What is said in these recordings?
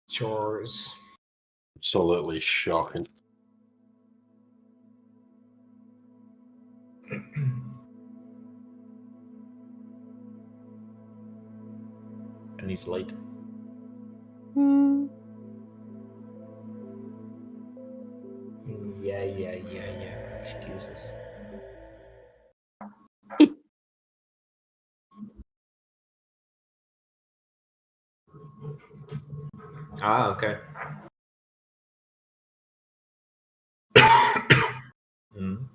Chores. Absolutely shocking. And he's late. Yeah. Excuses. Okay. Mm.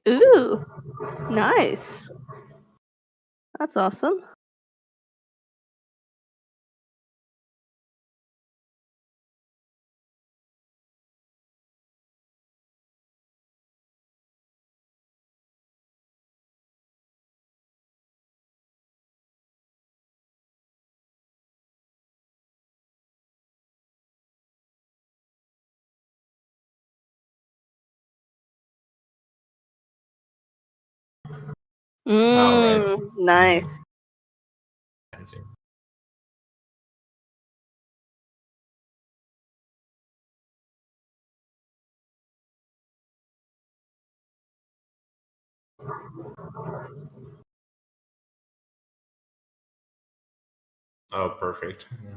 Ooh, nice. That's awesome. Right. Nice. Fancy. Oh, perfect. Yeah.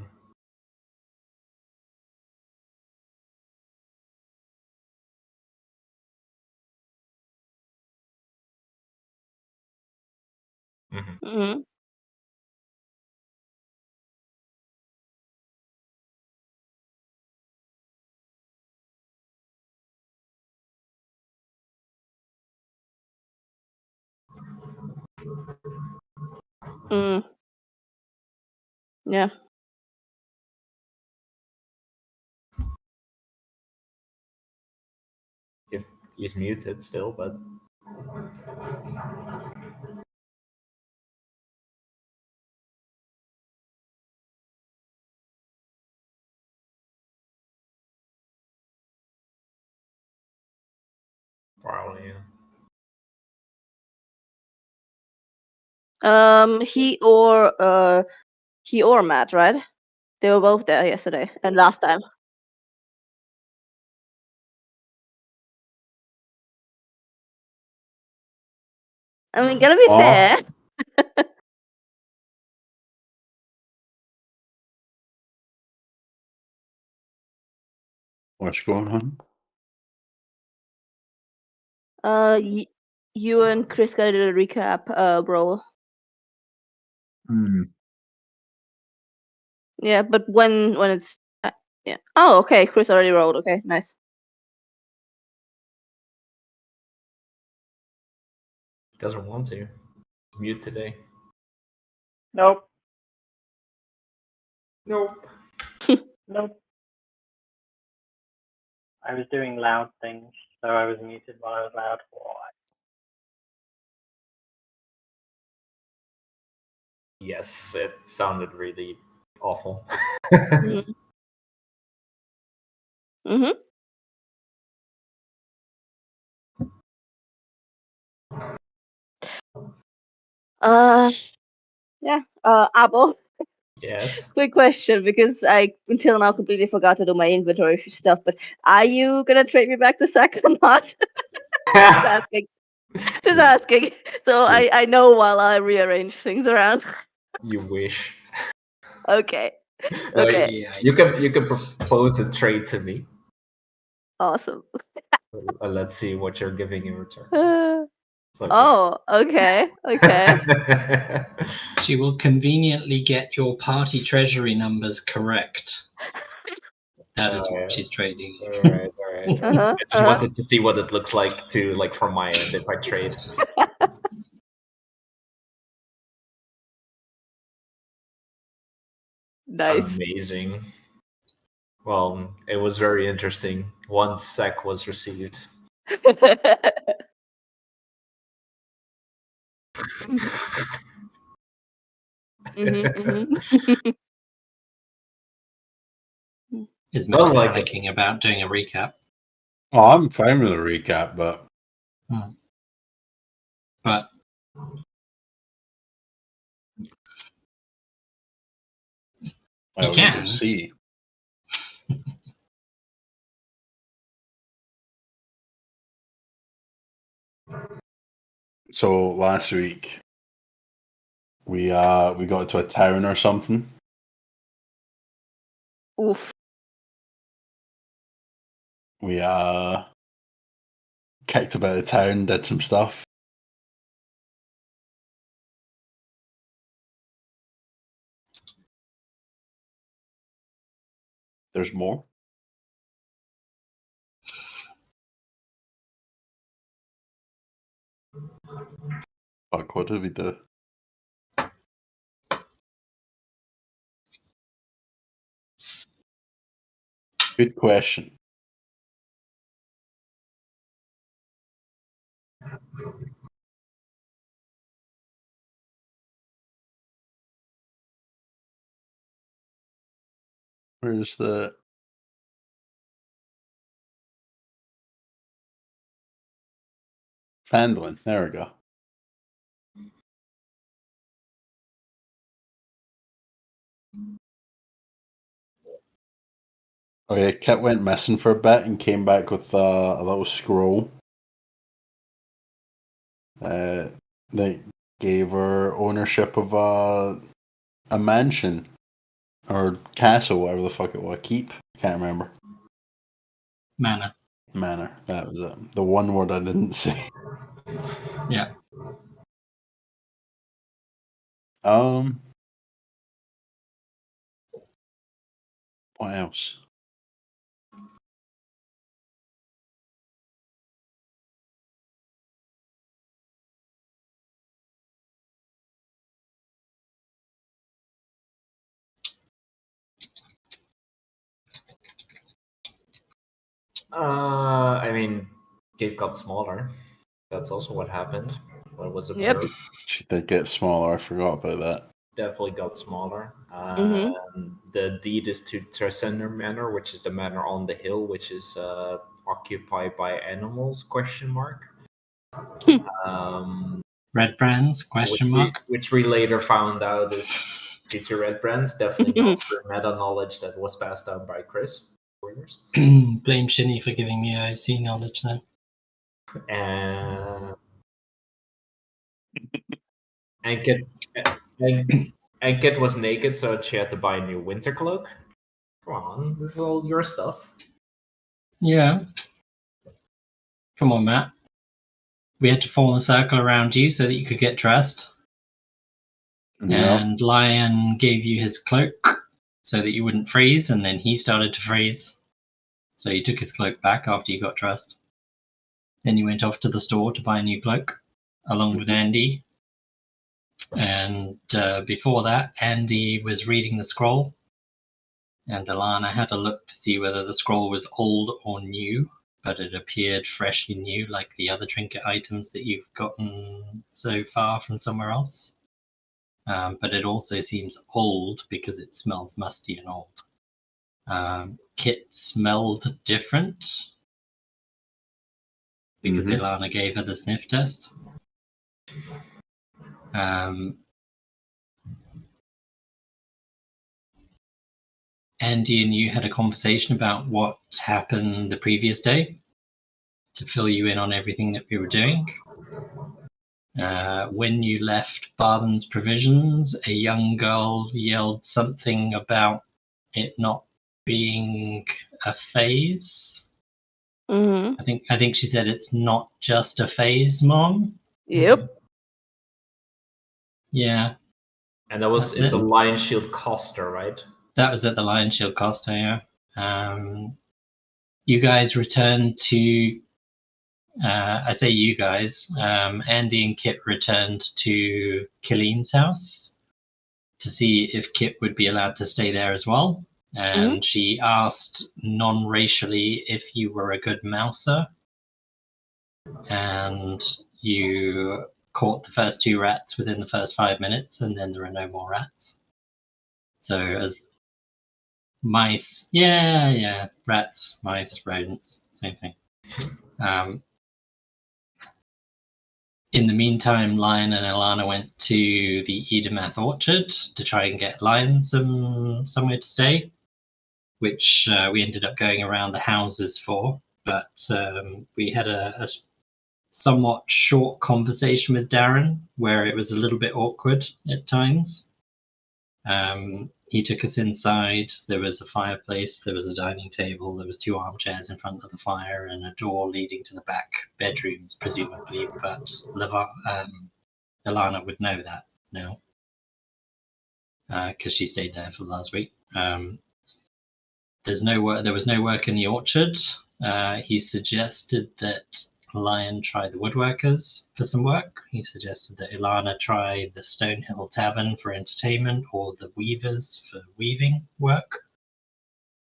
Mm-hmm. Yeah. If he's muted still, but probably. Yeah. He or Matt, right? They were both there yesterday and last time. I mean, gotta be fair. What's going on? You and Chris gotta do the recap, bro. Yeah, but when it's yeah. Oh, okay. Chris already rolled. Okay, nice. Doesn't want to. Mute today. Nope. Nope. Nope. I was doing loud things, so I was muted while I was loud. Yes, it sounded really awful. Mm-hmm. Yeah. Apple. Yes. Quick question, because I until now completely forgot to do my inventory stuff. But are you gonna trade me back the sack or not? Just asking. Just asking. So I know while I rearrange things around. You wish. Okay. No, Okay. you can propose a trade to me. Awesome. Let's see what you're giving in return. Okay. Oh, okay. Okay. She will conveniently get your party treasury numbers correct. That is what she's trading you. All right. I just wanted to see what it looks like from my end if I trade. Nice. Amazing. Well, it was very interesting. 1 sec was received. Is Matt panicking about doing a recap? Oh, I'm fine with a recap, but Well, You we'll can. see. So last week we got to a town or something. Oof. We kicked about the town, did some stuff. There's more. Fuck, what did we do? Good question. Where's the Phandelver? There we go. Okay, Kit went missing for a bit and came back with a little scroll that gave her ownership of a mansion or castle, whatever the fuck it was. Keep? Can't remember. Manor. Manor. That was it. The one word I didn't say. Yeah. What else? I mean, Kate got smaller. That's also what happened. What was Yep. observed. She did get smaller. I forgot about that. Definitely got smaller. Mhm. The deed is to Tresender Manor, which is the manor on the hill, which is occupied by animals? Question mark. Red brands? Question mark. Which we later found out is due to red brands. Definitely not through meta knowledge that was passed down by Chris for years. Blame Shinny for giving me OC knowledge then. And Kit was naked, so she had to buy a new winter cloak. Come on, this is all your stuff. Yeah. Come on, Matt. We had to form a circle around you so that you could get dressed. Yeah. And Lion gave you his cloak so that you wouldn't freeze, and then he started to freeze. So you took his cloak back after you got dressed. Then you went off to the store to buy a new cloak, along with Andy. And before that, Andy was reading the scroll, and Alana had a look to see whether the scroll was old or new, but it appeared freshly new, like the other trinket items that you've gotten so far from somewhere else. But it also seems old because it smells musty and old. Kit smelled different because Ilana gave her the sniff test. Andy and you had a conversation about what happened the previous day to fill you in on everything that we were doing. When you left Barden's Provisions, a young girl yelled something about it not being a phase. Mhm. I think she said it's not just a phase, Mom. Yep. Yeah. And that was That's at the it. Lion Shield Coster, right? That was at the Lion Shield Costa, yeah. You guys returned to I say you guys, Andy and Kit returned to Killeen's house to see if Kit would be allowed to stay there as well. And she asked non-racially if you were a good mouser. And you caught the first 2 rats within the first 5 minutes, and then there are no more rats. So as mice, yeah, rats, mice, rodents, same thing. In the meantime, Lion and Ilana went to the Edomath Orchard to try and get Lion somewhere to stay, which we ended up going around the houses for. But we had a somewhat short conversation with Darren where it was a little bit awkward at times. He took us inside. There was a fireplace, there was a dining table, there was 2 armchairs in front of the fire and a door leading to the back bedrooms, presumably, but Ilana would know that now because she stayed there for the last week. There was no work in the orchard. He suggested that Lion try the woodworkers for some work. He suggested that Ilana try the Stonehill Tavern for entertainment or the weavers for weaving work.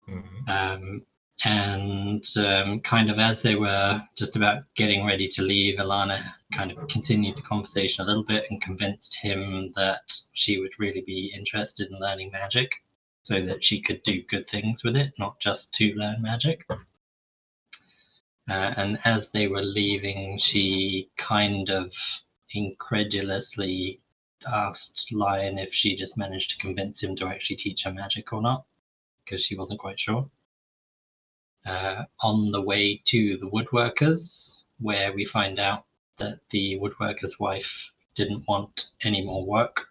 Mm-hmm. Kind of as they were just about getting ready to leave, Ilana kind of continued the conversation a little bit and convinced him that she would really be interested in learning magic so that she could do good things with it, not just to learn magic. And as they were leaving, she kind of incredulously asked Lion if she just managed to convince him to actually teach her magic or not, because she wasn't quite sure. On the way to the woodworkers, where we find out that the woodworker's wife didn't want any more work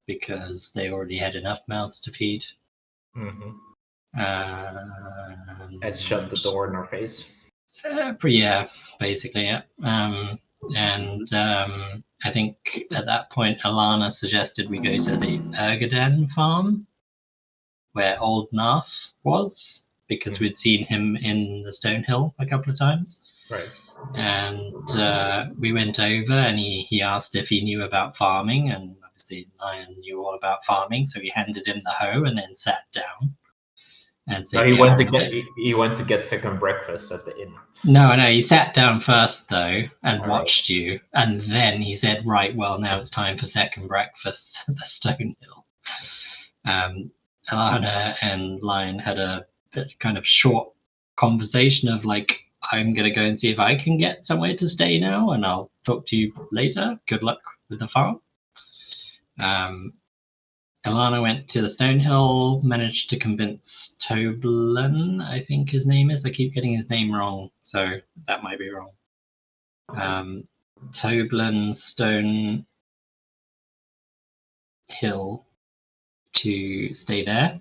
because they already had enough mouths to feed. Mm-hmm. And shut the door in her face. Yeah, basically, yeah. I think at that point, Ilana suggested we go to the Ergaden farm, where Old Nath was, because we'd seen him in the Stonehill a couple of times. Right. And we went over, and he asked if he knew about farming, and obviously Lion knew all about farming, so he handed him the hoe and then sat down. And so he went to get second breakfast at the inn. No, he sat down first though and watched you, and then he said, "Right, well, now it's time for second breakfast at the Stonehill." Ilana and Lion had a bit kind of short conversation of like, "I'm gonna go and see if I can get somewhere to stay now, and I'll talk to you later. Good luck with the farm." Ilana went to the Stonehill, managed to convince Toblin, I think his name is. I keep getting his name wrong, so that might be wrong. Toblin Stonehill to stay there.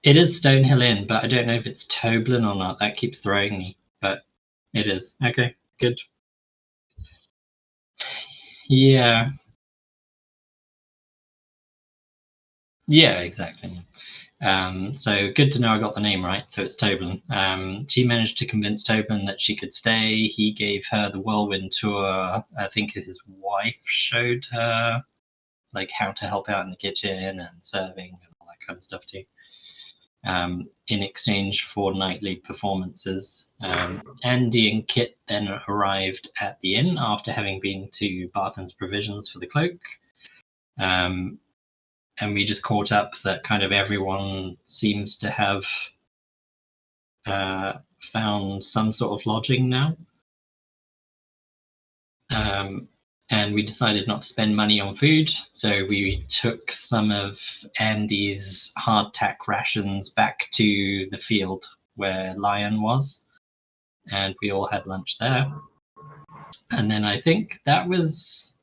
It is Stonehill Inn, but I don't know if it's Toblin or not. That keeps throwing me, but it is. Okay, good. Yeah. Yeah, exactly. So good to know I got the name right. So it's Toblin. She managed to convince Toblin that she could stay. He gave her the whirlwind tour. I think his wife showed her like how to help out in the kitchen and serving and all that kind of stuff too. In exchange for nightly performances. Andy and Kit then arrived at the inn after having been to Barthen's Provisions for the cloak. And we just caught up that kind of everyone seems to have found some sort of lodging now. And we decided not to spend money on food, so we took some of Andy's hardtack rations back to the field where Lion was, and we all had lunch there. And then I think there was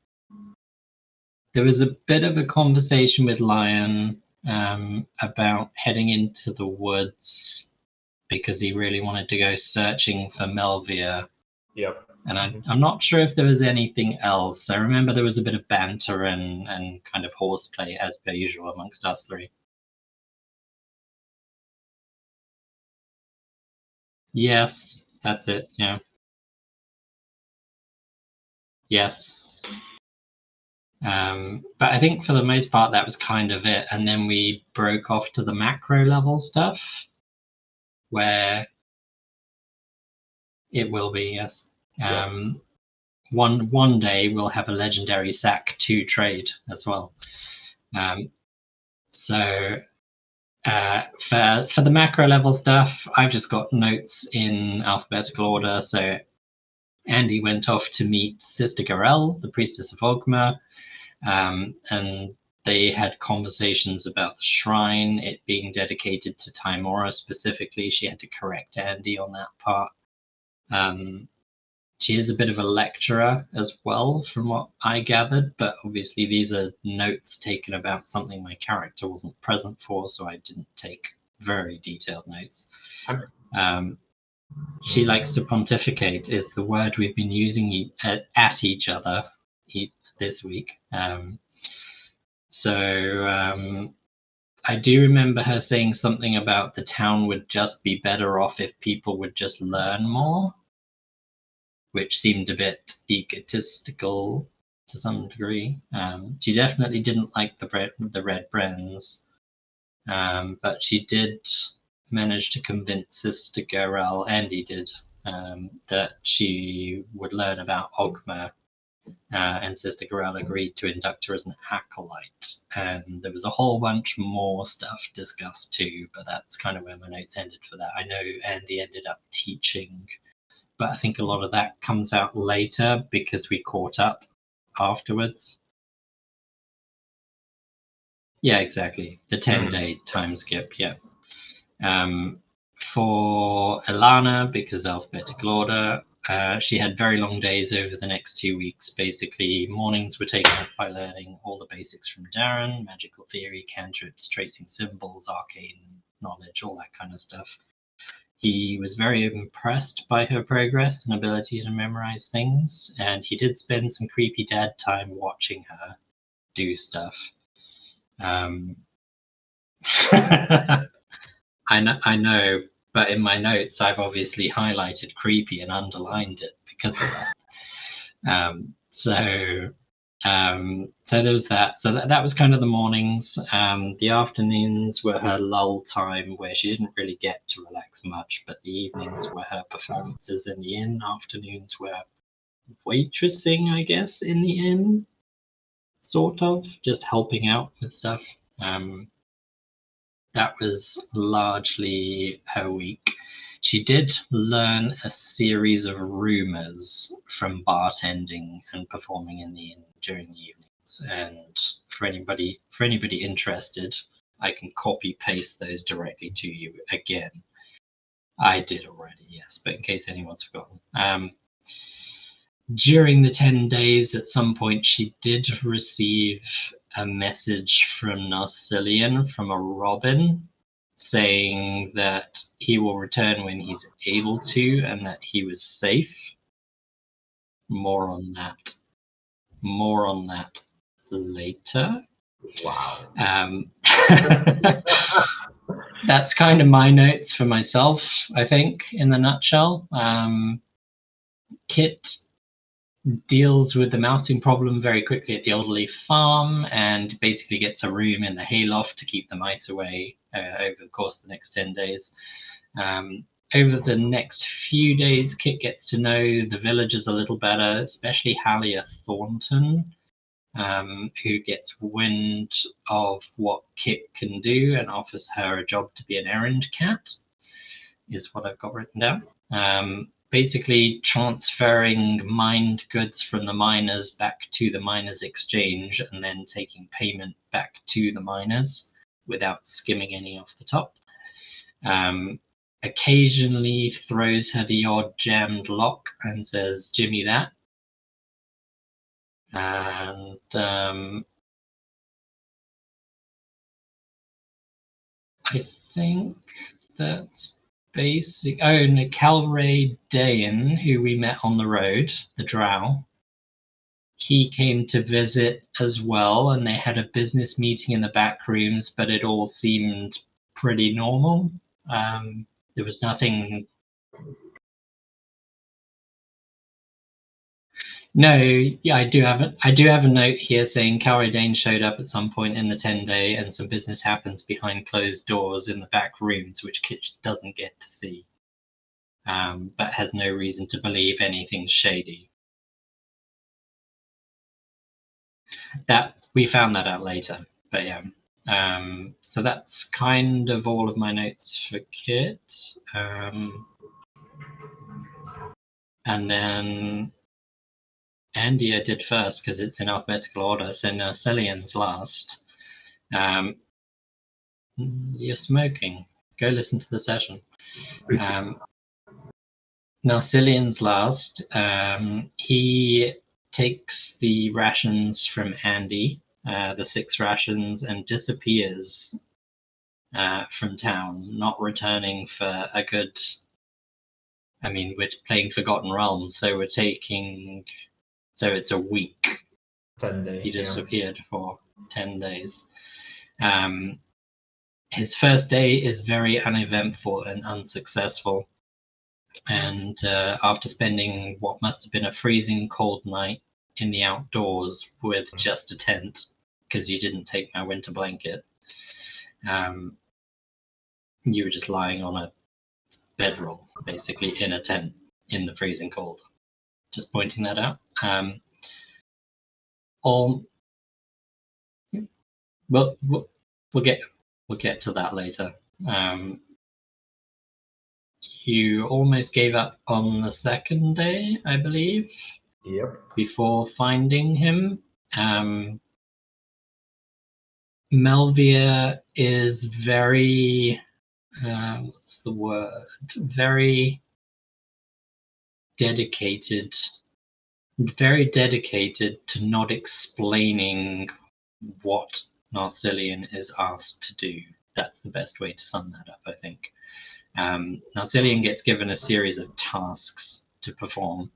a bit of a conversation with Lion about heading into the woods because he really wanted to go searching for Melvia. Yep. And I'm not sure if there was anything else. I remember there was a bit of banter and kind of horseplay as per usual amongst us three. Yes, that's it, yeah. Yes. But I think for the most part that was kind of it. And then we broke off to the macro level stuff where it will be, yes. One day we'll have a legendary sack to trade as well. So for the macro level stuff, I've just got notes in alphabetical order. So Andy went off to meet Sister Garel, the priestess of Ogma, and they had conversations about the shrine, it being dedicated to Timora specifically. She had to correct Andy on that part. She is a bit of a lecturer as well, from what I gathered, but obviously these are notes taken about something my character wasn't present for, so I didn't take very detailed notes. She likes to pontificate, is the word we've been using at each other this week. I do remember her saying something about the town would just be better off if people would just learn more, which seemed a bit egotistical to some degree. She definitely didn't like the Red Brens, but she did manage to convince Sister Garel, Andy did, that she would learn about Ogma, and Sister Garel agreed to induct her as an acolyte. And there was a whole bunch more stuff discussed too, but that's kind of where my notes ended for that. I know Andy ended up teaching, but I think a lot of that comes out later because we caught up afterwards. Yeah, exactly. The 10-day time skip, yeah. For Ilana, because alphabetical order, she had very long days over the next 2 weeks. Basically, mornings were taken up by learning all the basics from Darren, magical theory, cantrips, tracing symbols, arcane knowledge, all that kind of stuff. He was very impressed by her progress and ability to memorize things, and he did spend some creepy dad time watching her do stuff. I know, but in my notes, I've obviously highlighted creepy and underlined it because of that. So there was that. So that was kind of the mornings. The afternoons were her lull time, where she didn't really get to relax much, but the evenings were her performances in the inn. Afternoons were waitressing, I guess, in the inn, sort of, just helping out with stuff. That was largely her week. She did learn a series of rumors from bartending and performing in the inn during the evenings. And for anybody interested, I can copy paste those directly to you again. I did already, yes, but in case anyone's forgotten. During the 10 days, at some point, she did receive a message from Narcillion, from a Robin, saying that he will return when he's able to and that he was safe. More on that later. Wow. That's kind of my notes for myself, I think, in the nutshell. Kit deals with the mousing problem very quickly at the Old Leaf farm and basically gets a room in the hayloft to keep the mice away over the course of the next 10 days. Over the next few days, Kit gets to know the villagers a little better, especially Hallia Thornton, who gets wind of what Kit can do and offers her a job to be an errand cat, is what I've got written down. Basically transferring mined goods from the miners back to the miners' exchange and then taking payment back to the miners without skimming any off the top. Occasionally throws her the odd jammed lock and says, "Jimmy that." And I think that's basic. Oh, Calray Dayan, who we met on the road, the drow, he came to visit as well, and they had a business meeting in the back rooms, but it all seemed pretty normal. There was nothing. No, yeah, I do have a note here saying Calray Dane showed up at some point in the 10-day, and some business happens behind closed doors in the back rooms, which Kitch doesn't get to see, but has no reason to believe anything shady. That we found that out later, but yeah. So that's kind of all of my notes for Kit. And then Andy I did first because it's in alphabetical order, so Narcelian's last. You're smoking. Go listen to the session. Narcelian's last. He takes the rations from Andy, the 6 rations, and disappears from town, not returning for a good... I mean, we're playing Forgotten Realms, so we're taking... So it's a week. 10 days. He disappeared for 10 days. His first day is very uneventful and unsuccessful. And after spending what must have been a freezing cold night in the outdoors with just a tent, because you didn't take my winter blanket, you were just lying on a bedroll, basically in a tent in the freezing cold. Just pointing that out. We'll get to that later. You almost gave up on the second day, I believe. Yep. Before finding him. Melvia is very, what's the word? Very dedicated to not explaining what Narcelian is asked to do. That's the best way to sum that up, I think. Narcelian gets given a series of tasks to perform.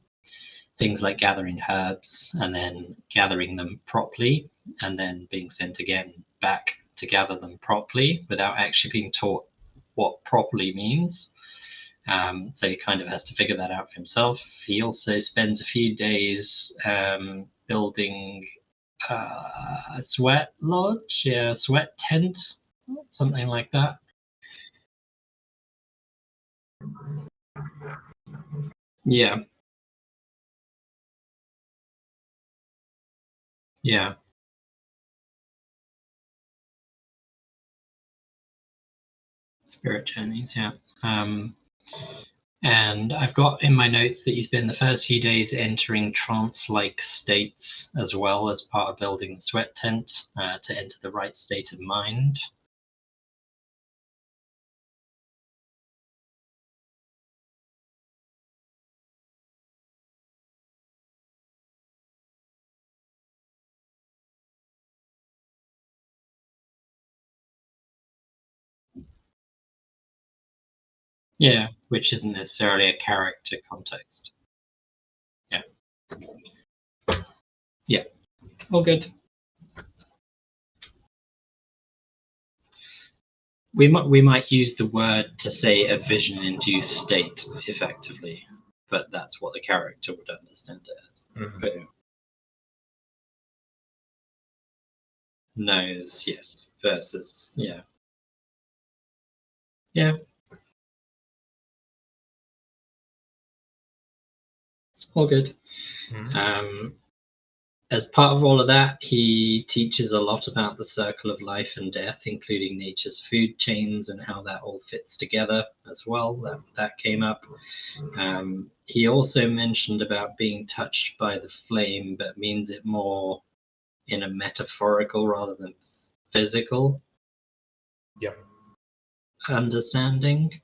Things like gathering herbs and then gathering them properly and then being sent again back to gather them properly without actually being taught what properly means. So he kind of has to figure that out for himself. He also spends a few days building a sweat lodge, a sweat tent, something like that. Yeah. Yeah. Spirit journeys, yeah. And I've got in my notes that you spend the first few days entering trance-like states as well as part of building the sweat tent to enter the right state of mind. Yeah, which isn't necessarily a character context. Yeah. Yeah, all good. We might use the word to say a vision-induced state effectively, but that's what the character would understand it as. Mm-hmm. But knows, yes, versus, yeah. Yeah. All good. Mm-hmm. As part of all of that, he teaches a lot about the circle of life and death, including nature's food chains and how that all fits together as well. That came up. He also mentioned about being touched by the flame, but means it more in a metaphorical rather than physical understanding.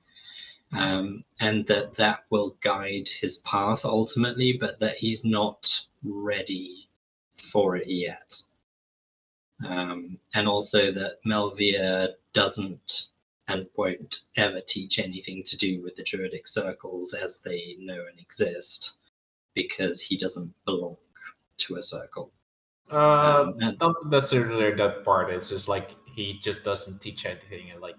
And that will guide his path ultimately, but that he's not ready for it yet. And also that Melvia doesn't and won't ever teach anything to do with the Druidic circles as they know and exist, because he doesn't belong to a circle. Not necessarily that part. It's just like he just doesn't teach anything, and like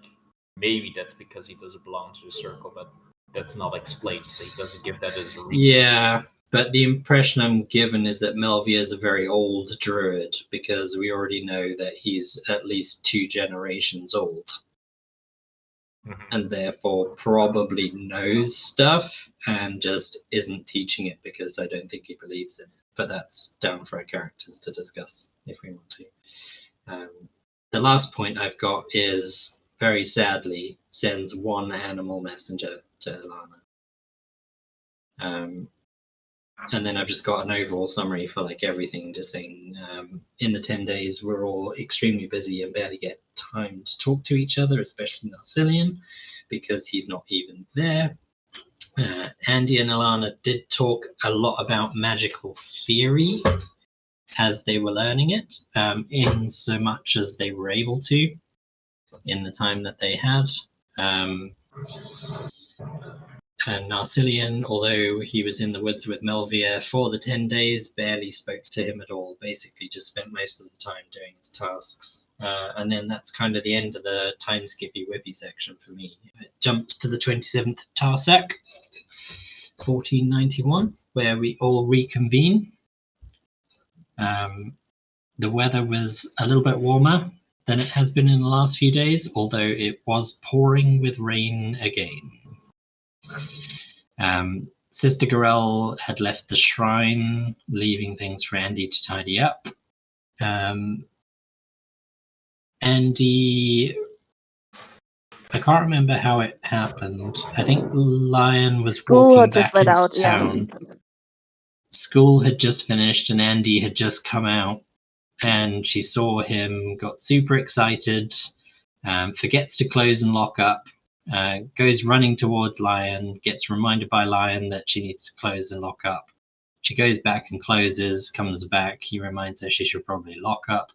maybe that's because he doesn't belong to the circle, but that's not explained. He doesn't give that as a reason. Yeah, but the impression I'm given is that Melvia is a very old druid, because we already know that he's at least 2 generations old. Mm-hmm. And therefore probably knows stuff and just isn't teaching it because I don't think he believes in it. But that's down for our characters to discuss if we want to. The last point I've got is, very sadly, sends 1 animal messenger to Ilana. And then I've just got an overall summary for like everything, just saying in the 10 days we're all extremely busy and barely get time to talk to each other, especially Narcillian, because he's not even there. Andy and Alana did talk a lot about magical theory as they were learning it, in so much as they were able to in the time that they had. And Narcillian, although he was in the woods with Melvier for the 10 days, barely spoke to him at all, basically just spent most of the time doing his tasks. And then that's kind of the end of the time skippy whippy section for me. It jumps to the 27th of Tarsak, 1491, where we all reconvene. The weather was a little bit warmer than it has been in the last few days, although it was pouring with rain again. Sister Gorell had left the shrine, leaving things for Andy to tidy up. Andy, I can't remember how it happened. I think Lion was School walking had just back let into out, yeah. town. School had just finished and Andy had just come out, and she saw him, got super excited, forgets to close and lock up, goes running towards Lion, gets reminded by Lion that she needs to close and lock up. She goes back and closes, comes back. He reminds her she should probably lock up.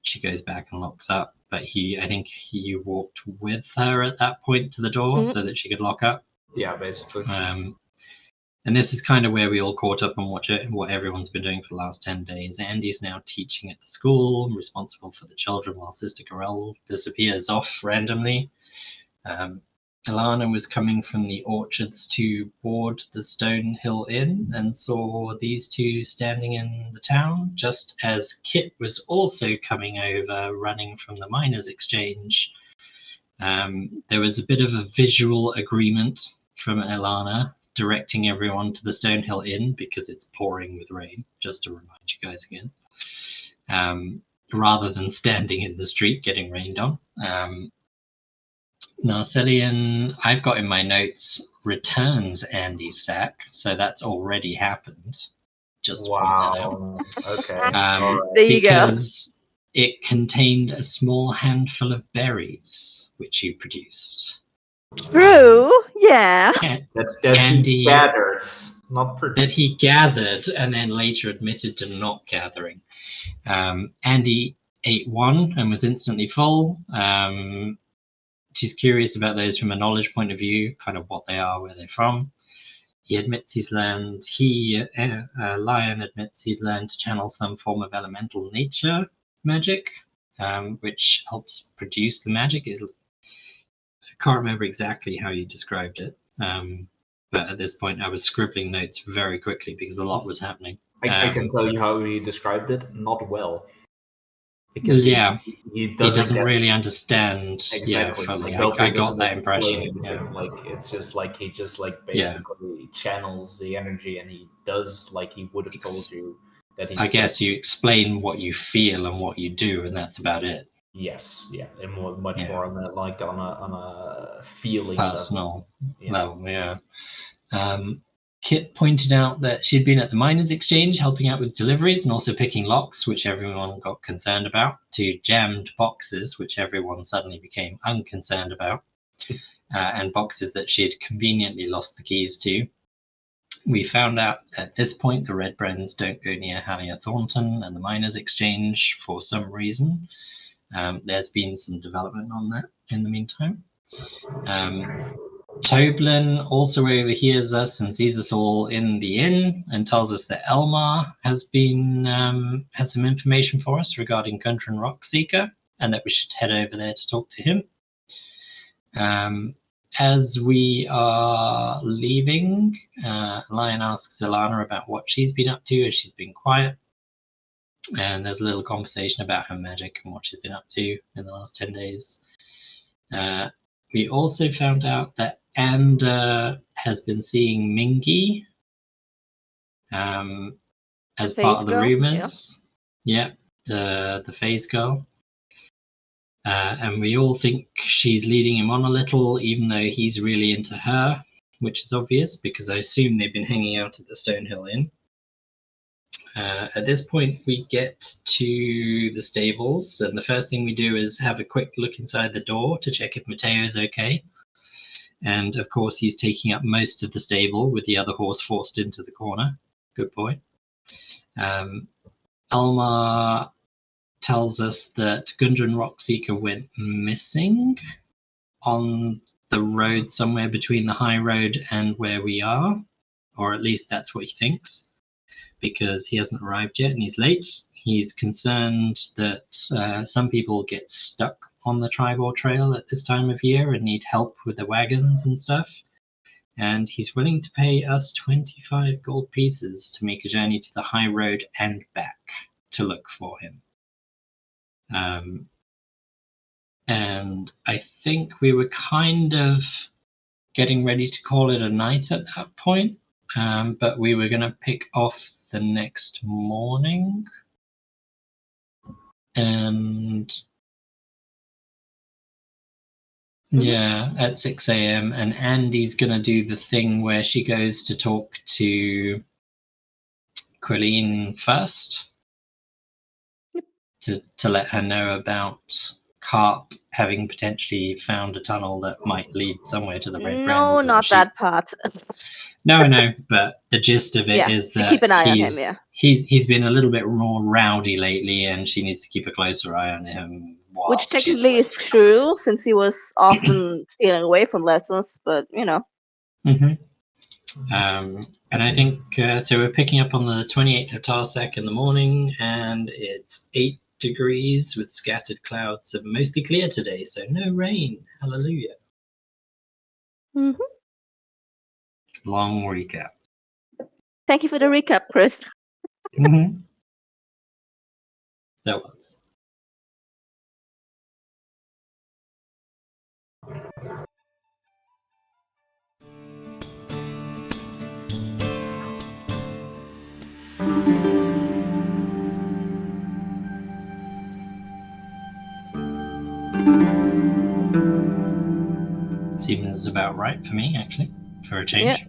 She goes back and locks up, but I think he walked with her at that point to the door so that she could lock up. Yeah, basically. And this is kind of where we all caught up on what everyone's been doing for the last 10 days. Andy's now teaching at the school, responsible for the children, while Sister Gorell disappears off randomly. Alana was coming from the orchards to board the Stone Hill Inn and saw these two standing in the town, just as Kit was also coming over, running from the Miners' Exchange. There was a bit of a visual agreement from Alana, directing everyone to the Stonehill Inn because it's pouring with rain, just to remind you guys again, rather than standing in the street getting rained on. Narcillian, I've got in my notes, returns Andy's sack, so that's already happened. Just to point that out. Wow. Okay. There you go. Because it contained a small handful of berries, which you produced. True, yeah. That Andy he gathered, not produced. That he gathered and then later admitted to not gathering. Andy ate one and was instantly full. She's curious about those from a knowledge point of view, kind of what they are, where they're from. He admits he's learned, Lion admits he'd learned to channel some form of elemental nature magic, which helps produce the magic. I can't remember exactly how you described it, but at this point I was scribbling notes very quickly because a lot was happening. I can tell you how he described it. Not well. Because he doesn't really understand. Exactly. Yeah, fully. Like, I got that impression. Yeah. Like it's just like he just like basically channels the energy, and he does like he would have told you that he. I guess you explain what you feel and what you do, and that's about it. Yes, yeah, and much more on that, like on a feeling personal level. Yeah. Kit pointed out that she'd been at the Miners' Exchange helping out with deliveries and also picking locks, which everyone got concerned about, to jammed boxes, which everyone suddenly became unconcerned about, and boxes that she had conveniently lost the keys to. We found out at this point the Red Brens don't go near Hallier Thornton and the Miners' Exchange for some reason. There's been some development on that in the meantime. Toblin also overhears us and sees us all in the inn and tells us that Elmar has some information for us regarding Gundren Rockseeker and that we should head over there to talk to him. As we are leaving, Lion asks Alana about what she's been up to as she's been quiet. And there's a little conversation about her magic and what she's been up to in the last 10 days. We also found out that Ander has been seeing Mingy as part of the rumors. Yeah, the phase girl. And we all think she's leading him on a little, even though he's really into her. which is obvious because I assume they've been hanging out at the Stonehill Inn. At this point, we get to the stables, and the first thing we do is have a quick look inside the door to check if Mateo's okay. And of course, he's taking up most of the stable with the other horse forced into the corner. Good boy. Almar tells us that Gundren Rockseeker went missing on the road somewhere between the high road and where we are, or at least that's what he thinks, because he hasn't arrived yet and he's late. He's concerned that some people get stuck on the Tribor Trail at this time of year and need help with the wagons and stuff. And he's willing to pay us 25 gold pieces to make a journey to the high road and back to look for him. And I think we were kind of getting ready to call it a night at that point, but we were going to pick off the next morning. And yeah, at 6 a.m. And Andy's going to do the thing where she goes to talk to Quilleen first to let her know about Carp having potentially found a tunnel that might lead somewhere to the Red Brands. No, not that part. No, I know, but the gist of it is that keep an eye on him, he's been a little bit more rowdy lately, and she needs to keep a closer eye on him. Which technically is true, since he was often stealing away from lessons, but you know. And I think, so we're picking up on the 28th of Tarsak in the morning, and it's 8 degrees with scattered clouds, and mostly clear today, so no rain. Hallelujah. Long recap. Thank you for the recap, Chris. That was. Seems about right for me, actually, for a change.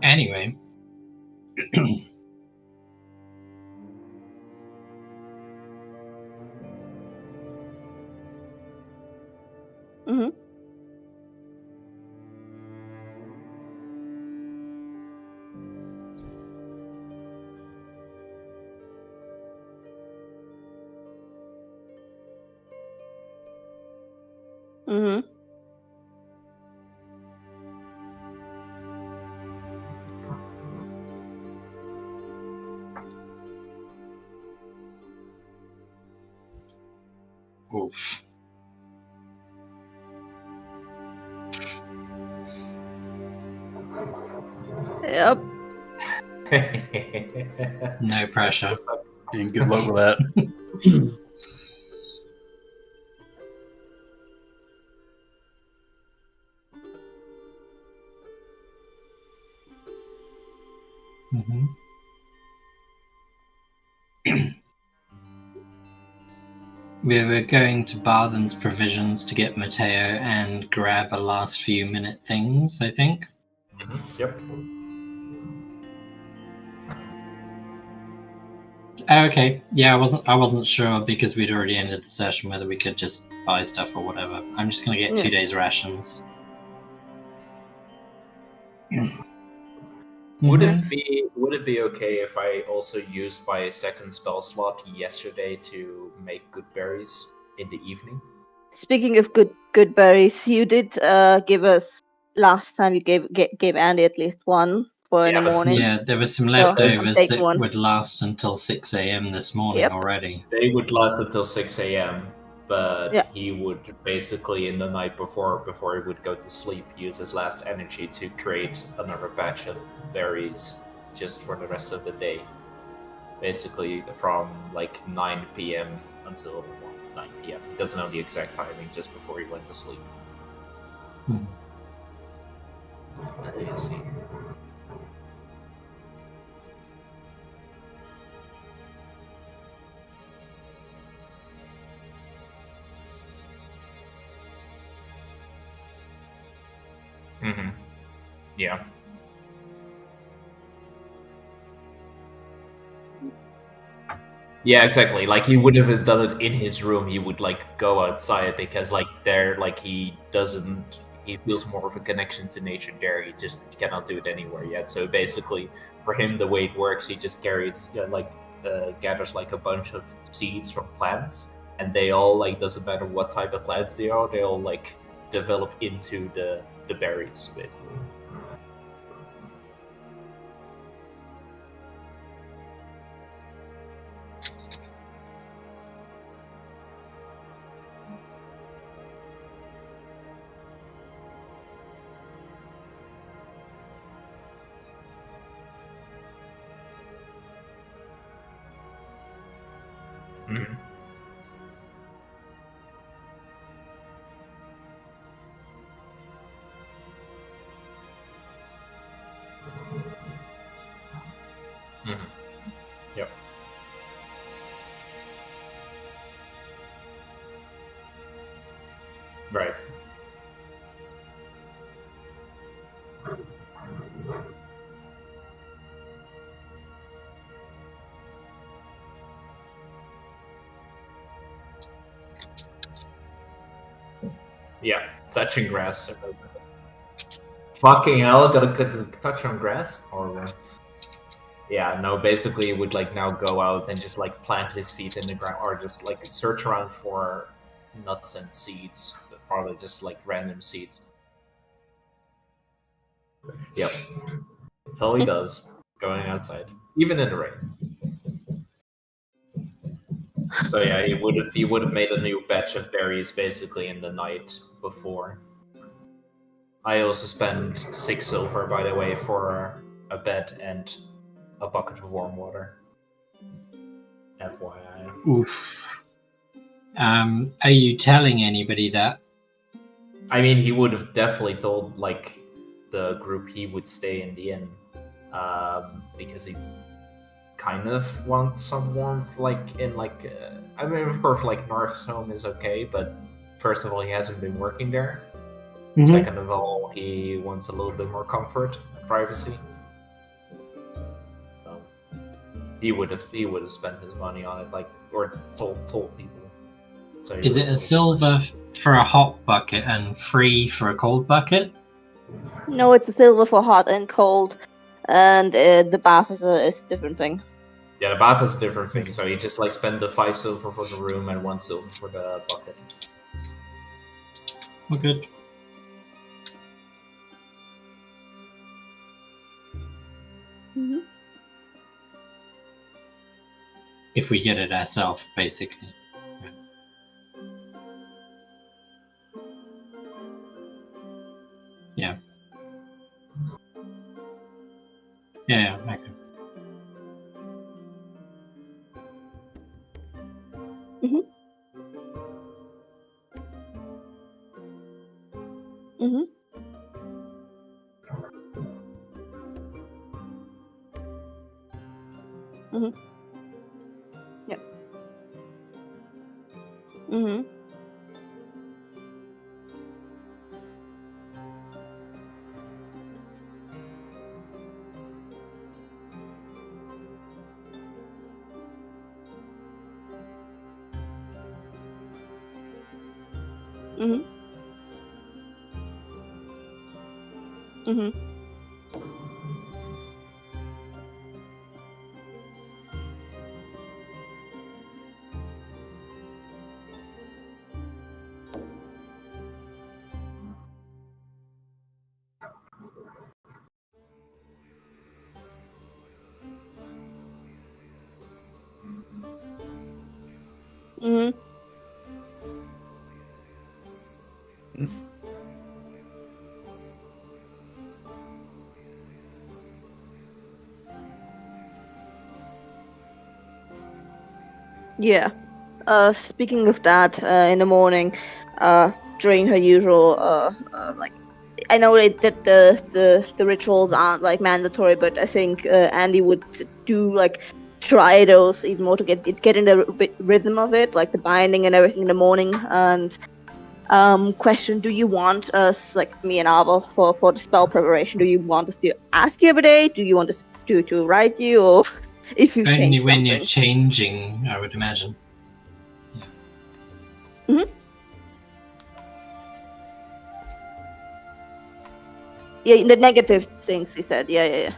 Anyway. Oof. Yep. No pressure. And good luck with that. We were going to Barthen's Provisions to get Mateo and grab a last few minute things, I think. Yep. Okay. Yeah, I wasn't sure because we'd already ended the session whether we could just buy stuff or whatever. I'm just gonna get 2 days rations. Would it be okay if I also used my second spell slot yesterday to make good berries in the evening? Speaking of good berries, you did give us last time. You gave Andy at least one for in the morning. Yeah, there were some leftovers that would last until 6 a.m. this morning already. They would last until 6 a.m. But he would basically in the night before he would go to sleep use his last energy to create another batch of berries just for the rest of the day. Basically, from like 9 p.m. until 9 p.m. He doesn't know the exact timing, just before he went to sleep. Hmm. Let me see. Mm-hmm. Yeah. Yeah, exactly. Like he would have done it in his room. He would like go outside because like there, like he doesn't. He feels more of a connection to nature there. He just cannot do it anywhere yet. So basically, for him, the way it works, he just gathers like a bunch of seeds from plants, and they all like doesn't matter what type of plants they are. They all like develop into the berries, basically. Mhm. Mhm. Yep. Right. Yeah. Touching grass. Fucking hell, gotta touch on grass? Or yeah, no, basically he would like now go out and just like plant his feet in the ground or just like search around for nuts and seeds. But probably just like random seeds. Yep. That's all he does. Going outside. Even in the rain. So yeah, he would have made a new batch of berries basically in the night before. I also spent 6 silver, by the way, for a bed and a bucket of warm water. FYI. Oof. Are you telling anybody that? I mean, he would have definitely told like the group he would stay in the inn, because he kind of wants some warmth, like in like. I mean, of course, like North's home is okay, but first of all, he hasn't been working there. Mhm. Second of all, he wants a little bit more comfort, privacy. So he would have spent his money on it, like or told people. So he Is would it a have- silver for a hot bucket and free for a cold bucket? No, it's a silver for hot and cold, and the bath is a different thing. Yeah, the bath is a different thing. So he just like spent the 5 silver for the room and 1 silver for the bucket. Well, good. Mm-hmm. If we get it ourselves, basically. Yeah. Yeah, okay. Mm-hmm. Mm-hmm. Mm-hmm. Yep. Mm-hmm. Mm-hmm. Mm-hmm. Mm-hmm. Yeah. Speaking of that, in the morning, during her usual, like, I know that the rituals aren't like mandatory, but I think Andy would do like try those even more to get in the rhythm of it, like the binding and everything in the morning. And question: do you want us, like me and Abel, for the spell preparation? Do you want us to ask you every day? Do you want us to write you, or if you Only change when something? you're changing, I would imagine. Yeah, the negative things he said. Yeah.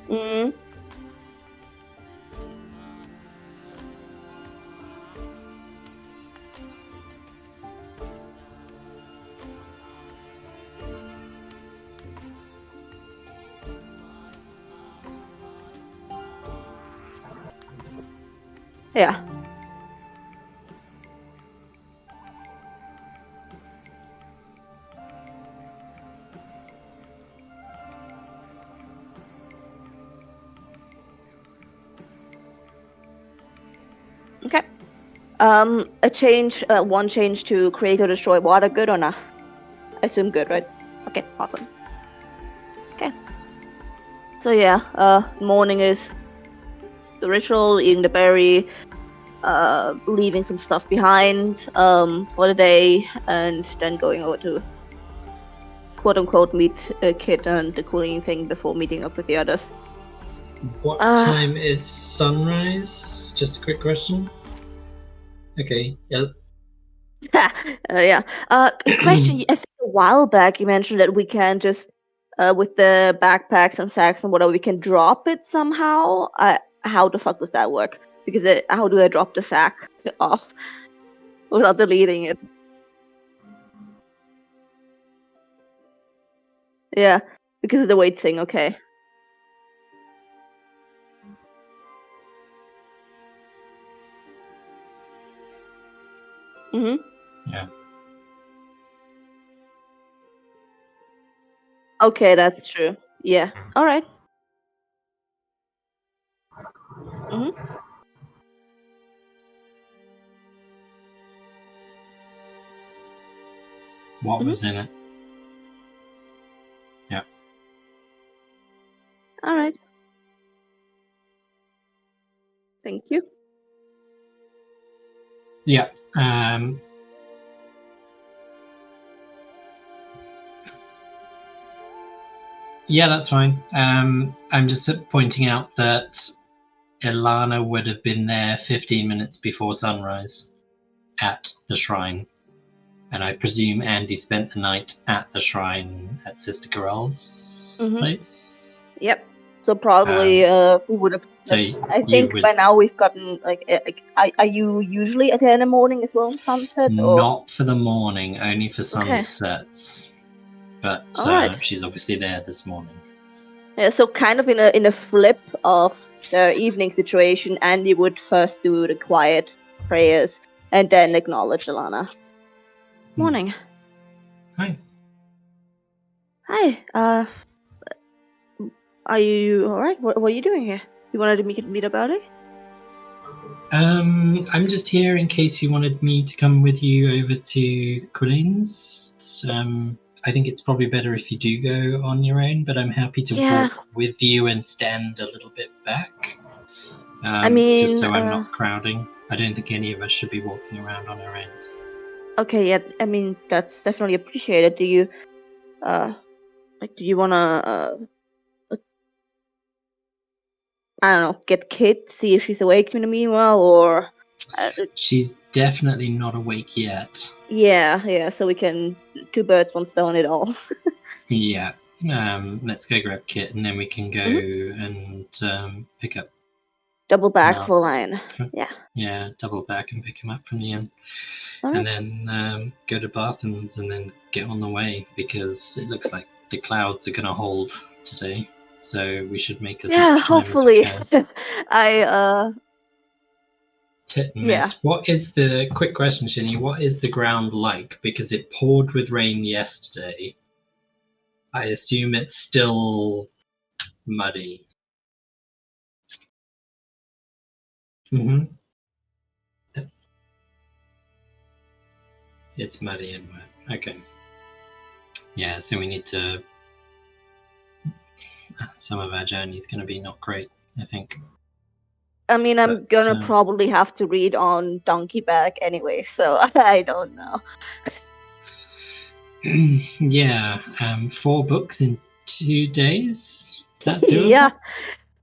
Mm. Yeah. Okay. One change to create or destroy water, good or not? I assume good, right? Okay, awesome. Okay. So yeah, morning is the ritual, eating the berry, leaving some stuff behind, for the day, and then going over to quote unquote meet Kit and the cooling thing before meeting up with the others. What time is sunrise? Just a quick question. Okay. Yeah. Yeah. Question. I think a while back you mentioned that we can just, with the backpacks and sacks and whatever, we can drop it somehow. How the fuck does that work? Because how do I drop the sack off without deleting it? Yeah, because of the weight thing. Okay. Mhm. Yeah. Okay, that's true. Yeah. All right. Mhm. What Mhm. was in it? Yeah. All right. Thank you. Yeah. Yeah, that's fine. I'm just pointing out that Ilana would have been there 15 minutes before sunrise at the shrine. And I presume Andy spent the night at the shrine at Sister Corell's place. Yep. So probably we would have. So I think by now we've gotten like. Are you usually at the end of the morning as well on sunset? Or not for the morning, only for sunsets. But Alright. she's obviously there this morning. Yeah, so kind of in a flip of the evening situation, Andy would first do the quiet prayers and then acknowledge Ilana. Morning. Hi. Hi. Are you alright? What are you doing here? You wanted to meet up early? I'm just here in case you wanted me to come with you over to Colleen's. I think it's probably better if you do go on your own, but I'm happy to walk with you and stand a little bit back. I mean, just so I'm not crowding. I don't think any of us should be walking around on our own. Okay, yeah. I mean, that's definitely appreciated. Do you, do you wanna, I don't know, get Kit, see if she's awake in the meanwhile, or? She's definitely not awake yet. Yeah. So we can two birds, one stone it all. Yeah. Let's go grab Kit, and then we can go and pick up. Double back for Lion. Yeah. Yeah, double back and pick him up from the inn. Right. And then go to Barthen's and then get on the way, because it looks like the clouds are going to hold today. So we should make as much time hopefully. as we can. Tit and Yeah. miss. What is the quick question, Shinny? What is the ground like? Because it poured with rain yesterday. I assume it's still muddy. Mm-hmm. It's muddy and wet. Okay. Yeah, so we need to. Some of our journey is going to be not great, I think. I mean, I'm But, gonna probably have to read on donkey back anyway, so I don't know. Yeah, 4 books in 2 days. Is that doable? Yeah,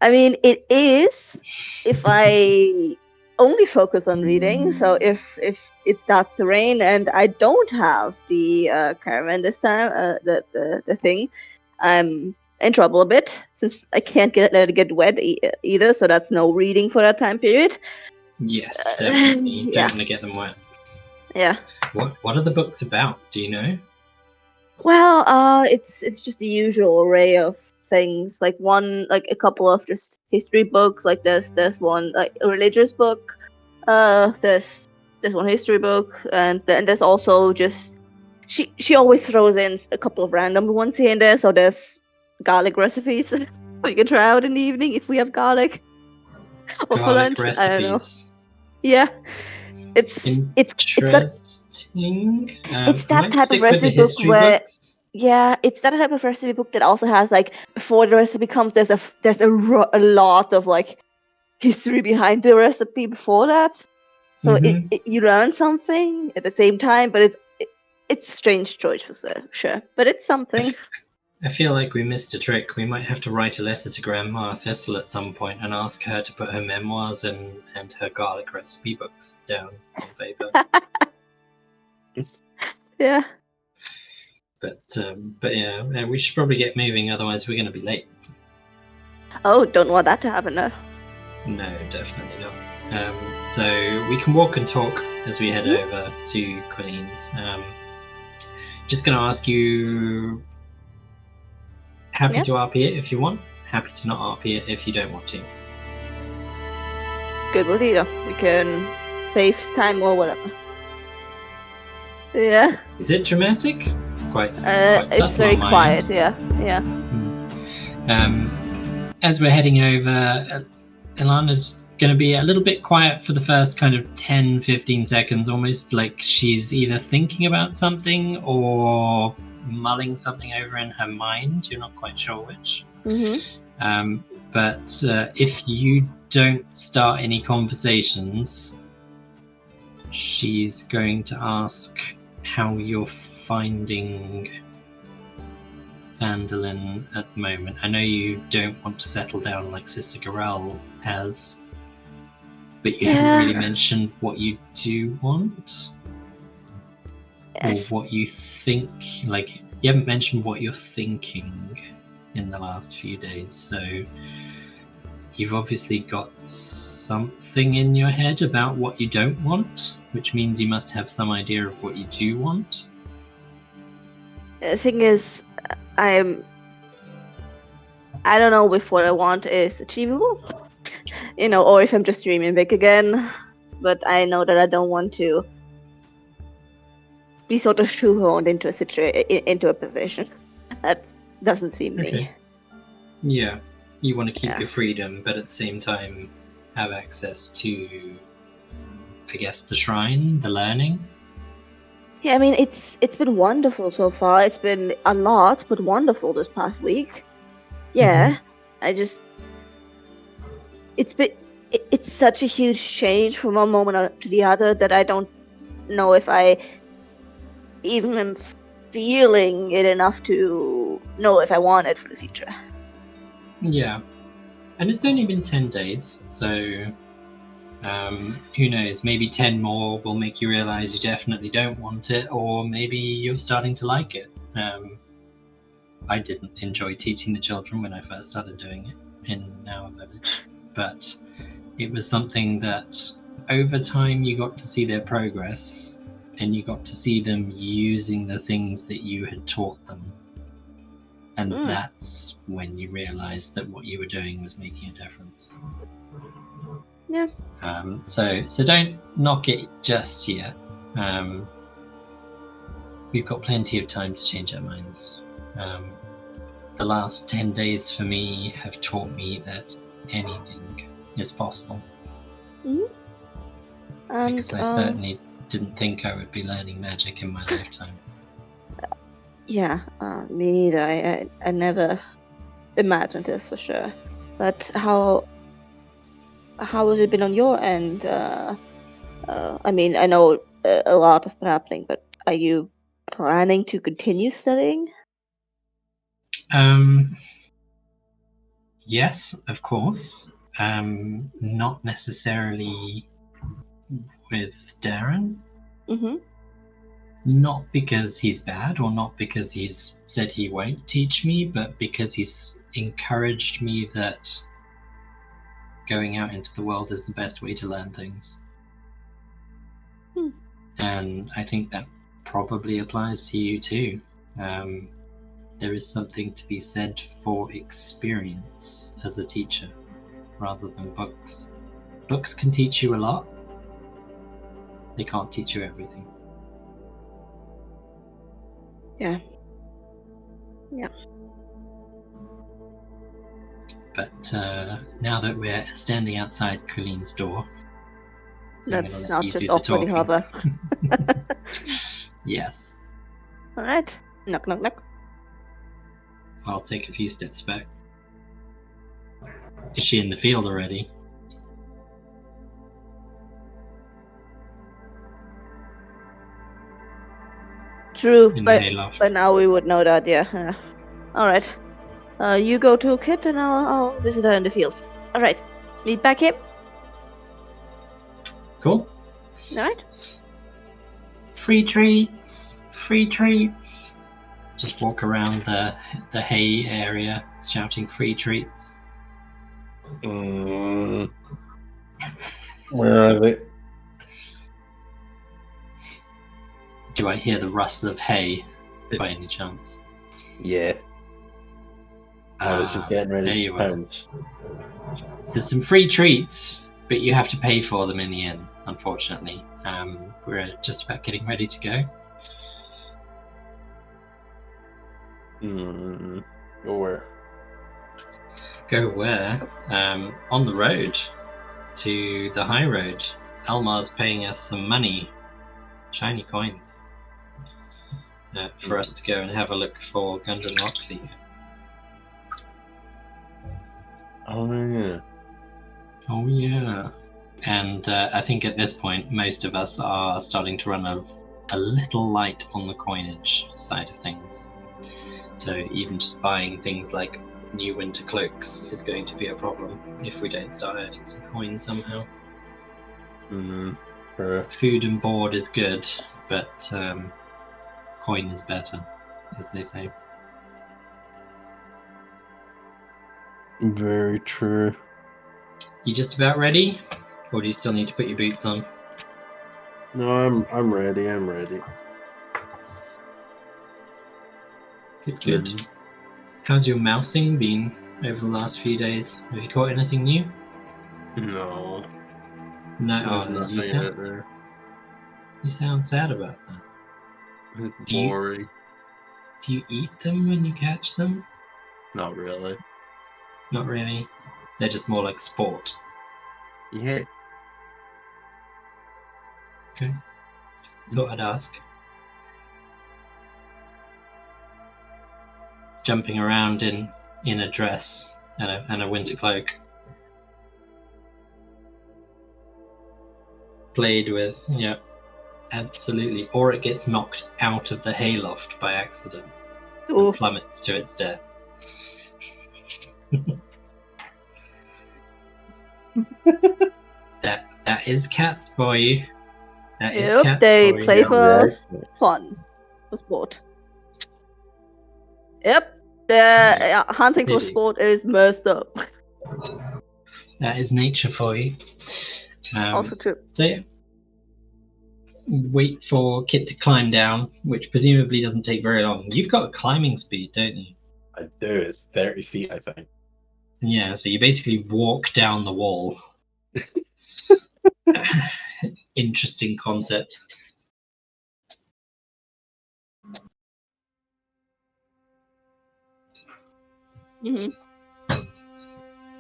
I mean, it is if I only focus on reading. So if it starts to rain and I don't have the caravan this time, the thing, I'm in trouble a bit since I can't let it get wet either. So that's no reading for that time period. Yes, definitely. You yeah. don't want to get them wet. Yeah. What are the books about? Do you know? Well, it's just the usual array of things. Like a couple of just history books. Like there's one like a religious book. There's one history book, and then there's also just she always throws in a couple of random ones here and there. So there's garlic recipes we can try out in the evening if we have garlic, or for lunch. Garlic I don't know. recipes. Yeah, it's got Interesting. it's that might type stick of with the recipe book history where. books. Yeah, it's that type of recipe book that also has like before the recipe comes, there's a lot of like history behind the recipe before that, so Mhm. you learn something at the same time, but it's strange choice for sure, but it's something. I feel like we missed a trick. We might have to write a letter to Grandma Thistle at some point and ask her to put her memoirs and her garlic recipe books down on paper. Yeah. But yeah, we should probably get moving, otherwise we're going to be late. Oh, don't want that to happen now. No, definitely not. So we can walk and talk as we head over to Colleen's. Just going to ask you, happy to RP it if you want, happy to not RP it if you don't want to. Good with either. We can save time or whatever. Yeah. Is it dramatic? It's quite It's subtle very on my quiet. end. Yeah. As we're heading over, Ilana's going to be a little bit quiet for the first kind of 10-15 seconds, almost like she's either thinking about something or mulling something over in her mind. You're not quite sure which. Mm-hmm. But if you don't start any conversations, she's going to ask how you're finding Phandelver at the moment. I know you don't want to settle down like Sister Garel has, but you haven't really mentioned what you do want, or what you think. Like, you haven't mentioned what you're thinking in the last few days, so you've obviously got something in your head about what you don't want, which means you must have some idea of what you do want. The thing is, I don't know if what I want is achievable, or if I'm just dreaming big again. But I know that I don't want to be sort of shoehorned into a position that doesn't seem me. Yeah, you want to keep your freedom, but at the same time have access to, I guess, the shrine, the learning. Yeah, I mean, it's been wonderful so far. It's been a lot, but wonderful this past week. Yeah, it's such a huge change from one moment to the other that I don't know if I even am feeling it enough to know if I want it for the future. Yeah, and it's only been 10 days, so who knows, maybe 10 more will make you realize you definitely don't want it, or maybe you're starting to like it. I didn't enjoy teaching the children when I first started doing it in our village, but it was something that over time you got to see their progress, and you got to see them using the things that you had taught them. And that's when you realized that what you were doing was making a difference. Yeah. So don't knock it just yet. We've got plenty of time to change our minds. The last 10 days for me have taught me that anything is possible. And Because I certainly didn't think I would be learning magic in my lifetime. yeah, me neither. I never imagined this for sure. But how has it been on your end? I mean, I know a lot has been happening, but are you planning to continue studying? Yes, of course. Not necessarily with Darren. Mm-hmm. Not because he's bad or not because he's said he won't teach me, but because he's encouraged me that going out into the world is the best way to learn things. And I think that probably applies to you too. There is something to be said for experience as a teacher rather than books. Books can teach you a lot. They can't teach you everything. Yeah. But now that we're standing outside Colleen's door, Let's let not you just do the awkwardly talking. hover. Yes, All right. Knock, knock, knock. I'll take a few steps back. Is she in the field already? True, In the but hayloft? now we would know that. Yeah. All right. You go to Kit, and I'll visit her in the fields. All right. Meet back here. Cool. All right. Free treats! Free treats! Just walk around the hay area shouting free treats. Where are they? Do I hear the rustle of hay by any chance? Yeah. I was just getting there ready you to are. pounce. There's some free treats, but you have to pay for them in the end, unfortunately. We're just about getting ready to go. Go where? Go where? On the road to the high road. Elmar's paying us some money, shiny coins, for us to go and have a look for Gundren Rockseeker. Oh yeah. Oh yeah. And I think at this point, most of us are starting to run a little light on the coinage side of things. So even just buying things like new winter cloaks is going to be a problem if we don't start earning some coin somehow. Food and board is good, but coin is better, as they say. Very true. You just about ready? Or do you still need to put your boots on? No, I'm ready. I'm ready. Good. How's your mousing been over the last few days? Have you caught anything new? No. No. There's nothing out there. You sound sad about that. It's boring. Do you eat them when you catch them? Not really. Not really. They're just more like sport. Yeah. Okay. Thought I'd ask. Jumping around in a dress and a winter cloak. Played with, yeah. Absolutely. Or it gets knocked out of the hayloft by accident. Ooh. And plummets to its death. That is cats for you. That is Yep, cats they for you. play for Exactly. fun, for sport. Yep, the hunting for Maybe. sport is messed up. That is nature for you. Also true. So yeah. Wait for Kit to climb down, which presumably doesn't take very long. You've got a climbing speed, don't you? I do. It's 30 feet, I think. Yeah, so you basically walk down the wall. Interesting concept. Hmm.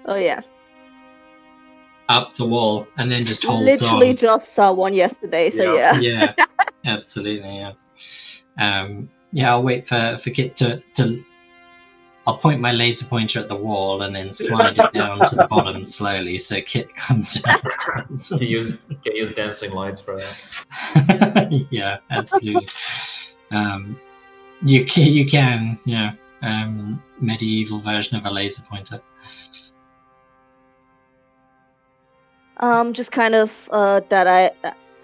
Oh yeah. Up the wall and then just holds Literally on. just saw one yesterday, so Yeah. yeah. Yeah, absolutely. Yeah. Yeah. I'll wait for Kit to. I'll point my laser pointer at the wall and then slide it down to the bottom slowly, so Kit comes downstairs. Can use dancing lights for that. Yeah, absolutely. You can, yeah. Medieval version of a laser pointer. Just kind of that I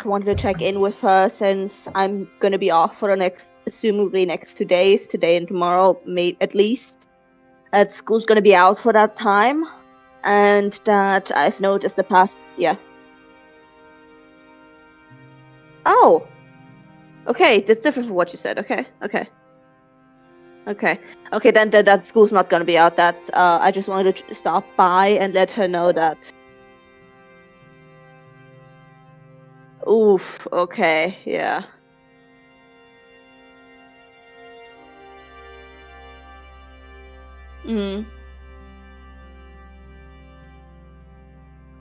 wanted to check in with her since I'm gonna be off for assumably next 2 days, today and tomorrow, maybe at least. At school's gonna be out for that time, and that I've noticed the past. Yeah. Oh. Okay, that's different from what you said. Okay. Then that school's not gonna be out. That I just wanted to stop by and let her know that. Oof, okay, yeah.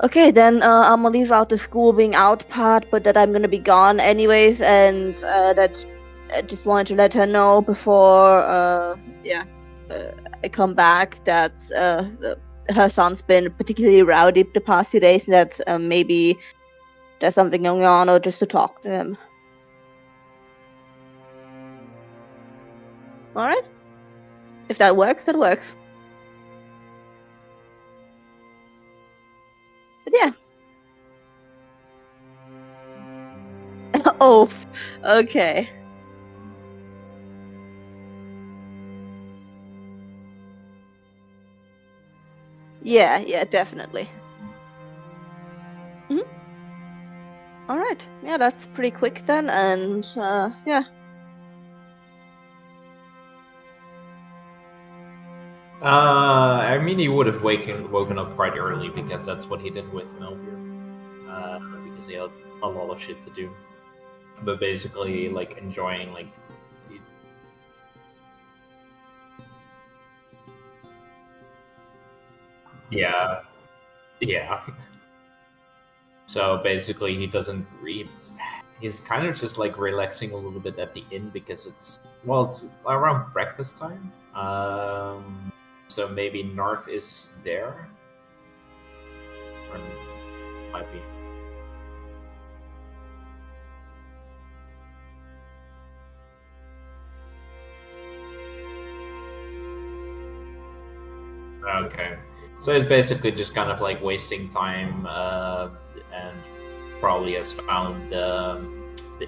Okay, then I'm gonna leave out the school being out part, but that I'm gonna be gone anyways, and that I just wanted to let her know before, I come back that her son's been particularly rowdy the past few days, and that maybe there's something going on, or just to talk to him. Alright? If that works, that works. But yeah. Oh, okay. Yeah, definitely. Alright, yeah, that's pretty quick then, and yeah. I mean, he would have woken up quite early because that's what he did with Melvir. Because he had a lot of shit to do. But basically, like, enjoying, like... Yeah. So basically, he doesn't read. He's kind of just like relaxing a little bit at the inn because it's around breakfast time. So maybe Narf is there, or might be. Okay. So it's basically just kind of like wasting time, and probably has found the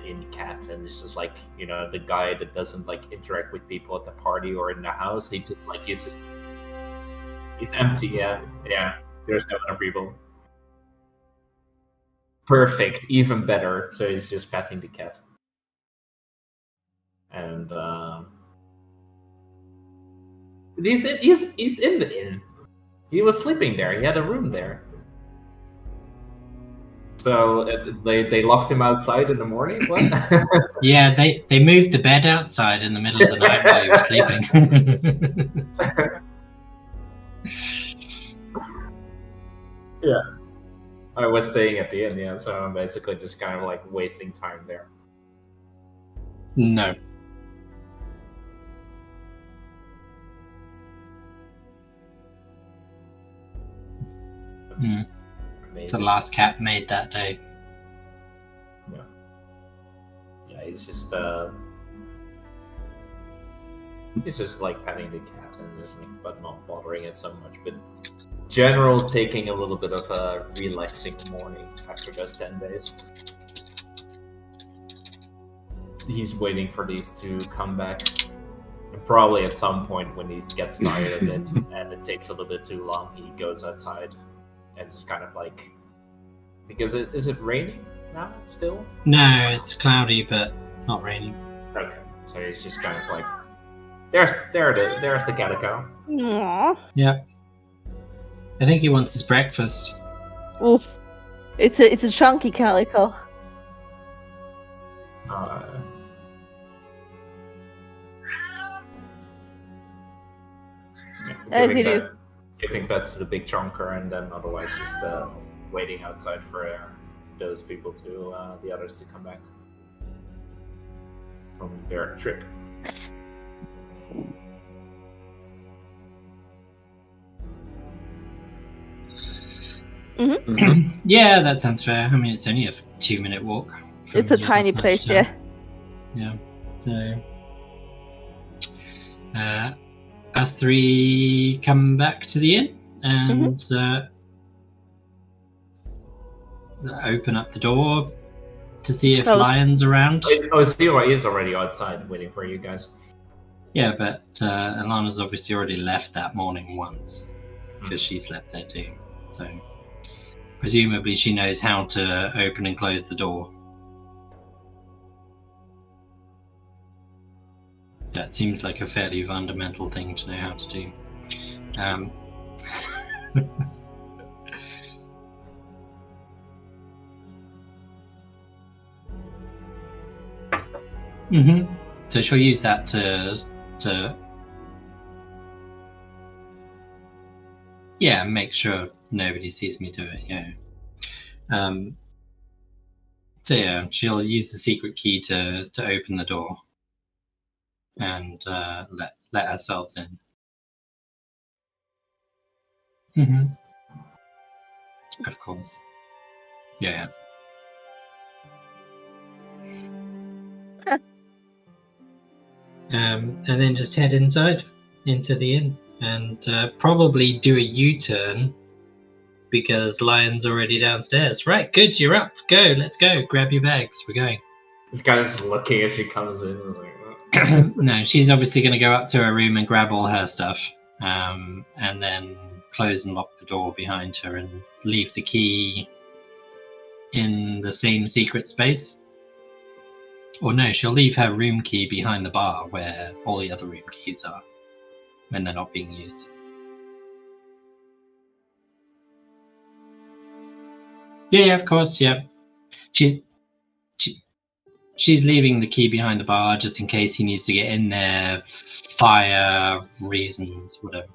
inn cat, and this is like, you know, the guy that doesn't like interact with people at the party or in the house. He just like he's empty. Yeah. There's no other people. Perfect, even better. So he's just petting the cat, and he's in the inn. He was sleeping there. He had a room there. So they locked him outside in the morning? What? Yeah, they moved the bed outside in the middle of the night while he was sleeping. Yeah. I was staying at the inn, yeah, so I'm basically just kind of like wasting time there. No. It's the last cat made that day. Yeah, he's just like petting the cat and just like, but not bothering it so much. But general taking a little bit of a relaxing morning after those 10 days. He's waiting for these to come back. And probably at some point when he gets tired and it takes a little bit too long, he goes outside. And just kind of like, because is it raining now still? No, it's cloudy, but not raining. Okay, so he's just kind of like, there's the calico. Aww. Yeah. I think he wants his breakfast. Oof. It's a chunky calico. As you do. Giving pets to the big chunker, and then otherwise just waiting outside for those people to the others to come back from their trip. Yeah, that sounds fair. I mean, it's only a 2-minute walk. from It's a the tiny other side of place, town. yeah. Yeah. So, us three come back to the inn and open up the door to see if Closed. Lion's around. Zero is already outside waiting for you guys. Yeah, but Alana's obviously already left that morning once because she slept there too. So presumably she knows how to open and close the door. That seems like a fairly fundamental thing to know how to do. So she'll use that to make sure nobody sees me do it. Yeah. So yeah, she'll use the secret key to open the door and let ourselves in. Of course. Yeah. And then just head inside into the inn and probably do a U-turn because Lion's already downstairs. Right, good, you're up. Go, let's go. Grab your bags. We're going. This guy's just looking as she comes in. Like, No, she's obviously going to go up to her room and grab all her stuff, and then close and lock the door behind her and leave the key in the same secret space. Or no, she'll leave her room key behind the bar where all the other room keys are when they're not being used. Yeah, of course, yeah. She's leaving the key behind the bar just in case he needs to get in there, fire reasons, whatever.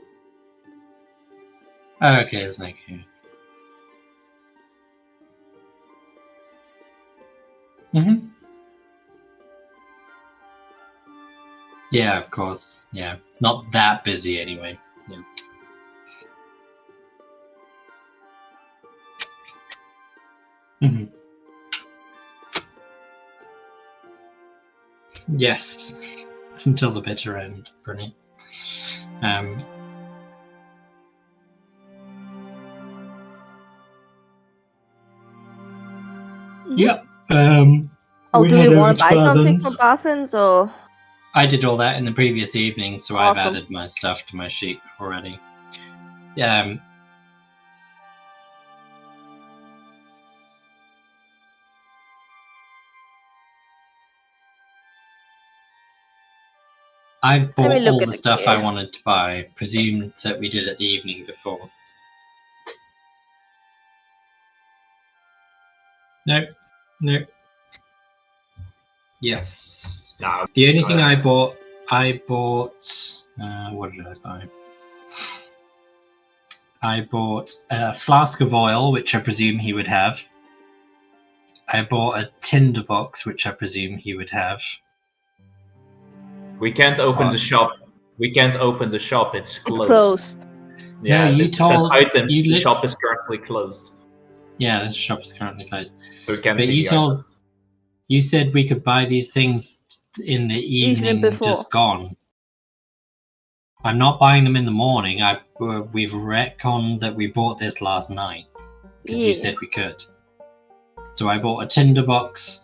Okay, there's no key. Yeah, of course. Yeah, not that busy anyway. Yeah. Yes, until the bitter end. Brilliant. Yeah. Do we want to buy something from Baffin's or? I did all that in the previous evening, so I've Awesome. added my stuff to my sheet already. I've bought all the stuff I wanted to buy, presumed that we did it the evening before. Nope. Yes. no, The only thing I bought, what did I buy? I bought a flask of oil, which I presume he would have. I bought a tinderbox, which I presume he would have. we can't open the shop. We can't open the shop. It's closed. It's closed. Yeah, No, it says items. The shop is currently closed. Yeah, the shop is currently closed. So we can't But see the items. You said we could buy these things in the evening before. just gone. I'm not buying them in the morning. We've retconned that we bought this last night because you said we could. So I bought a tinderbox.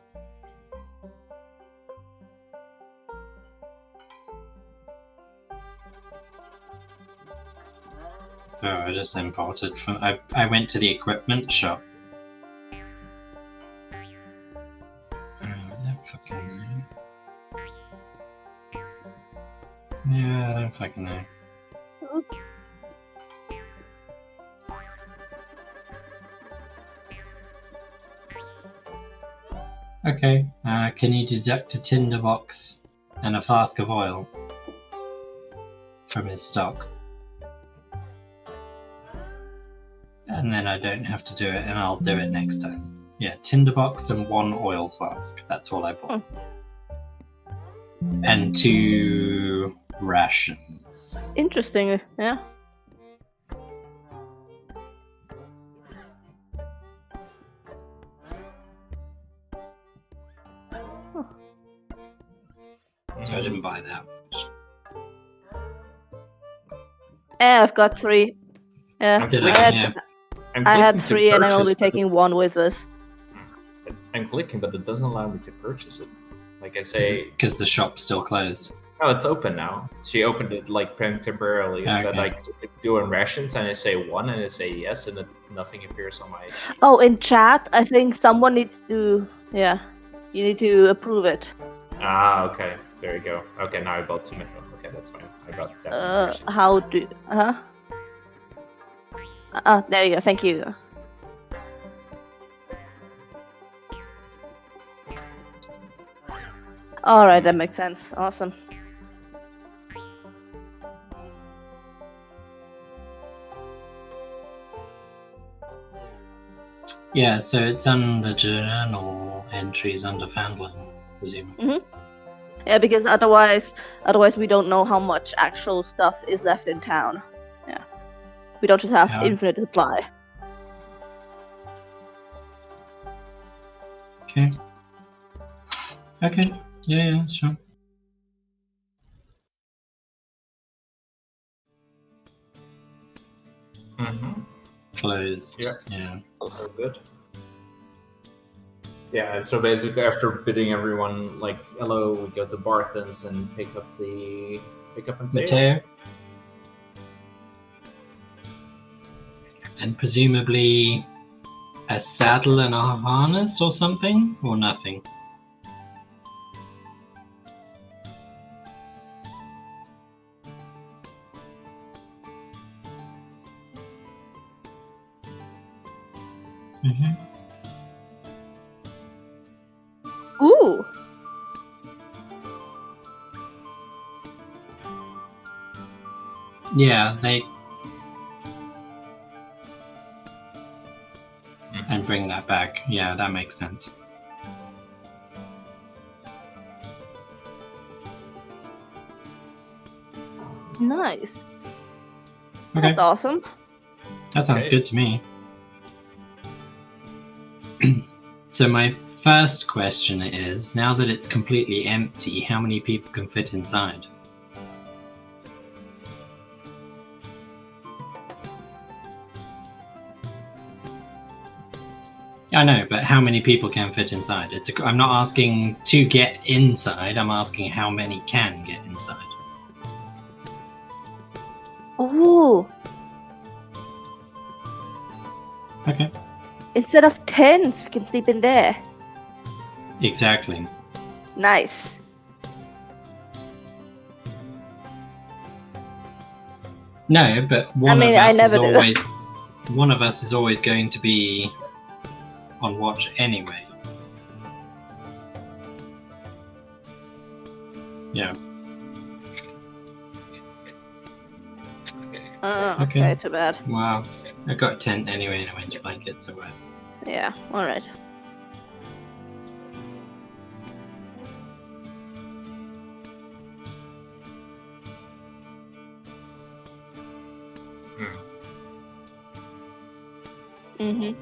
Oh, I just imported from. I went to the equipment shop. Yeah, I don't fucking know. Okay. Can you deduct a tinderbox and a flask of oil from his stock? And then I don't have to do it, and I'll do it next time. Yeah, tinderbox and 1 oil flask. That's all I bought. And 2 rations. Interesting. Yeah. So I didn't buy that. Yeah, I've got 3. Yeah. Did I I? had, Yeah. I had clicking to 3 and I'm only purchase, but taking 1 with us. I'm clicking, but it doesn't allow me to purchase it. Like I say, Because the shop's still closed. oh, it's open now. She opened it like temporarily, but Okay. I click doing rations and I say 1 and I say yes, and then nothing appears on my sheet. Oh, in chat, I think someone needs to. Yeah. You need to approve it. Ah, okay. There you go. Okay, now I bought 2 minutes. Okay, that's fine. I got that. many rations. How do. Huh? There you go. Thank you. Alright, that makes sense. Awesome. Yeah, so it's on the journal entries under Phandelver, presumably. Yeah, because otherwise we don't know how much actual stuff is left in town. Yeah. We don't just have Yeah. infinite supply. Okay. Okay. Yeah, sure. Mm-hmm. Closed. Yeah. Yeah. Oh, good. Yeah, so basically after bidding everyone like hello, we go to Barthen's and pick up Mateo. Mateo. And presumably a saddle and a harness or something? Or nothing? Mm-hmm. Ooh! Yeah, they... And bring that back. Yeah, that makes sense. Nice. Okay, That's awesome. that sounds Okay. good to me. So my first question is, now that it's completely empty, how many people can fit inside? I know, but how many people can fit inside? I'm not asking to get inside, I'm asking how many can get inside. Ooh! Okay. Instead of tents, we can sleep in there. Exactly. Nice. No, but I never do. one of us is always going to be on watch anyway. Yeah. Okay, Okay. too bad. Wow. I got a tent anyway and a winter blanket, so Yeah, alright. Mm-hmm.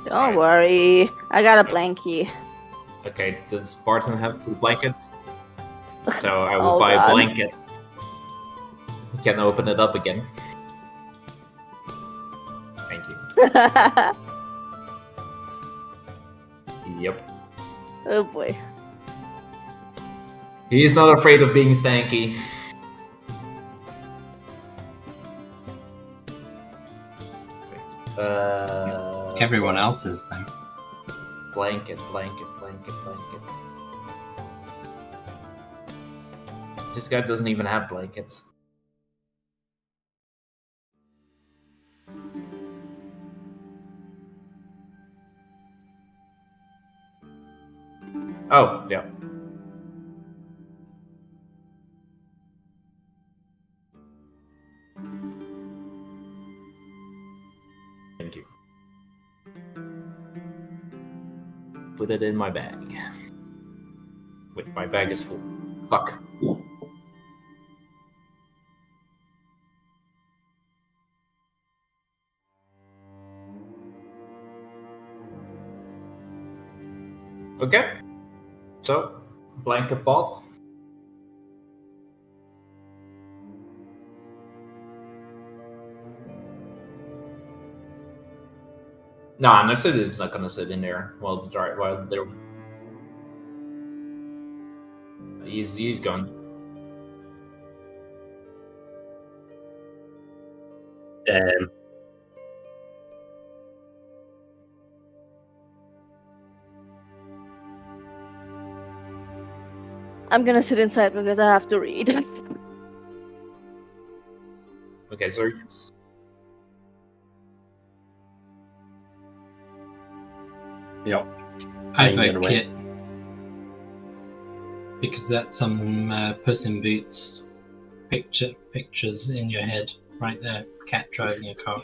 Don't worry, I got a blankie. Okay, does Barton have 2 blankets? So I will Oh, buy God. a blanket. You can open it up again. Thank you. Yep. Oh boy. He is not afraid of being stanky. Perfect. Everyone else is though. Blanket, blanket, blanket, blanket. This guy doesn't even have blankets. Oh, yeah. Thank you. Put it in my bag. Wait, my bag is full. Fuck. Okay. So, blanket pot. No, Nessa is not gonna sit in there while it's dry. While they're he's gone. I'm gonna sit inside because I have to read. Okay, so Yep. I Ain't vote gonna wait. Kit. Because that's some Puss in Boots pictures in your head right there. Cat driving a car.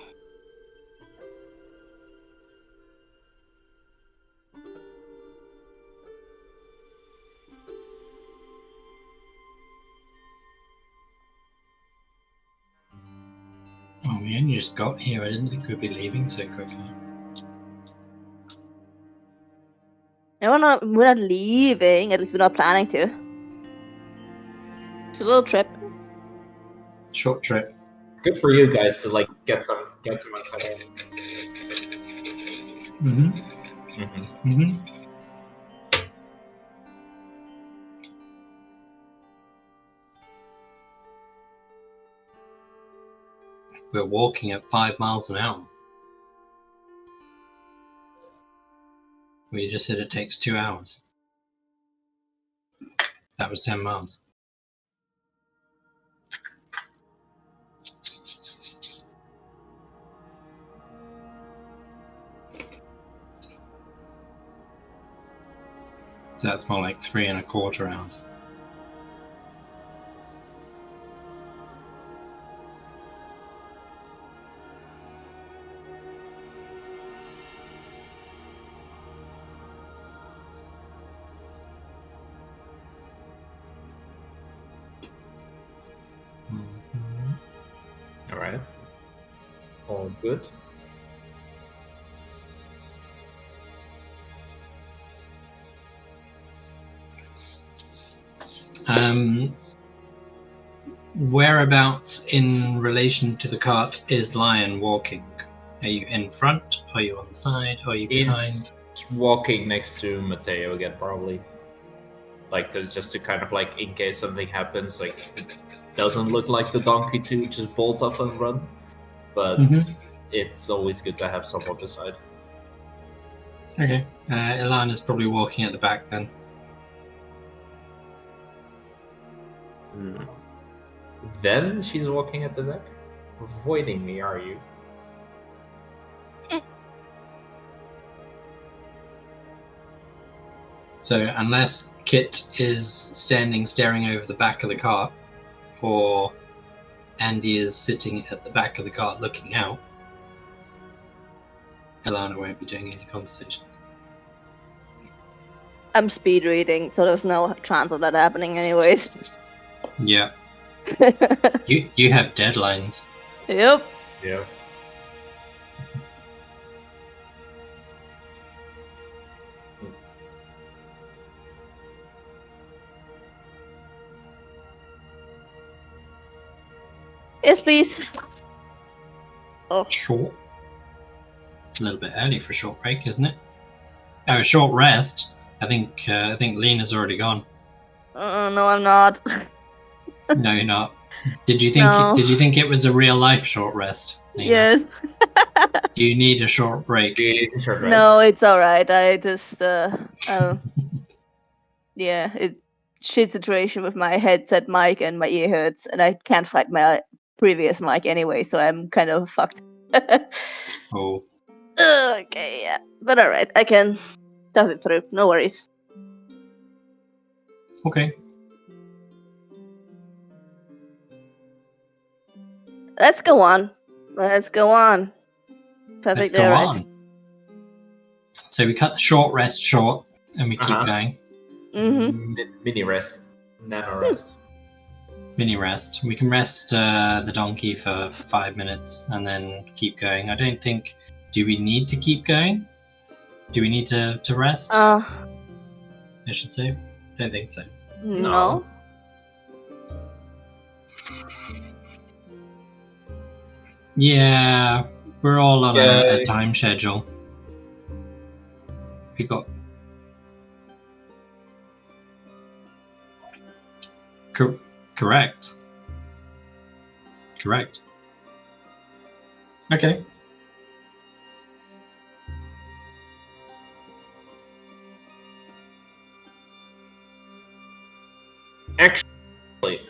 Oh, we only just got here. I didn't think we'd be leaving so quickly. No, we're not leaving. At least we're not planning to. It's a little trip. Short trip. good for you guys to like get some outside. Mm-hmm. Mm-hmm. Mm-hmm. We're walking at 5 miles an hour. We just said it takes 2 hours. That was 10 miles. So that's more like 3¼ hours. All right. All good. Whereabouts in relation to the cart is Lion walking? Are you in front? Are you on the side? Are you behind? He's walking next to Mateo again, probably. Like just to kind of like in case something happens, like it doesn't look like the donkey to just bolt off and run, but it's always good to have someone beside. Okay. Ilana's probably walking at the back then. Then she's walking at the back, avoiding me. Are you? So unless Kit is standing staring over the back of the cart, or Andy is sitting at the back of the cart looking out, Ilana won't be doing any conversation. I'm speed reading, so there's no chance of that happening anyways. Yeah. You have deadlines. Yep. Yeah. Yes, please. Oh. Short. It's a little bit early for a short break, isn't it? Oh, a short rest. I think Lena's already gone. No, I'm not. No, you're not. Did you think? No. Did you think it was a real life short rest? Nina? Yes. Do you need a short break? Do you need to short rest? No, it's alright. I just yeah, it shit situation with my headset mic and my ear hurts, and I can't find my previous mic anyway, so I'm kind of fucked. Oh, Okay, yeah, but alright, I can tough it through. No worries. okay. Let's go on. Let's go on. Perfect. Let's go on. So we cut the short rest short, and we keep Uh-huh. going. Mm-hmm. Mini rest, nano rest. Mini rest. We can rest the donkey for 5 minutes and then keep going. I don't think. Do we need to keep going? Do we need to rest? I should say. Don't think so. No. Yeah, we're all on a Okay. time schedule. We got. Correct. Correct. Okay.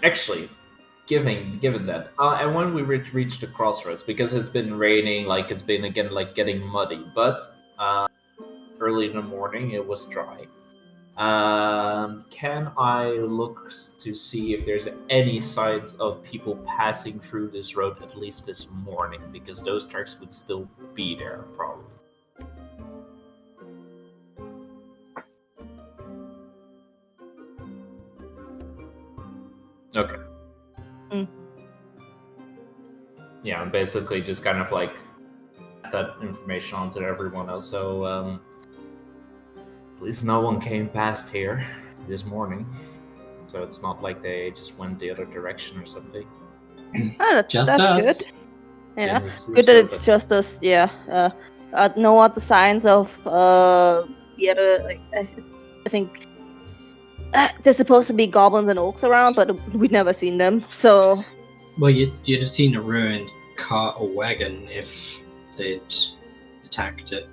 Actually, given that, and when we reach the crossroads, because it's been raining, like it's been again like getting muddy, but early in the morning it was dry. Can I look to see if there's any signs of people passing through this road at least this morning? Because those tracks would still be there, probably. Okay. Mm. Yeah, I'm basically just kind of like pass that information on to everyone else. So at least no one came past here this morning. So it's not like they just went the other direction or something. Oh, Just that's us. good. Yeah, Didn't seem good so, that it's but- just us. Yeah. No other signs of the other. Like, I think there's supposed to be goblins and orcs around, but we've never seen them. So Well, you'd have seen a ruined cart or wagon if they'd attacked it.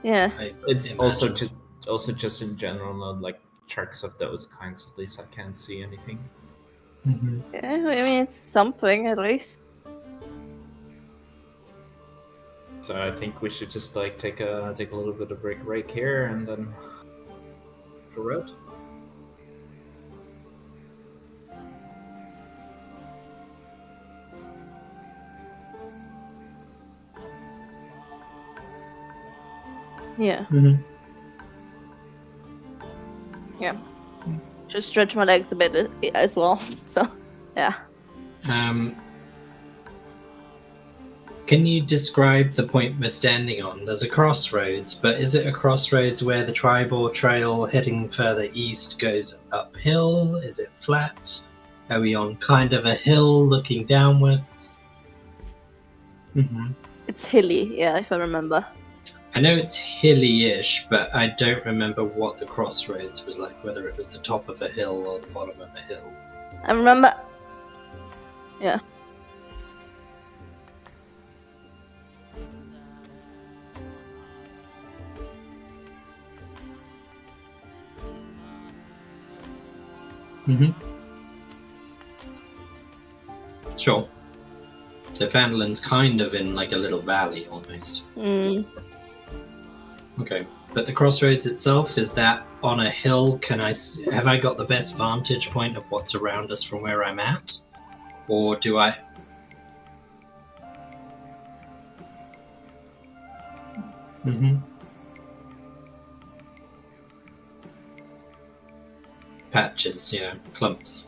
yeah. It's imagine. also just in general, not like tracks of those kinds. At least I can't see anything. Mm-hmm. Yeah, I mean it's something at least. So I think we should just like take a little bit of break here and then the road. Yeah. Mm-hmm. Yeah. Just stretch my legs a bit as well. So, yeah. Can you describe the point we're standing on? There's a crossroads, but is it a crossroads where the tribal trail heading further east goes uphill? Is it flat? Are we on kind of a hill looking downwards? Mm-hmm. It's hilly, yeah, if I remember. I know it's hilly-ish, but I don't remember what the crossroads was like, whether it was the top of a hill or the bottom of a hill. I remember. Yeah. Mm-hmm. Sure. So Phandelver's kind of in like a little valley almost. Mm. Okay. But the crossroads itself, is that on a hill? Have I got the best vantage point of what's around us from where I'm at? Or do I... Mm-hmm. Patches, yeah. Clumps.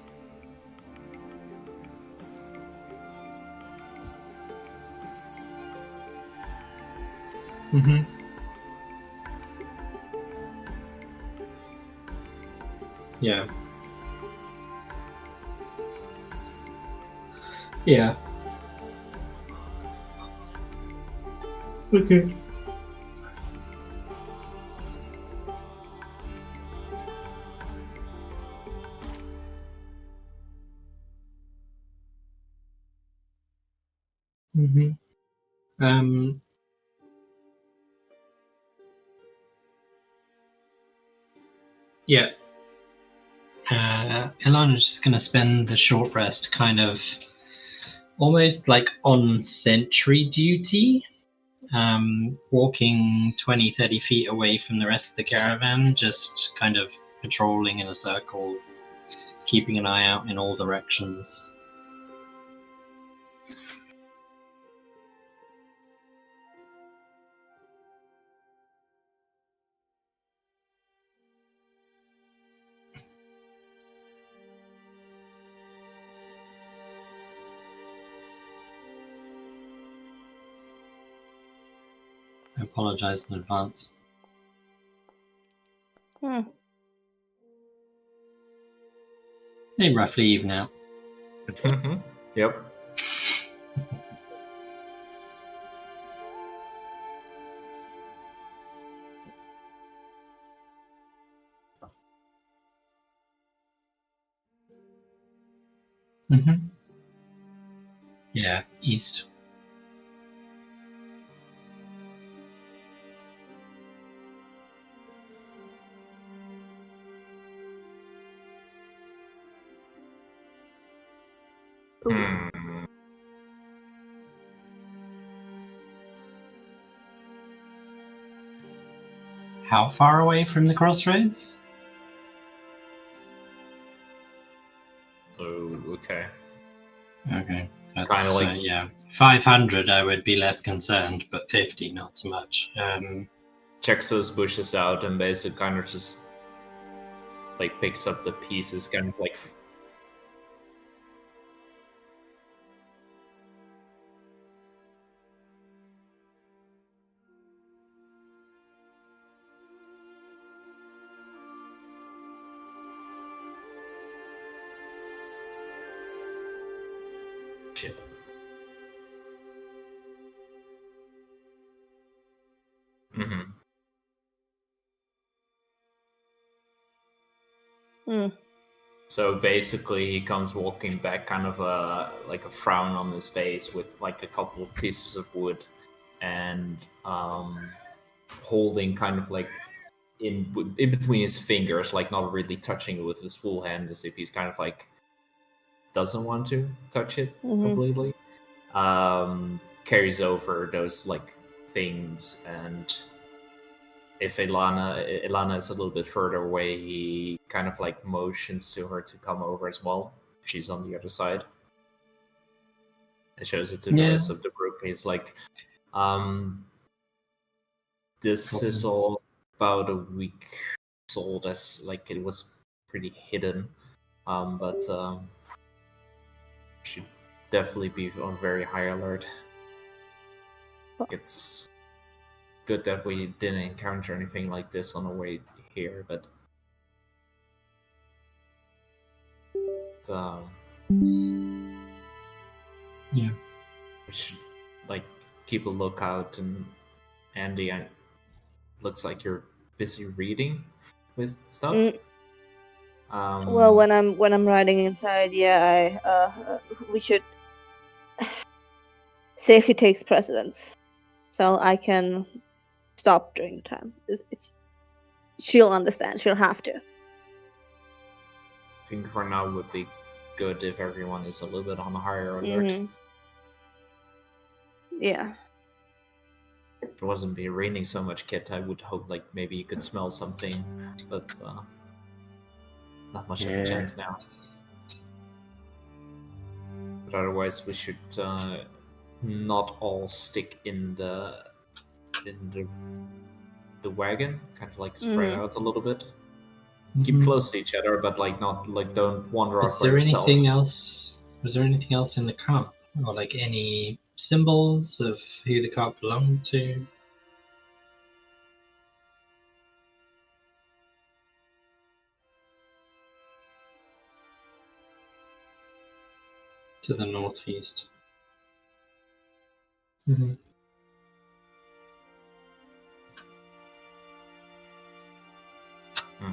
Mm-hmm. Yeah. Yeah. Okay. Mm-hmm. Um, yeah. Ilana's just going to spend the short rest kind of almost like on sentry duty, walking 20, 30 feet away from the rest of the caravan, just kind of patrolling in a circle, keeping an eye out in all directions. I apologize in advance. Hmm. They roughly even out. Yep. Mm-hmm. Yeah, east. Hmm. How far away from the crossroads? So okay. Okay, that's Kinda like- yeah. 500, I would be less concerned, but 50, not so much. Checks those bushes out and basically kind of just like picks up the pieces, kind of like shit. Mm-hmm. Hmm. So basically, he comes walking back, kind of like a frown on his face, with like a couple of pieces of wood, and holding kind of like in between his fingers, like not really touching it with his full hand, as if he's kind of like doesn't want to touch it completely. Carries over those like things, and if Ilana is a little bit further away, he kind of like motions to her to come over as well. She's on the other side. It shows it to the Yeah. rest of the group. He's like, this is Goblins. all about a week old, as like it was pretty hidden. But should definitely be on very high alert. It's good that we didn't encounter anything like this on the way here, but Yeah. we should like keep a lookout. And Andy, looks like you're busy reading with stuff. Mm. Well, when I'm riding inside, yeah, we should. Safety takes precedence, so I can stop during the time. She'll understand. She'll have to. I think for now would be good if everyone is a little bit on a higher alert. Mhm. Yeah. If it wasn't be raining so much, Kit, I would hope like maybe you could smell something, but not much of a Yeah. chance now. But otherwise, we should not all stick in the wagon. Kind of like spread Mhm. out a little bit. Keep Mhm. close to each other, but like not like don't wander off Was by there yourself. anything else? Was there anything else in the cart, or like any symbols of who the cart belonged to? To the northeast. Mm-hmm. Hmm.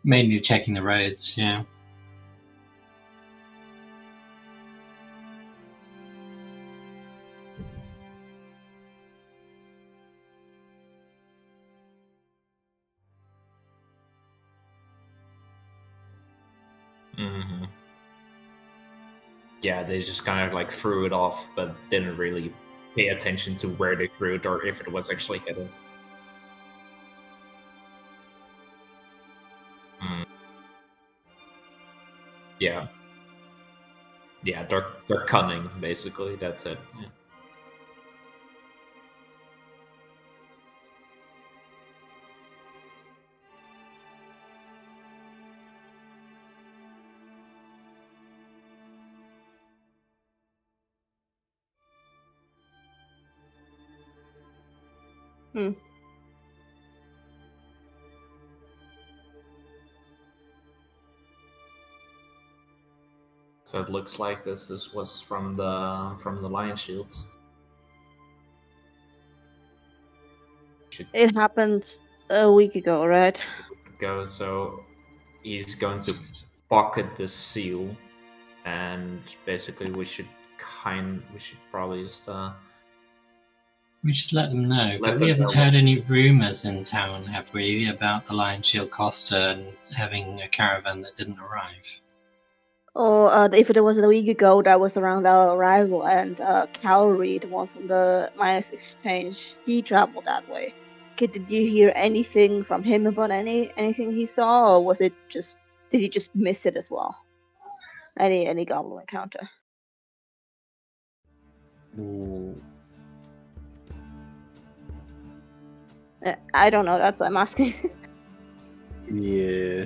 Mainly checking the roads, yeah. Hmm. Yeah, they just kind of like threw it off, but didn't really pay attention to where they threw it or if it was actually hidden. Mm. Yeah. Yeah, they're cunning, basically. That's it. Yeah. Hmm. So it looks like this was from the lion shields. It happened a week ago, right? Go. So he's going to pocket the seal, and basically we should probably just We should let them know, Let but we them haven't know heard any rumours in town, have we, about the Lion Shield Costa and having a caravan that didn't arrive? Or if it was a week ago, that was around our arrival, and Calorie, the one from the minus exchange, he traveled that way. Kid, did you hear anything from him about anything he saw, or was it just did he just miss it as well? Any goblin encounter? Ooh. I don't know. That's what I'm asking. Yeah.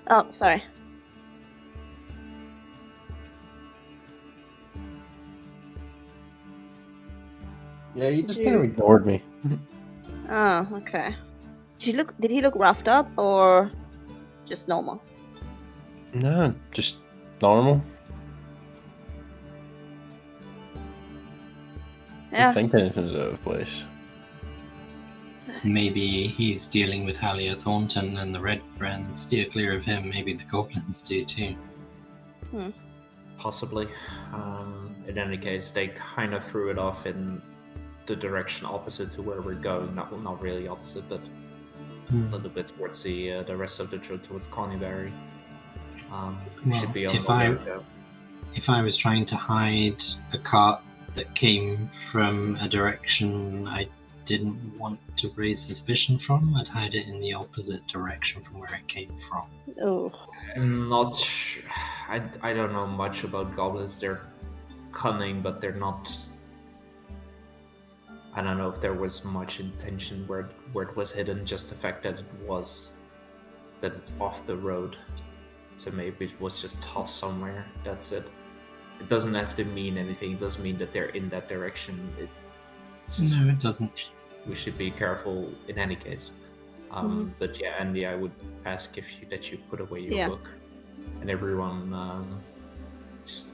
Oh, sorry. Yeah, you just kind of ignored me. Oh, okay. Did he look roughed up or just normal? No, just normal. I Yeah. don't think anything's out of place. Maybe he's dealing with Halia Thornton and the Red Brands steer clear of him. Maybe the goblins do too. possibly. In any case, they kind of threw it off in the direction opposite to where we're going. Not really opposite, but a little bit towards the rest of the road towards Coneyberry. We should be on if the I- way though. If I was trying to hide a cart that came from a direction I didn't want to raise suspicion from, I'd hide it in the opposite direction from where it came from. Oh. I'm not. I don't know much about goblins. They're cunning, but they're not. I don't know if there was much intention where it was hidden. Just the fact that it's off the road. So maybe it was just tossed somewhere. That's it. It doesn't have to mean anything. It doesn't mean that they're in that direction. It's just, No, it doesn't. we should be careful in any case. But yeah, Andy, I would ask that you put away your book, and everyone just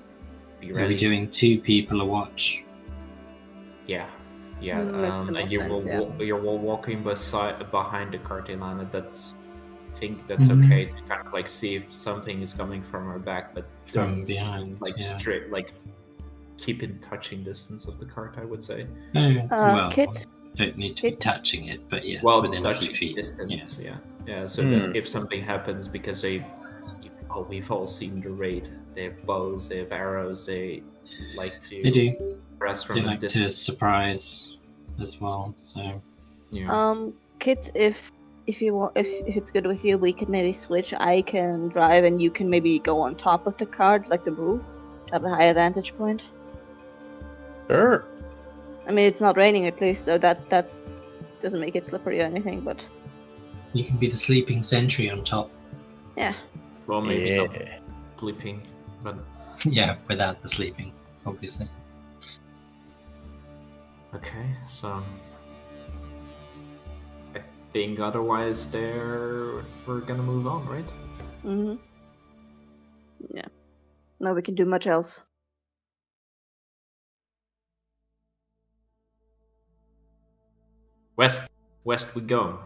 be ready. Are we doing 2 people a watch? Yeah. Makes the And most you sense, you're walking behind the cartellana. I think that's okay to kind of like see if something is coming from our back, but From don't behind, straight keep in touching distance of the cart. I would say. Oh, well, Kit? don't need to be touching it, but yes, Well, within a few touching feet. distance. Yeah. So that if something happens, because we've all seen the raid. They have bows, they have arrows. They like to. They do. Press from They a like to distance. surprise as well. So Yeah. Kit, if it's good with you, we can maybe switch. I can drive, and you can maybe go on top of the cart, like the roof, to have a higher vantage point. Sure. I mean, it's not raining at least, so that doesn't make it slippery or anything. But you can be the sleeping sentry on top. yeah, Well, maybe not Yeah. sleeping, but Yeah, without the sleeping, obviously. okay. So I think otherwise, we're gonna move on, right? yeah. No, we can do much else. West we go.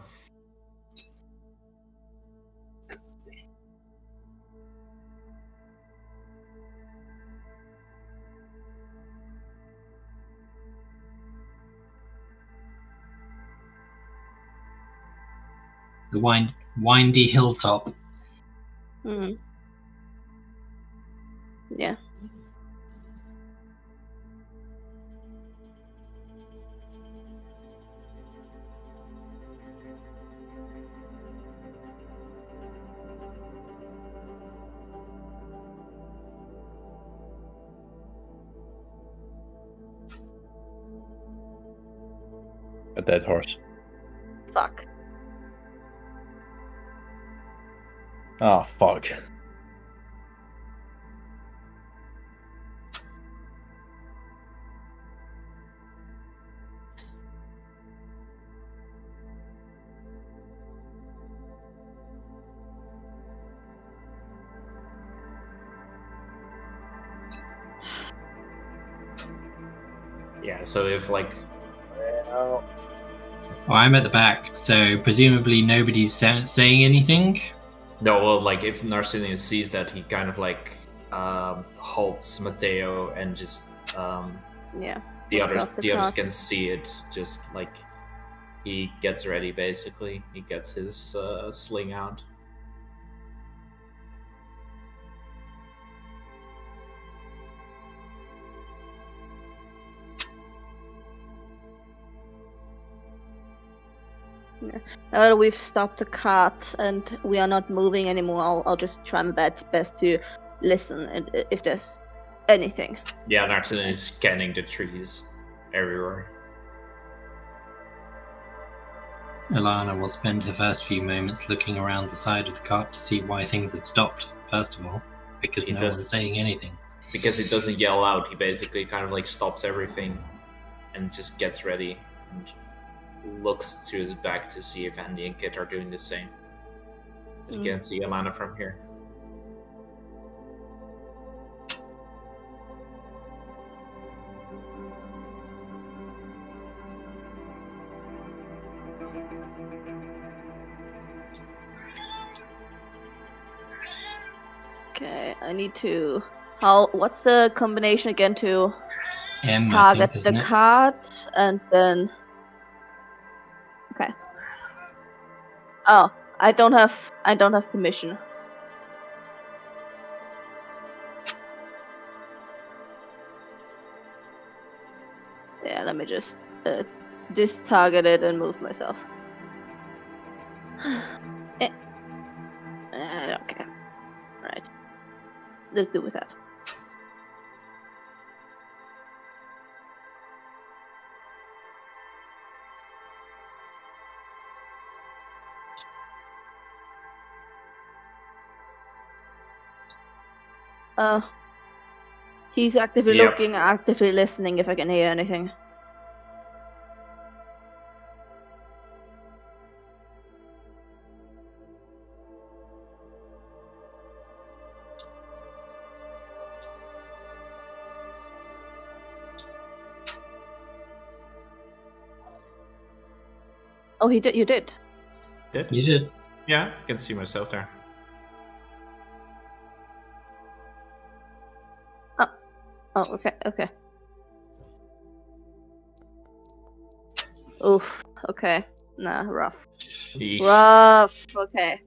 the windy hilltop. Hmm. Yeah. A dead horse. Fuck. Oh, fuck. Yeah, so if like Well, Oh, I'm at the back, so presumably nobody's saying anything. no, well, like if Narcinius sees that, he kind of like halts Mateo and just Yeah. the Takes others off the the others cart. can see it. Just like he gets ready, basically. He gets his sling out. Now that we've stopped the cart and we are not moving anymore, I'll just try my best to listen and if there's anything. Yeah, Narcinius is scanning the trees everywhere. Alana will spend her first few moments looking around the side of the cart to see why things have stopped, first of all, because He no does- one's saying anything. Because he doesn't yell out, he basically kind of like stops everything and just gets ready and looks to his back to see if Andy and Kit are doing the same. But you can't see Alana from here. Okay, I need to. What's the combination again to M, I target think, isn't the it? cart and then? Okay. Oh, I don't have permission. Yeah, let me just distarget it and move myself. Okay. Right. Let's do with that. He's actively Yep. looking, actively listening if I can hear anything. Oh, you did. You did. Yeah, I can see myself there. Oh, okay. Oof, okay. Nah, rough. Eesh. Rough, okay.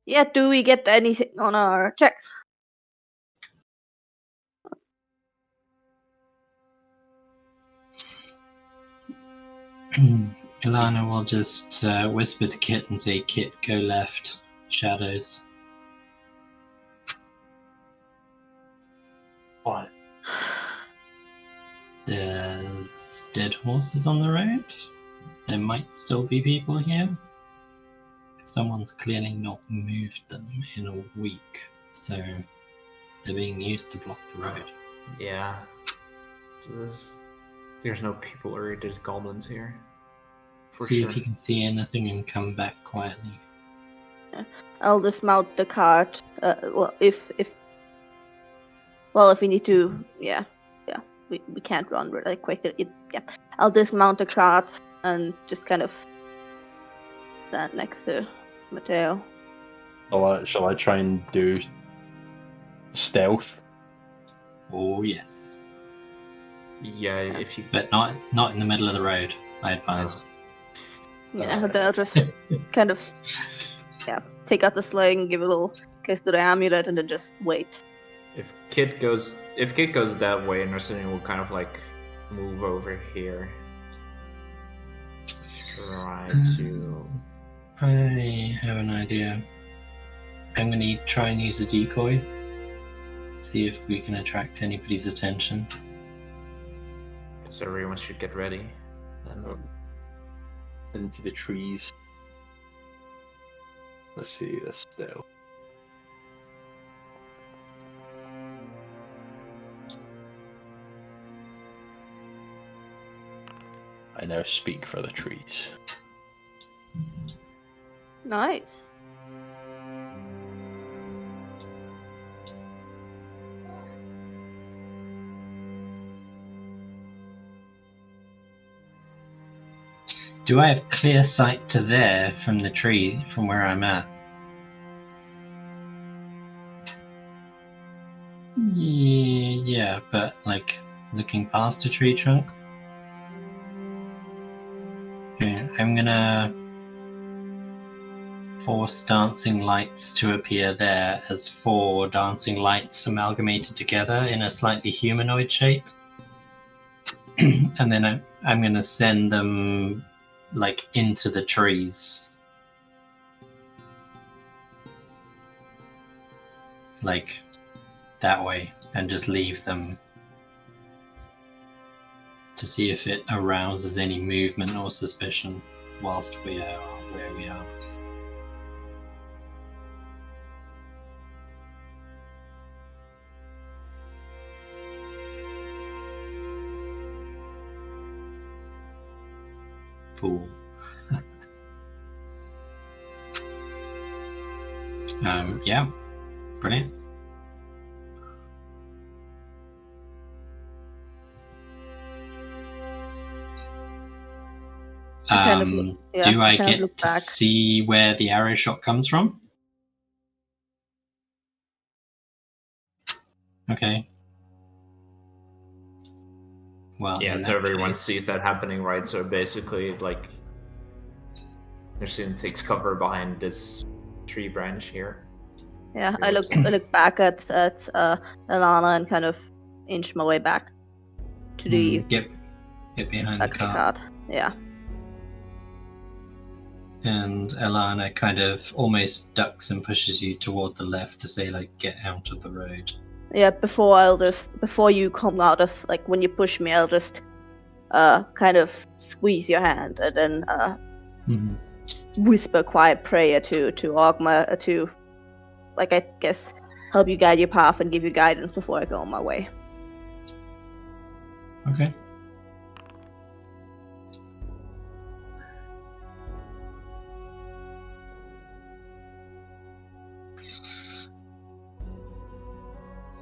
Yeah, do we get anything on our checks? Alana will just whisper to Kit and say, Kit, go left. Shadows. what? There's dead horses on the road. There might still be people here. Someone's clearly not moved them in a week, so they're being used to block the road. Yeah. There's no people or there's goblins here. For See sure. if you can see anything and come back quietly. I'll dismount the cart. If we need to, yeah, we can't run really quick. Yeah, I'll dismount the cart and just kind of stand next to Mateo. Shall I try and do stealth? Oh yes, Yeah, if you but not in the middle of the road. I advise. Yeah, they'll just kind of take out the sling, give a little kiss to the amulet, and then just wait. if Kit goes that way, Narcinian will kind of like move over here. Try to. I have an idea. I'm gonna try and use a decoy. See if we can attract anybody's attention. So everyone should get ready. Then Into the trees. Let's see this stealth. I now speak for the trees. Nice. Do I have clear sight to there from the tree, from where I'm at? Yeah, but like looking past a tree trunk. Okay, I'm gonna force dancing lights to appear there as 4 dancing lights amalgamated together in a slightly humanoid shape. And then I'm gonna send them like into the trees. Like that way, and just leave them to see if it arouses any movement or suspicion whilst we are where we are. Fool. Yeah, brilliant. Do I get to see where the arrow shot comes from? Okay. Well, yeah, so everyone sees that happening, right? So basically, like, Narcinian takes cover behind this tree branch here. Yeah, I look back at Alana and kind of inch my way back to the get behind the cart. Yeah. And Alana kind of almost ducks and pushes you toward the left to say, like, get out of the road. Yeah, before you come out of, like, when you push me, I'll just kind of squeeze your hand and then just whisper a quiet prayer to Ogma to, like, I guess, help you guide your path and give you guidance before I go on my way. Okay.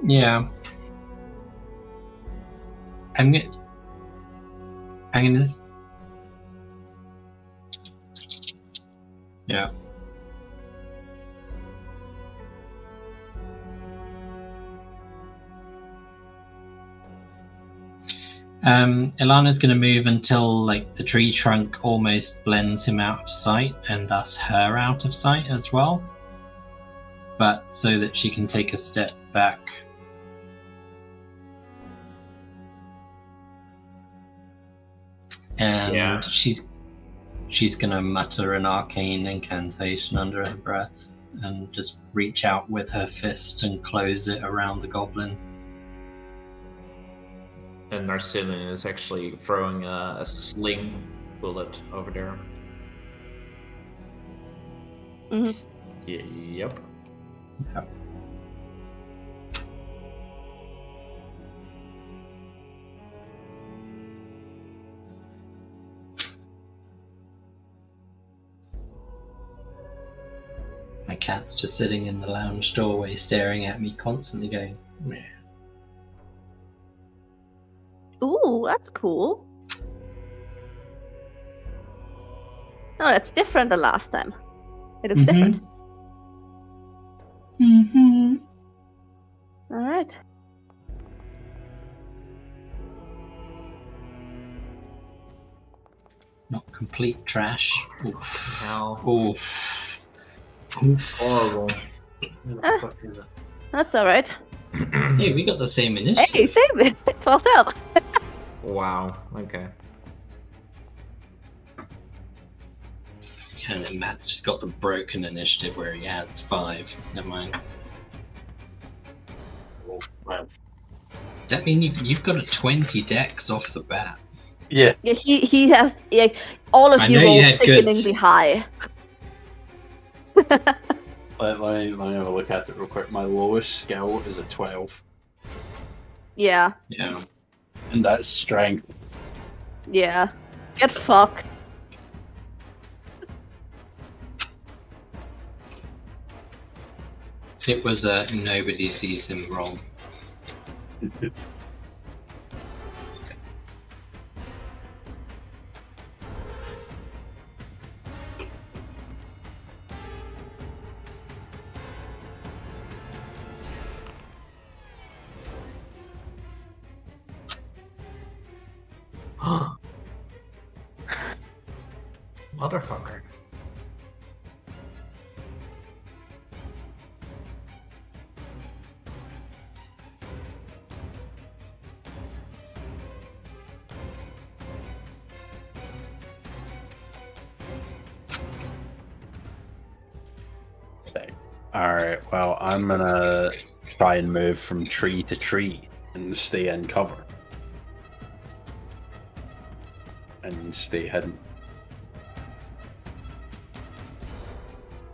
Yeah. I'm gonna. Yeah. Ilana's going to move until like the tree trunk almost blends him out of sight and thus her out of sight as well, but so that she can take a step back. And she's going to mutter an arcane incantation under her breath and just reach out with her fist and close it around the goblin. And Narcinian is actually throwing a sling bullet over there. Mm-hmm. Yep. Yep. My cat's just sitting in the lounge doorway staring at me constantly going, meh. Ooh, that's cool. No, that's different than last time. It looks different. Mm-hmm. All right. Not complete trash. Oof. Hell, Oof. Oof. horrible. What the fuck is it? That's all right. Hey, we got the same initiative. Hey, save it. 12-12. Wow. Okay. And then Matt's just got the broken initiative where he adds 5. Never mind. Well, Does that mean you've got a 20 dex off the bat? Yeah. Yeah, he has. Yeah, all of I you know you rolled had goods. sickeningly high. Let me have a look at it real quick. My lowest skill is a 12, Yeah, Yeah. and that's strength. yeah. Get fucked. It was a nobody sees him roll. Motherfucker. Alright, well, I'm gonna try and move from tree to tree and stay in cover. And stay hidden.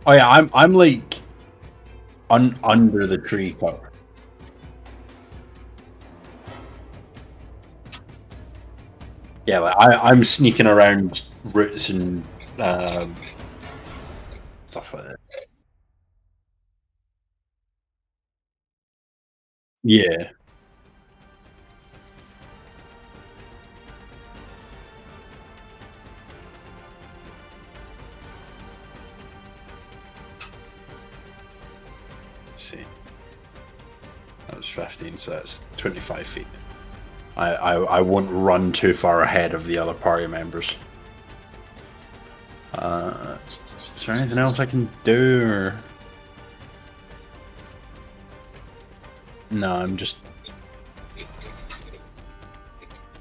Oh yeah, I'm like under the tree cover. Yeah, like I'm sneaking around roots and stuff like that. Yeah. Let's see. That was 15, so that's 25 feet. I won't run too far ahead of the other party members. Is there anything else I can do, or... No, I'm just...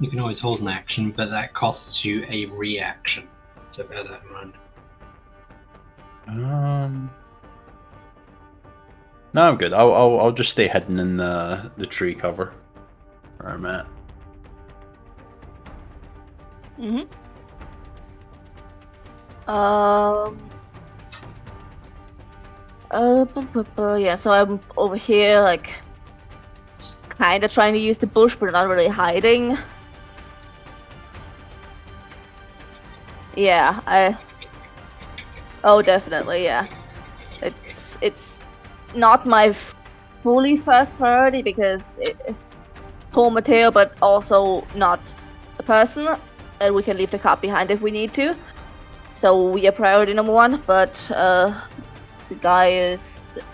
You can always hold an action, but that costs you a reaction. So bear that in mind. No, I'm good. I'll just stay hidden in the tree cover where I'm at. Mm-hmm. Yeah, so I'm over here, like, kind of trying to use the bush, but not really hiding. Yeah, Oh, definitely, yeah. It's not my fully first priority because pull Mateo, but also not a person, and we can leave the cop behind if we need to. So we are priority number 1, but the guy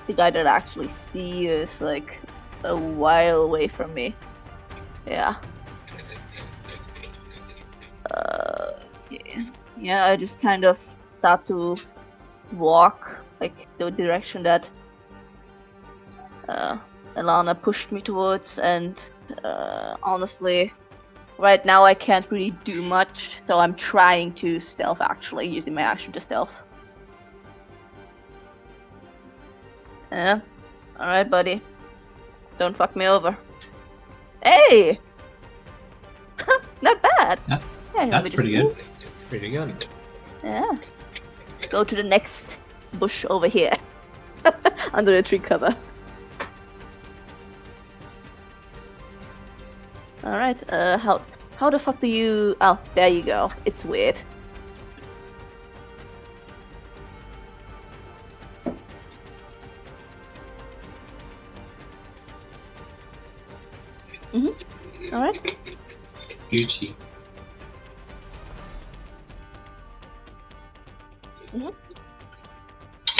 that I actually see is like a while away from me. Yeah. Yeah, I just kind of start to walk like the direction that Alana pushed me towards, and honestly, right now I can't really do much, so I'm trying to stealth, actually, using my action to stealth. Yeah? Alright, buddy. Don't fuck me over. Hey! Not bad! Yeah, Yeah, That's pretty good. Pretty good. Yeah. Go to the next bush over here. Under the tree cover. Alright, how the fuck do you... Oh, there you go. It's weird. Mm-hmm. Alright. Gucci.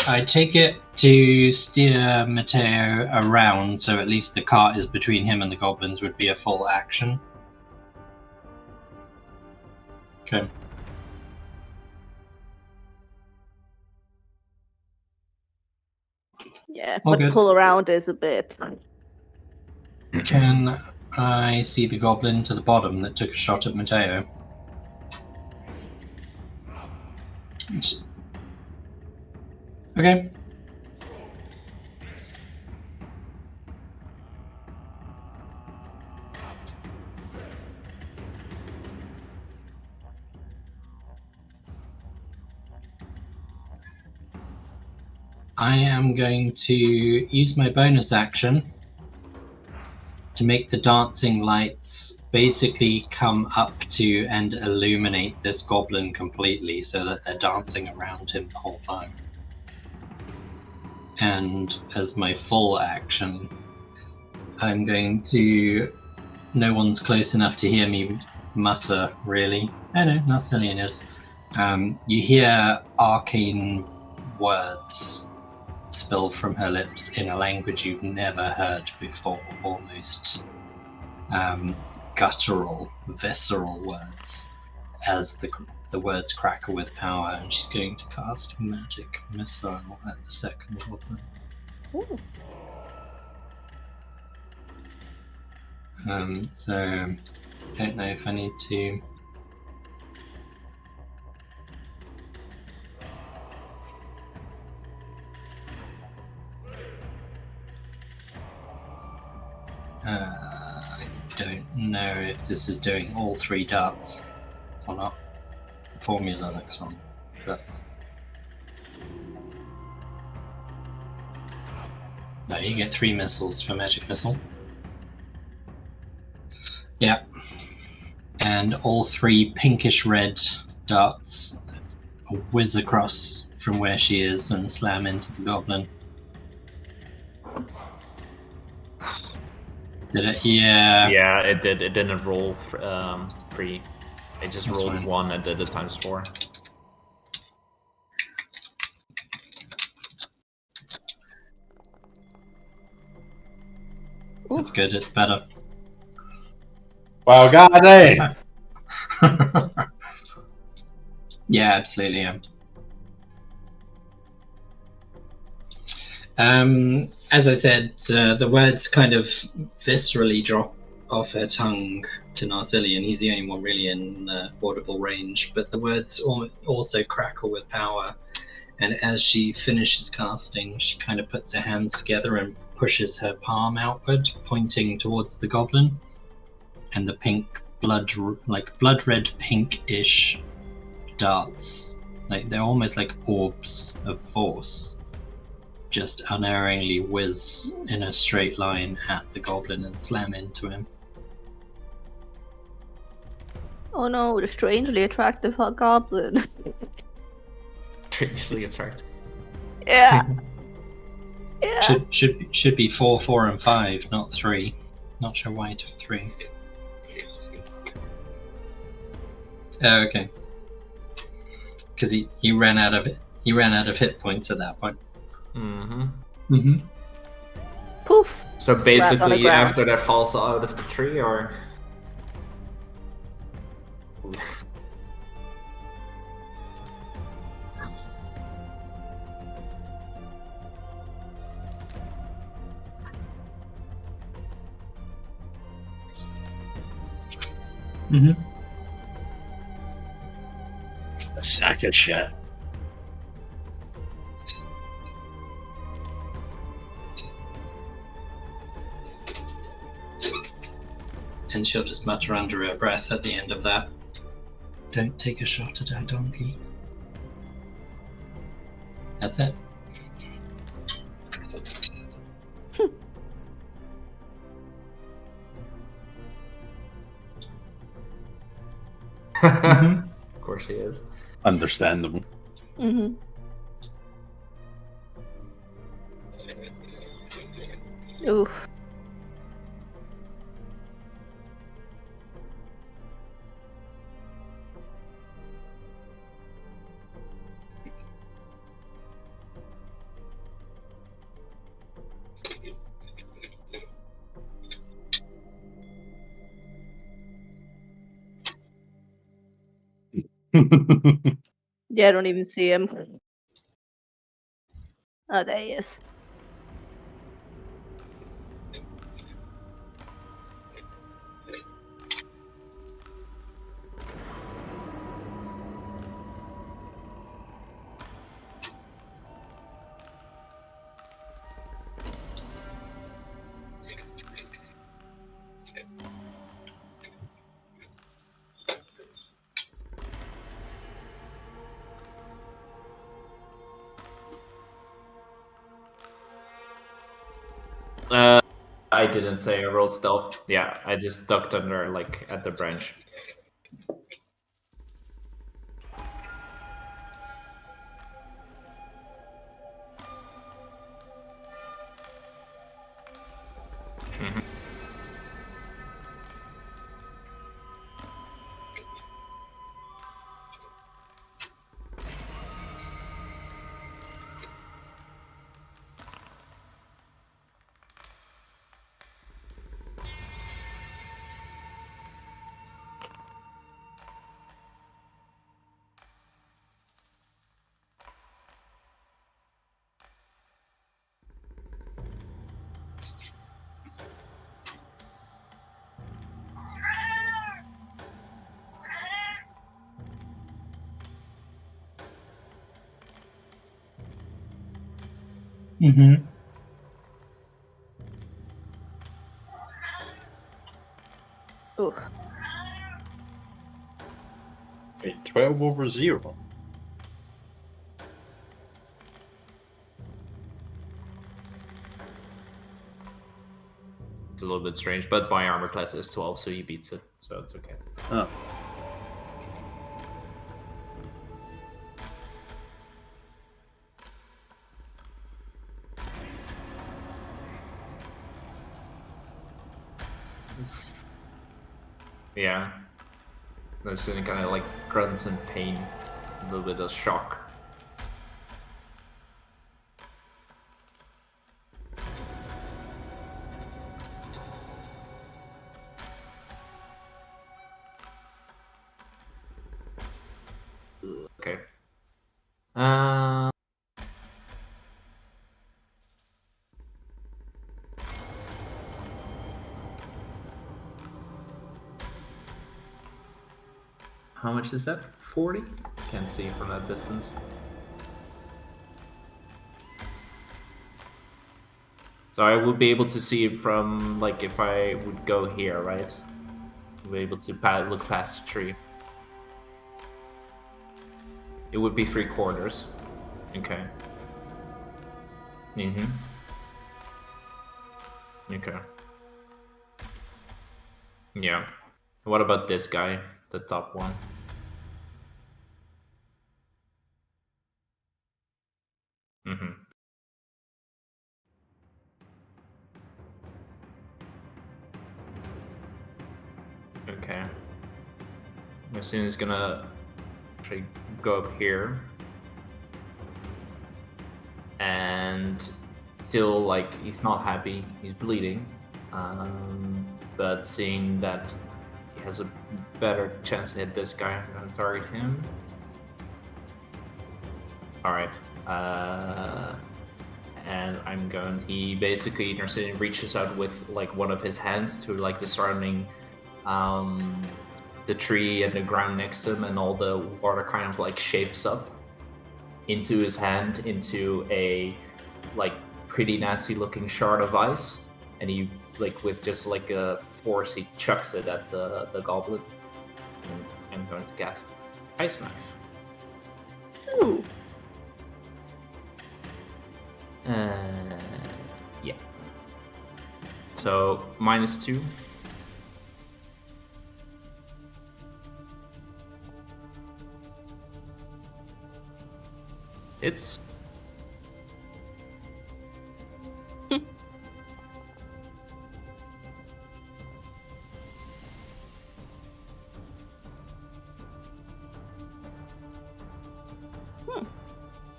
I take it to steer Matteo around, so at least the cart is between him and the goblins would be a full action. Okay. Yeah, All but good. pull around is a bit. Can I see the goblin to the bottom that took a shot at Matteo? Okay. I am going to use my bonus action to make the dancing lights basically come up to and illuminate this goblin completely so that they're dancing around him the whole time. And as my full action, I'm going to... No one's close enough to hear me mutter, really. Oh no, not Cillian is. You hear arcane words spill from her lips in a language you've never heard before, almost guttural, visceral words, as the words crackle with power, and she's going to cast Magic Missile at the second goblin. Ooh. So, don't know if I need to... I don't know if this is doing all 3 darts or not. The formula looks wrong, but... No, you get 3 missiles for Magic Missile. Yeah. And all 3 pinkish red darts whiz across from where she is and slam into the goblin. Did it? Yeah. Yeah, it did. It didn't roll 3. It just That's rolled fine. 1 and did it times 4. That's good, it's better. Well, god damn. Yeah, absolutely. Yeah. As I said, the words kind of viscerally drop off her tongue to Narcillion. He's the only one really in audible range, but the words also crackle with power. And as she finishes casting, she kind of puts her hands together and pushes her palm outward, pointing towards the goblin. And the pink blood red pinkish darts, like they're almost like orbs of force, just unerringly whiz in a straight line at the goblin and slam into him. Oh no, the strangely attractive goblin. Strangely attractive. Yeah. Yeah. Should be 4, 4, and 5, not 3. Not sure why I took 3. Oh, okay. Because he ran out of hit points at that point. Mm-hmm. Poof. So Splat on the basically, ground. after that falls out of the tree, or A sack of shit. And she'll just mutter under her breath at the end of that. Don't take a shot at our donkey. That's it. of course he is. Understandable. Mm-hmm. Oof. Yeah, I don't even see him. Oh, there he is. I didn't say I rolled stealth. Yeah, I just ducked under, like, at the branch. Mhm. Mm-hmm. Ooh. Wait, 12 over 0. It's a little bit strange, but my armor class is 12, so he beats it, so it's okay. Oh. Yeah. There's any kind of like grunts and pain, a little bit of shock. Okay. How much is that? 40? Can't see from that distance. So I would be able to see it from, like, if I would go here, right? I'd be able to look past the tree. It would be 3/4. Okay. Mm-hmm. Okay. Yeah. What about this guy? The top one? Mm-hmm. Okay. I'm assuming he's gonna actually go up here. And still, like, he's not happy. He's bleeding. But seeing that he has a better chance to hit this guy, I'm gonna target him. Alright. And I'm going. He basically, Narcissian reaches out with like one of his hands to like the surrounding, the tree and the ground next to him, and all the water kind of like shapes up into his hand into a like pretty nasty looking shard of ice, and he like with just like a force he chucks it at the goblet. And I'm going to cast Ice Knife. Ooh. Yeah. So -2. It's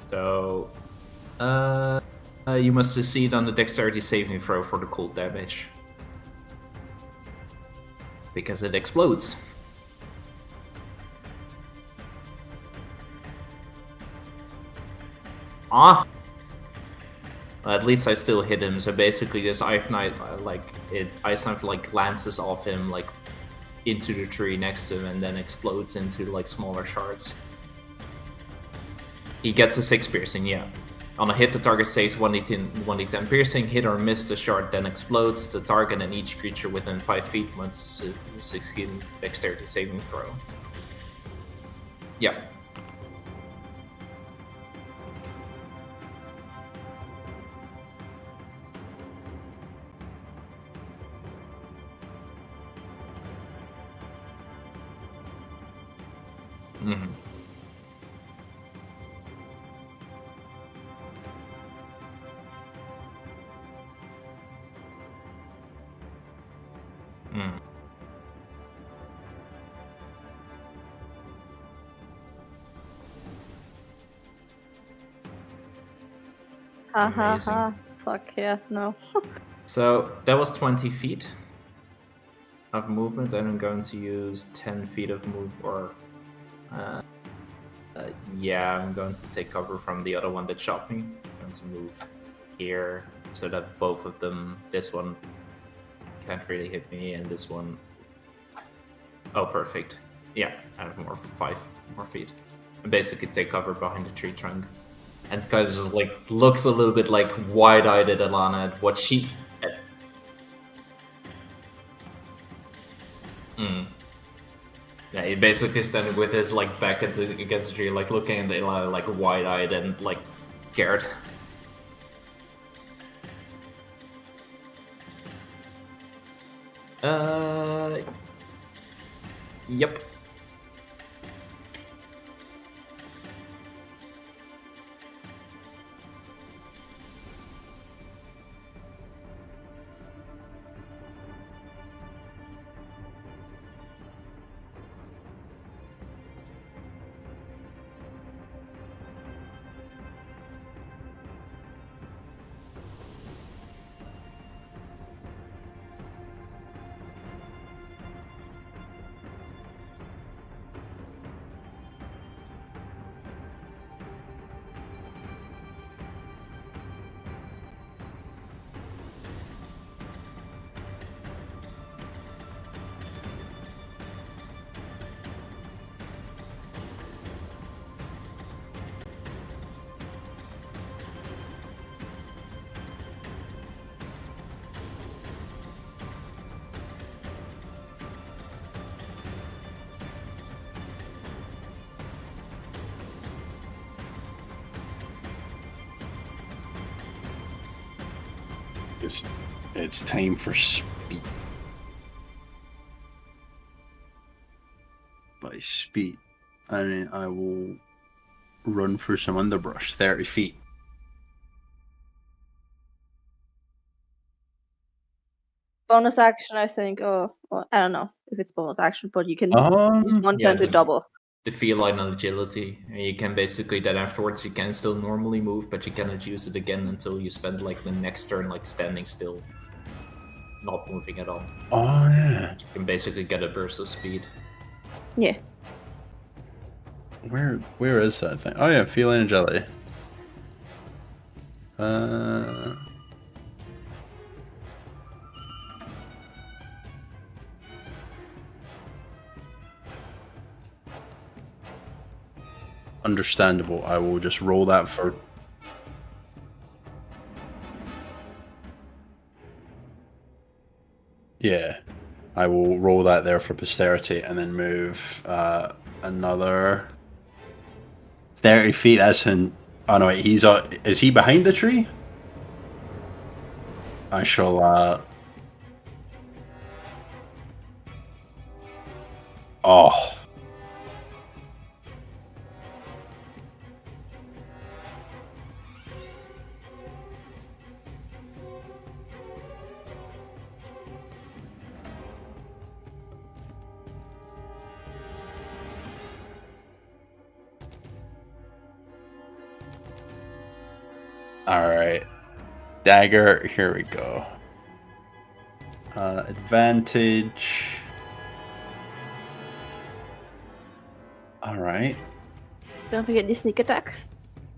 so you must succeed on the dexterity saving throw for the cold damage. Because it explodes. Ah! At least I still hit him, so basically this Ice Knife, Ice Knife, like, lances off him, like, into the tree next to him, and then explodes into, like, smaller shards. He gets a 6 piercing, yeah. On a hit, the target takes 1d10 piercing. Hit or miss, the shard then explodes. The target and each creature within 5 feet must succeed dexterity saving throw. Yeah. Mm-hmm. Mm. Ha ha Amazing. ha. Fuck yeah, no. So that was 20 feet of movement, and I'm going to use 10 feet of move, or yeah, I'm going to take cover from the other one that shot me. I'm going to move here so that both of them, this one can't really hit me, and this one, oh, perfect. Yeah, I have 5 more feet. And basically take cover behind the tree trunk. And kind of just like looks a little bit like wide-eyed at Alana at what she. Yeah, he basically standing with his like back against the tree, like looking at Alana like wide-eyed and like scared. Yep. It's time for speed. By speed, I mean I will run through some underbrush, 30 feet. Bonus action, I think. Oh, well, I don't know if it's bonus action, but you can use one yeah, turn to double. The feline agility. And you can basically, then afterwards you can still normally move, but you cannot use it again until you spend like the next turn like standing still, not moving at all. Oh yeah. You can basically get a burst of speed. Yeah. Where is that thing? Oh yeah, feline agility. Understandable. I will just roll that for. Yeah, I will roll that there for posterity, and then move another 30 feet. That's in. Oh no, wait, he's is he behind the tree? I shall. Oh. Alright. Dagger, here we go. Advantage. Alright. Don't forget the sneak attack.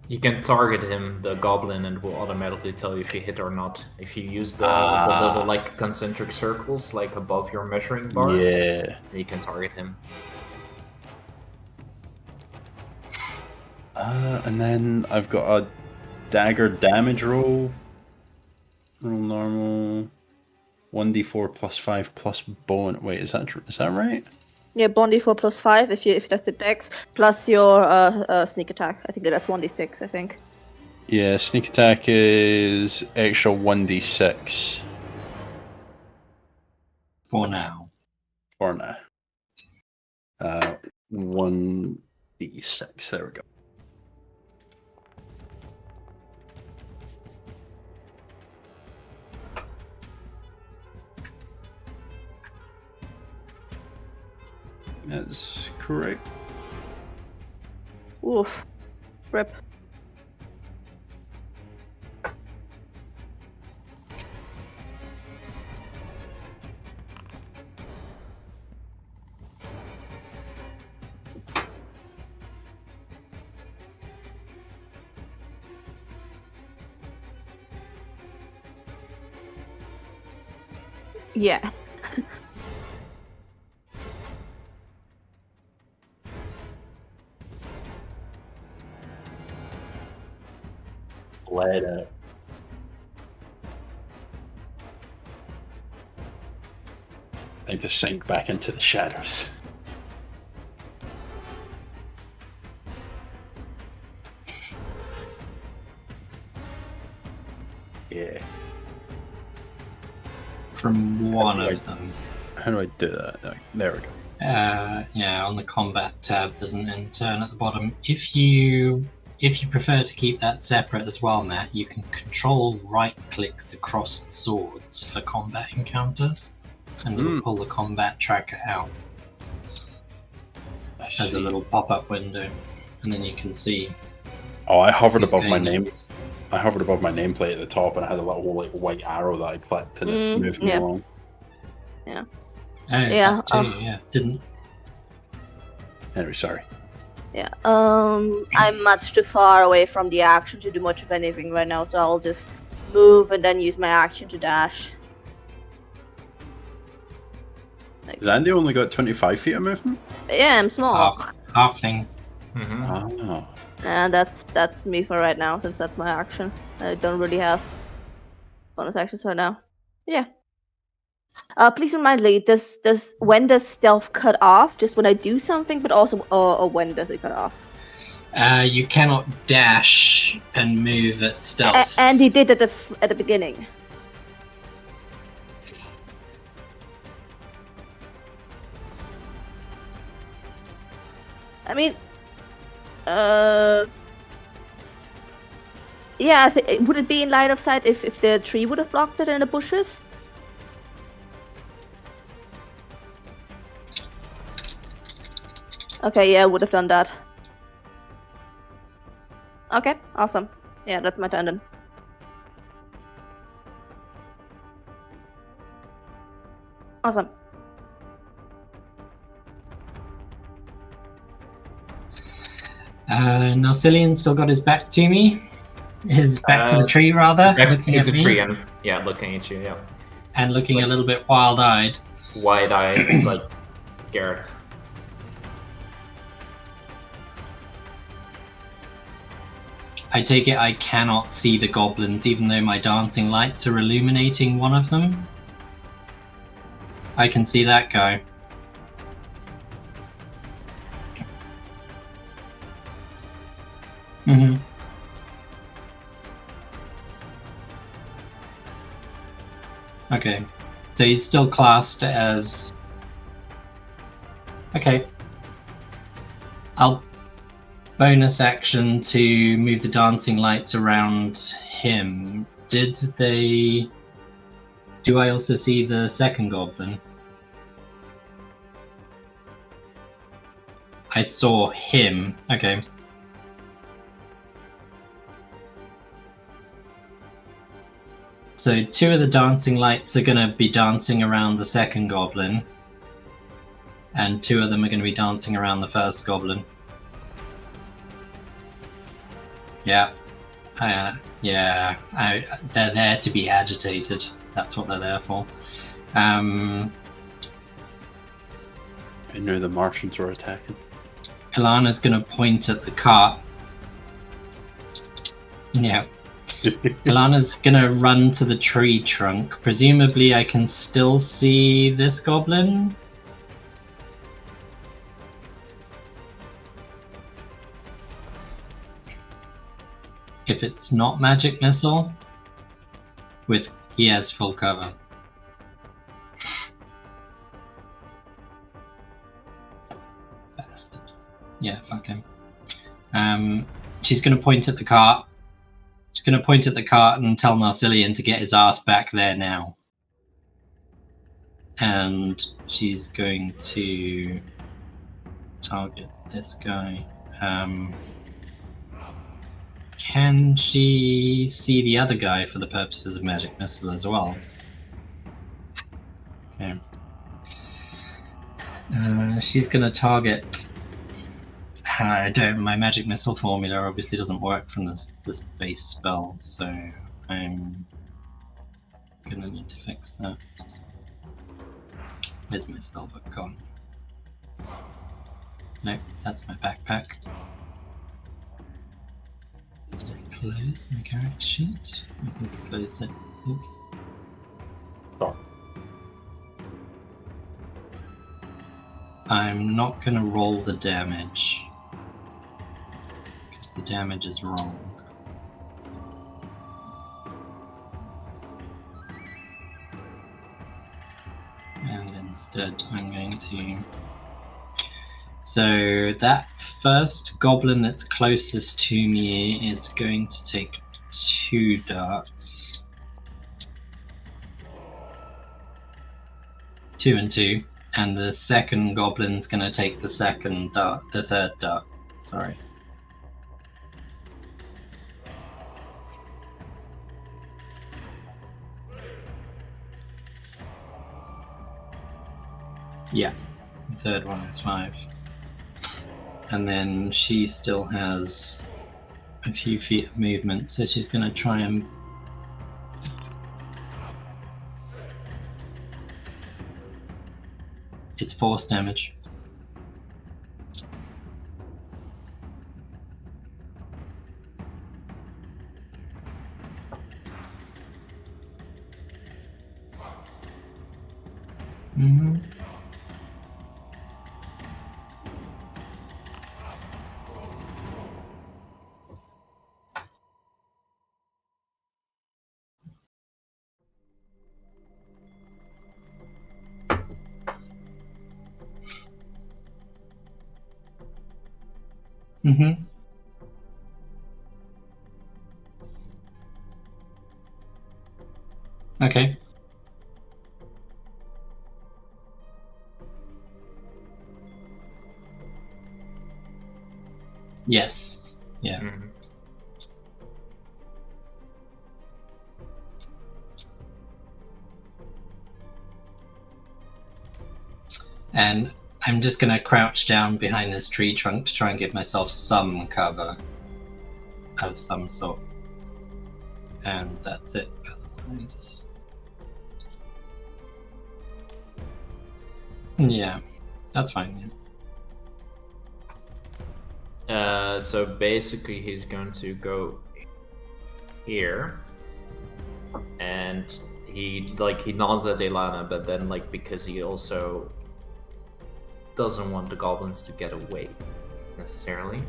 You can target him, the goblin, and will automatically tell you if you hit or not. If you use the little like concentric circles like above your measuring bar, Yeah. you can target him. And then I've got a dagger damage roll. Roll normal. 1d4 plus 5 plus bone. Wait, is that right? Yeah, Bondi 4 plus 5 if that's a dex, plus your sneak attack. I think that's 1d6, I think. Yeah, sneak attack is extra 1d6. For now. For now. 1d6. There we go. That's correct. Oof. Rip. Yeah. Let it. I just sink back into the shadows. Yeah. From one of them. How do I do that? There we go. Yeah, on the combat tab, there's an end turn at the bottom. If you prefer to keep that separate as well, Matt, you can control right-click the crossed swords for combat encounters, and it'll pull the combat tracker out as a little pop-up window, and then you can see. Oh, I hovered who's above my going name. next. I hovered above my nameplate at the top, and I had a little like white arrow that I clicked, and it moved me yeah. along. Oh, Yeah, that too, yeah. Didn't. Anyway, sorry. Yeah. I'm much too far away from the action to do much of anything right now, so I'll just move and then use my action to dash. Has Andy only got 25 feet of movement? Yeah, I'm small. Halfling. Mm-hmm. Oh. And that's me for right now, since that's my action. I don't really have bonus actions right now. Yeah. Please remind me, when does stealth cut off? Just when I do something, but also when does it cut off? You cannot dash and move at stealth. And he did at the beginning. I mean, yeah. Would it be in line of sight if the tree would have blocked it in the bushes? Okay, yeah, I would have done that. Okay, awesome. Yeah, that's my turn then. Awesome. Now Cillian's still got his back to me. His back to the tree, rather. Back looking to at the me, tree and looking at you, yeah. and looking a little bit wild-eyed. Wide-eyed, like scared. I take it I cannot see the goblins, even though my dancing lights are illuminating one of them. I can see that guy. Mm-hmm. Okay, so he's still classed as... Okay. I'll bonus action to move the dancing lights around him. Did they... Do I also see the second goblin? I saw him. Okay. So 2 of the dancing lights are going to be dancing around the second goblin. And 2 of them are going to be dancing around the first goblin. Yeah. They're there to be agitated. That's what they're there for. I knew the Martians were attacking. Ilana's gonna point at the cart. Yeah. Ilana's gonna run to the tree trunk. Presumably I can still see this goblin. If it's not magic missile, he has full cover. Bastard. Yeah, fuck him. She's gonna point at the cart. She's gonna point at the cart and tell Narcillion to get his ass back there now. And she's going to target this guy. Can she see the other guy for the purposes of magic missile as well? Okay. She's gonna target. My magic missile formula obviously doesn't work from this base spell, so I'm gonna need to fix that. Where's my spellbook gone? Nope, that's my backpack. Did I close my character sheet? I think I closed it. Oops. Sorry. I'm not gonna roll the damage, because the damage is wrong. And instead I'm going to... So that first goblin that's closest to me is going to take 2 darts. 2 and 2. And the second goblin's gonna take the third dart. Sorry. Yeah, the third one is 5. And then she still has a few feet of movement, so she's gonna try and... It's force damage. Mm-hmm. Mm-hmm. Okay. Yes. Yeah. Mhm. And I'm just gonna crouch down behind this tree trunk to try and give myself some cover of some sort. And that's it. Otherwise... Yeah, that's fine. Yeah. So basically he's going to go here, and he nods at Elana, but then because he also doesn't want the goblins to get away necessarily,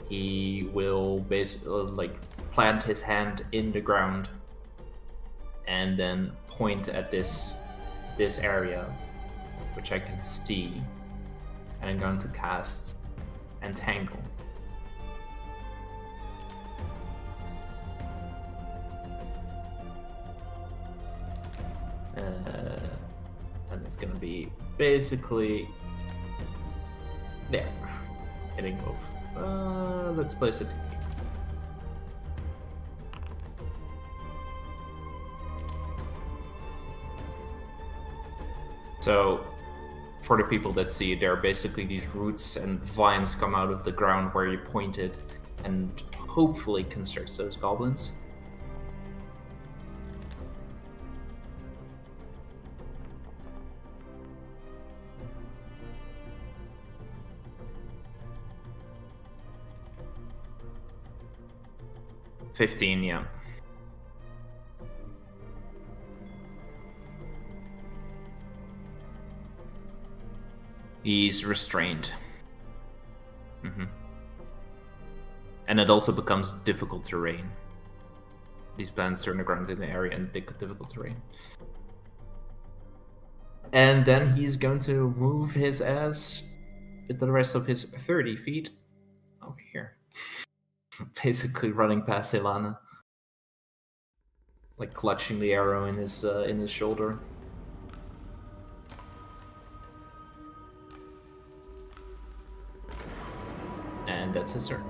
he will basically plant his hand in the ground and then point at this area, which I can see, and I'm going to cast Entangle. And it's gonna be basically there, hitting both. Let's place it here. So, for the people that see, there are basically these roots and vines come out of the ground where you pointed and hopefully concerts those goblins. $15, yeah. He's restrained. And it also becomes difficult terrain. These plants turn the ground in the area and difficult terrain. And then he's going to move his ass with the rest of his 30 feet over here. Basically running past Ilana. Like clutching the arrow in his shoulder. And that's his turn.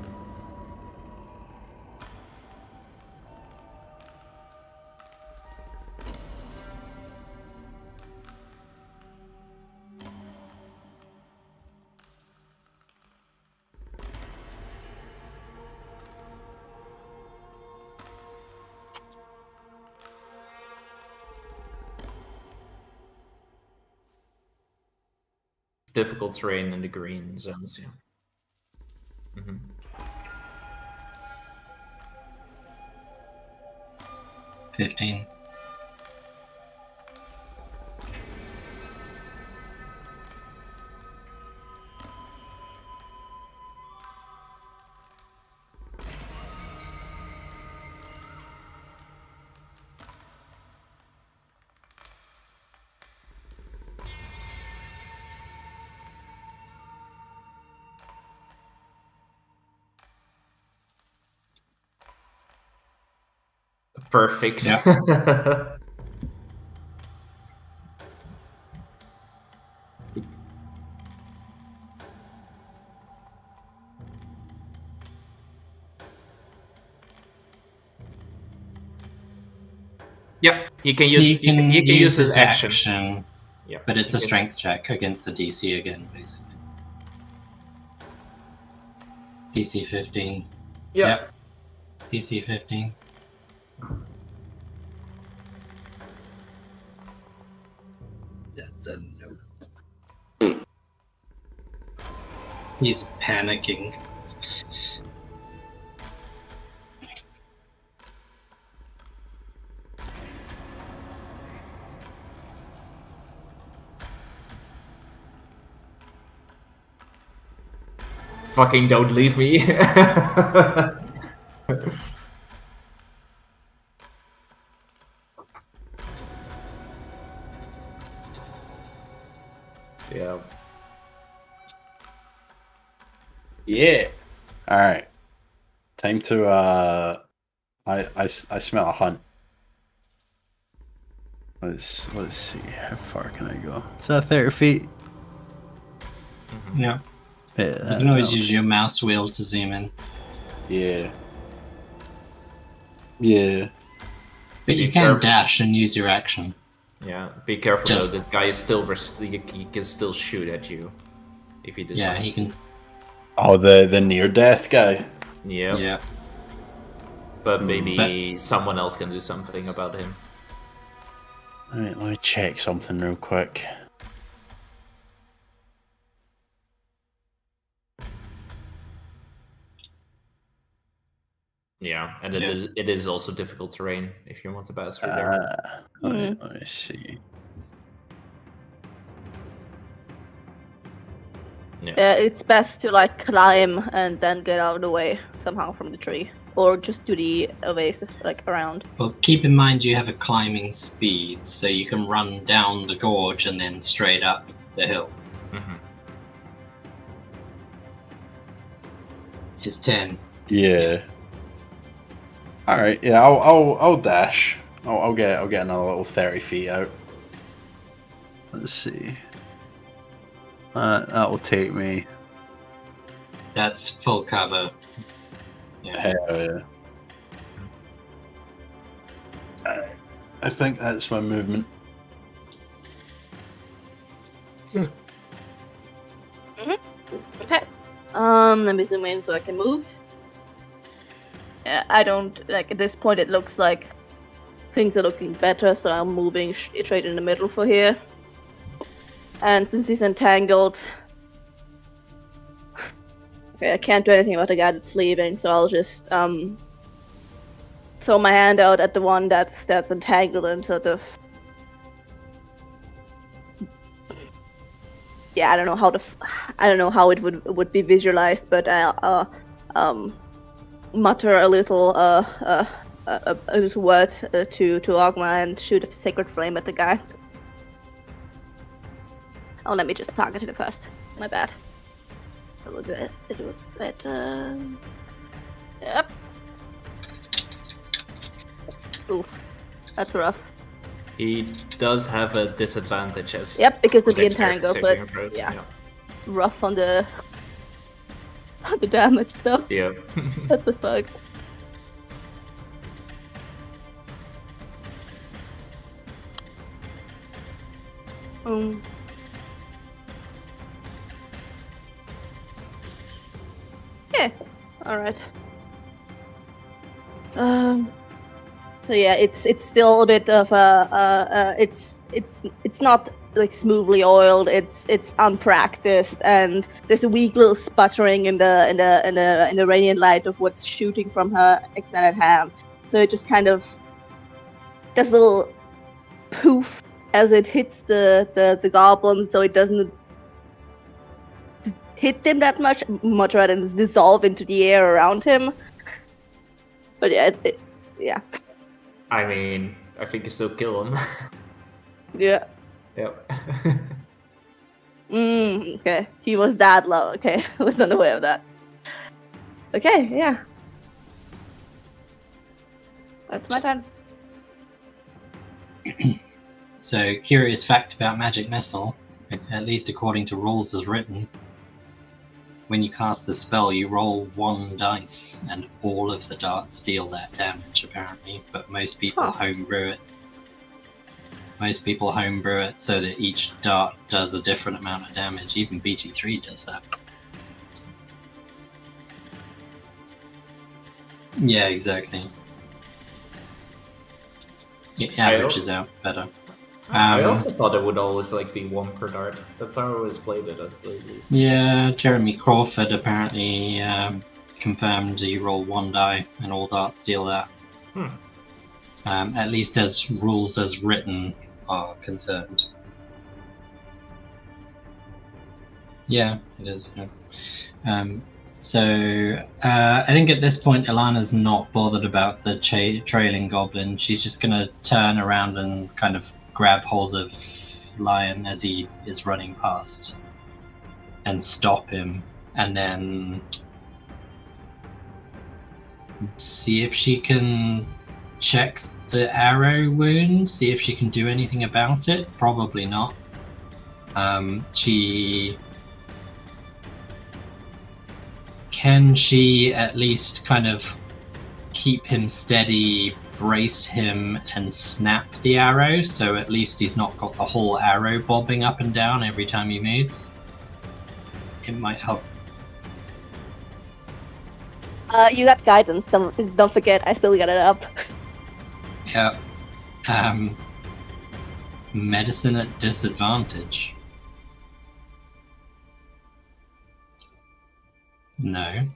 Difficult terrain in the green zones, yeah. 15. Perfect. Yeah. Yep, he can use He can use his his action. Yeah, but it's he a can- strength check against the DC again, basically. DC 15. Yeah. DC 15. That's a no. He's panicking. Fucking don't leave me. Yeah. Yeah. All right. Time to I smell a hunt. Let's see. How far can I go? Is that 30 feet? Yeah. Yeah. You can always use your mouse wheel to zoom in. Yeah. Yeah. But you Be can careful. dash and use your action. Yeah. Be careful Just- though. This guy is still he can still shoot at you if he decides. Yeah, he can. Oh, the near death guy. Yeah. Yeah. But maybe someone else can do something about him. Alright, let me check something real quick. Yeah, and Yeah. it is also difficult terrain if you want to pass through there. Let me see. Yeah. It's best to like climb and then get out of the way somehow from the tree, or just do the evasive like around. Well, keep in mind you have a climbing speed, so you can run down the gorge and then straight up the hill. Mhm. It's 10. Yeah. All right. Yeah, I'll dash. I'll get another little 30 feet out. Let's see. That will take me. That's full cover. Yeah. Hell yeah. I think that's my movement. Okay. Let me zoom in so I can move. I don't like at this point. It looks like things are looking better, so I'm moving straight in the middle for here. And since he's entangled, okay, I can't do anything about the guy that's leaving, so I'll just throw my hand out at the one that's entangled and sort of. Yeah, I don't know how it would be visualized, but I'll mutter a little word to Ogma and shoot a sacred flame at the guy. Oh, let me just target it first. My bad. A little bit better. Yep. Oof, that's rough. He does have a disadvantage as. Yep, because of the dexterity entangle, saving but throws, yeah. Rough on the damage though. Yeah. What the fuck? Yeah. All right. So yeah, it's still a bit of a it's not like smoothly oiled. It's unpracticed, and there's a weak little sputtering in the radiant light of what's shooting from her extended hand. So it just kind of does a little poof as it hits the goblin, so it doesn't hit him that much rather than dissolve into the air around him. But yeah, yeah. I mean, I think you still kill him. Yeah. Yep. Okay. He was that low. Okay. I was unaware of that. Okay, yeah. That's my turn. So, curious fact about Magic Missile, at least according to rules as written, when you cast the spell, you roll 1 dice, and all of the darts deal that damage, apparently, but most people homebrew it. Most people homebrew it so that each dart does a different amount of damage. Even BG3 does that. Yeah, exactly. It averages out better. I also thought it would always like be 1 per dart. That's how I always played it as the least. Yeah, Jeremy Crawford apparently confirmed you roll 1 die and all darts deal that. At least as rules as written are concerned. Yeah, it is. Yeah. So I think at this point Ilana's not bothered about the trailing goblin. She's just gonna turn around and kind of grab hold of Lion as he is running past and stop him, and then see if she can check the arrow wound, see if she can do anything about it. Probably not. Can she at least kind of keep him steady, brace him, and snap the arrow, so at least he's not got the whole arrow bobbing up and down every time he moves? It might help. You got guidance. Don't forget, I still got it up. Yeah. Medicine at disadvantage. No.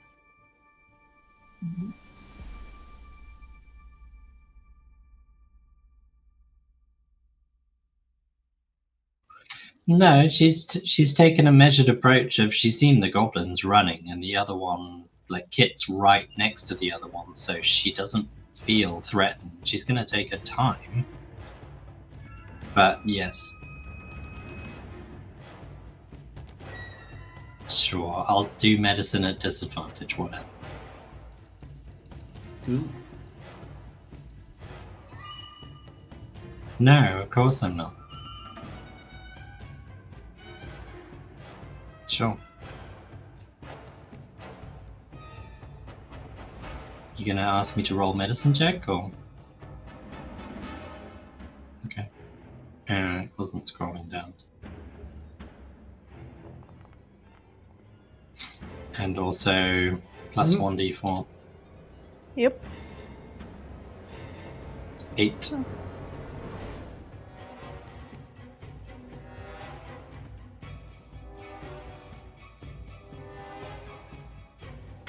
No, she's taken a measured approach of she's seen the goblins running, and the other one, like Kit's right next to the other one, so she doesn't feel threatened. She's gonna take her time. But yes. Sure, I'll do medicine at disadvantage, whatever. No, of course I'm not. Sure. You gonna ask me to roll medicine check, or? Okay. It wasn't scrolling down. And also plus 1d4. Yep. 8.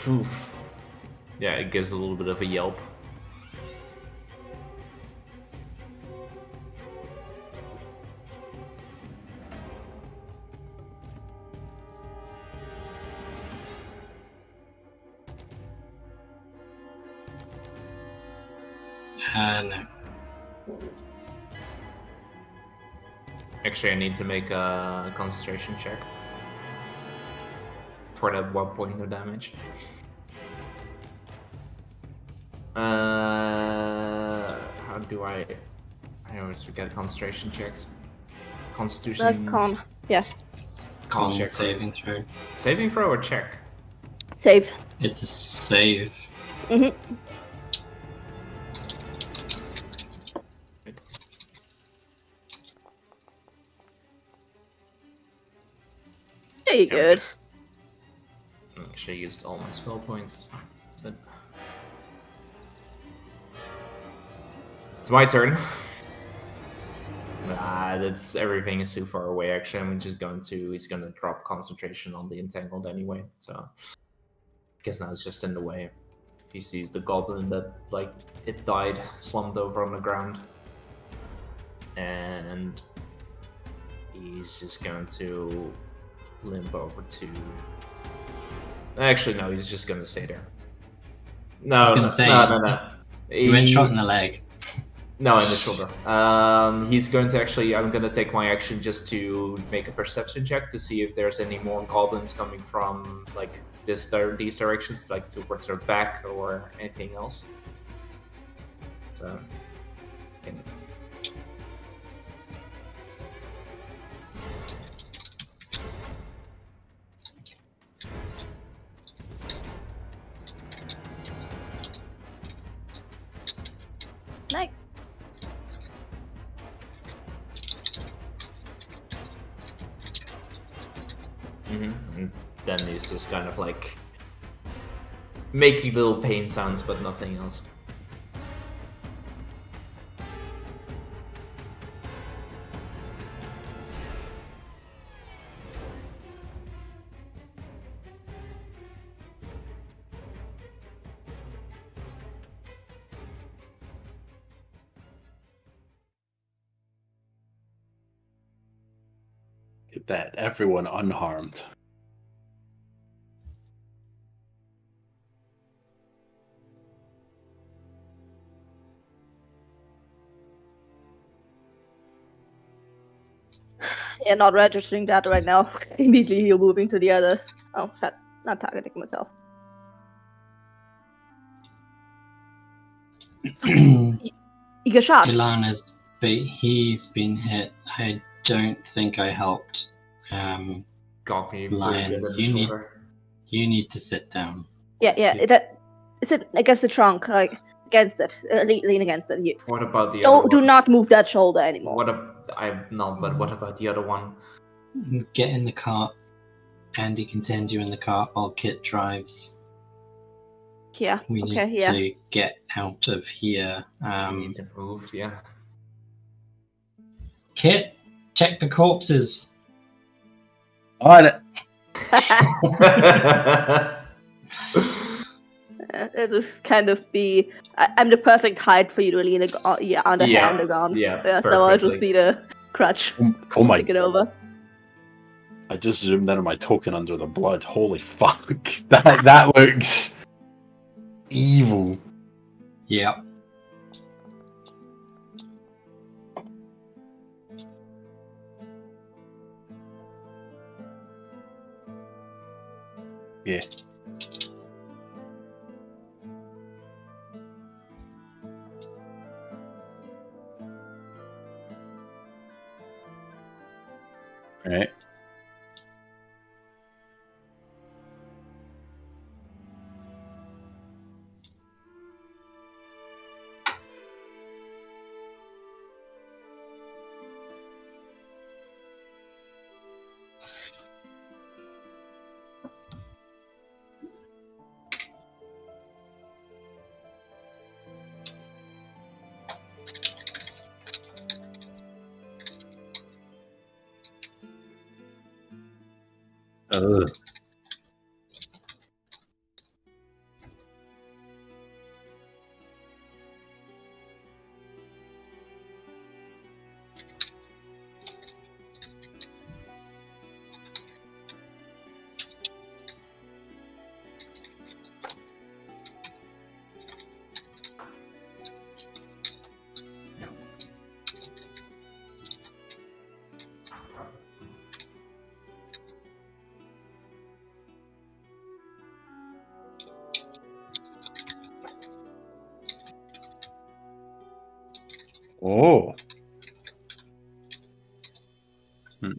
Oof. Yeah, it gives a little bit of a yelp. No. Actually, I need to make a concentration check for that 1 point of damage. How do I always forget concentration checks. Constitution. Con. Yeah. Con check, saving throw. Saving throw or check? Save. It's a save. Mm-hmm. Very good. Actually, used all my spell points. It's my turn. Nah, that's everything is too far away. Actually, I'm just going to. He's going to drop concentration on the entangled anyway. So, I guess now it's just in the way. He sees the goblin that like it died, slumped over on the ground, and he's just going to limp over to. Actually, no, he's just going to stay there. No, I was gonna say, no. You went shot in the leg. No, in the shoulder. He's going to actually. I'm going to take my action just to make a perception check to see if there's any more goblins coming from like these directions, like towards their back or anything else. So. Okay. Nice. And then he's just kind of like making little pain sounds, but nothing else. Get that. Everyone unharmed. Yeah, not registering that right now. Immediately you're moving to the others. Oh, shit. Not targeting myself. You get shot. Ilana's he's been hit. I don't think I helped. Got me Lion, in the you need- shoulder. You need to sit down. Yeah. That is it against the trunk, like against it. Lean against it. You What about the other do one? not move that shoulder anymore. But what about the other one? Get in the cart. Andy can send you in the cart while Kit drives. Yeah. We Okay. need Yeah. to get out of here. We need to move, yeah. Kit, check the corpses. Alright. It'll kind of be. I'm the perfect height for you to lean on the hand on. Yeah, So I'll just perfectly. be the crutch. Oh my! Take it over. I just zoomed in on my token under the blood. Holy fuck! That looks evil. Yep. Yeah. Right. Ugh. Oh. Hmm.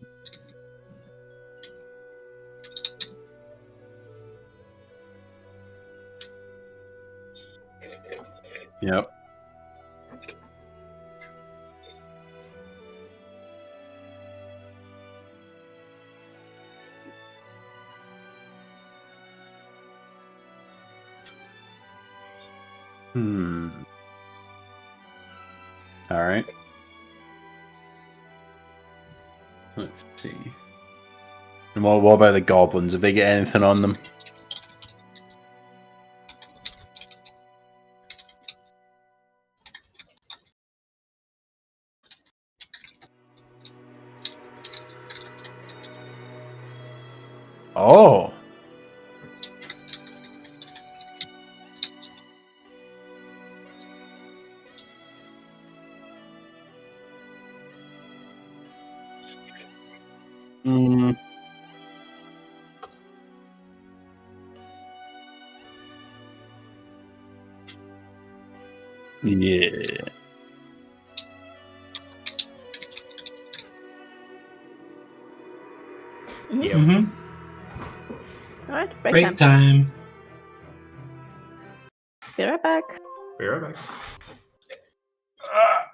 Yep. Hmm. All right. Let's see. And what about the goblins? Have they got anything on them? Oh. Mm. Yeah. Yep. Mm-hmm. All right, break Break time. time. Be right back. Be right back. Ah.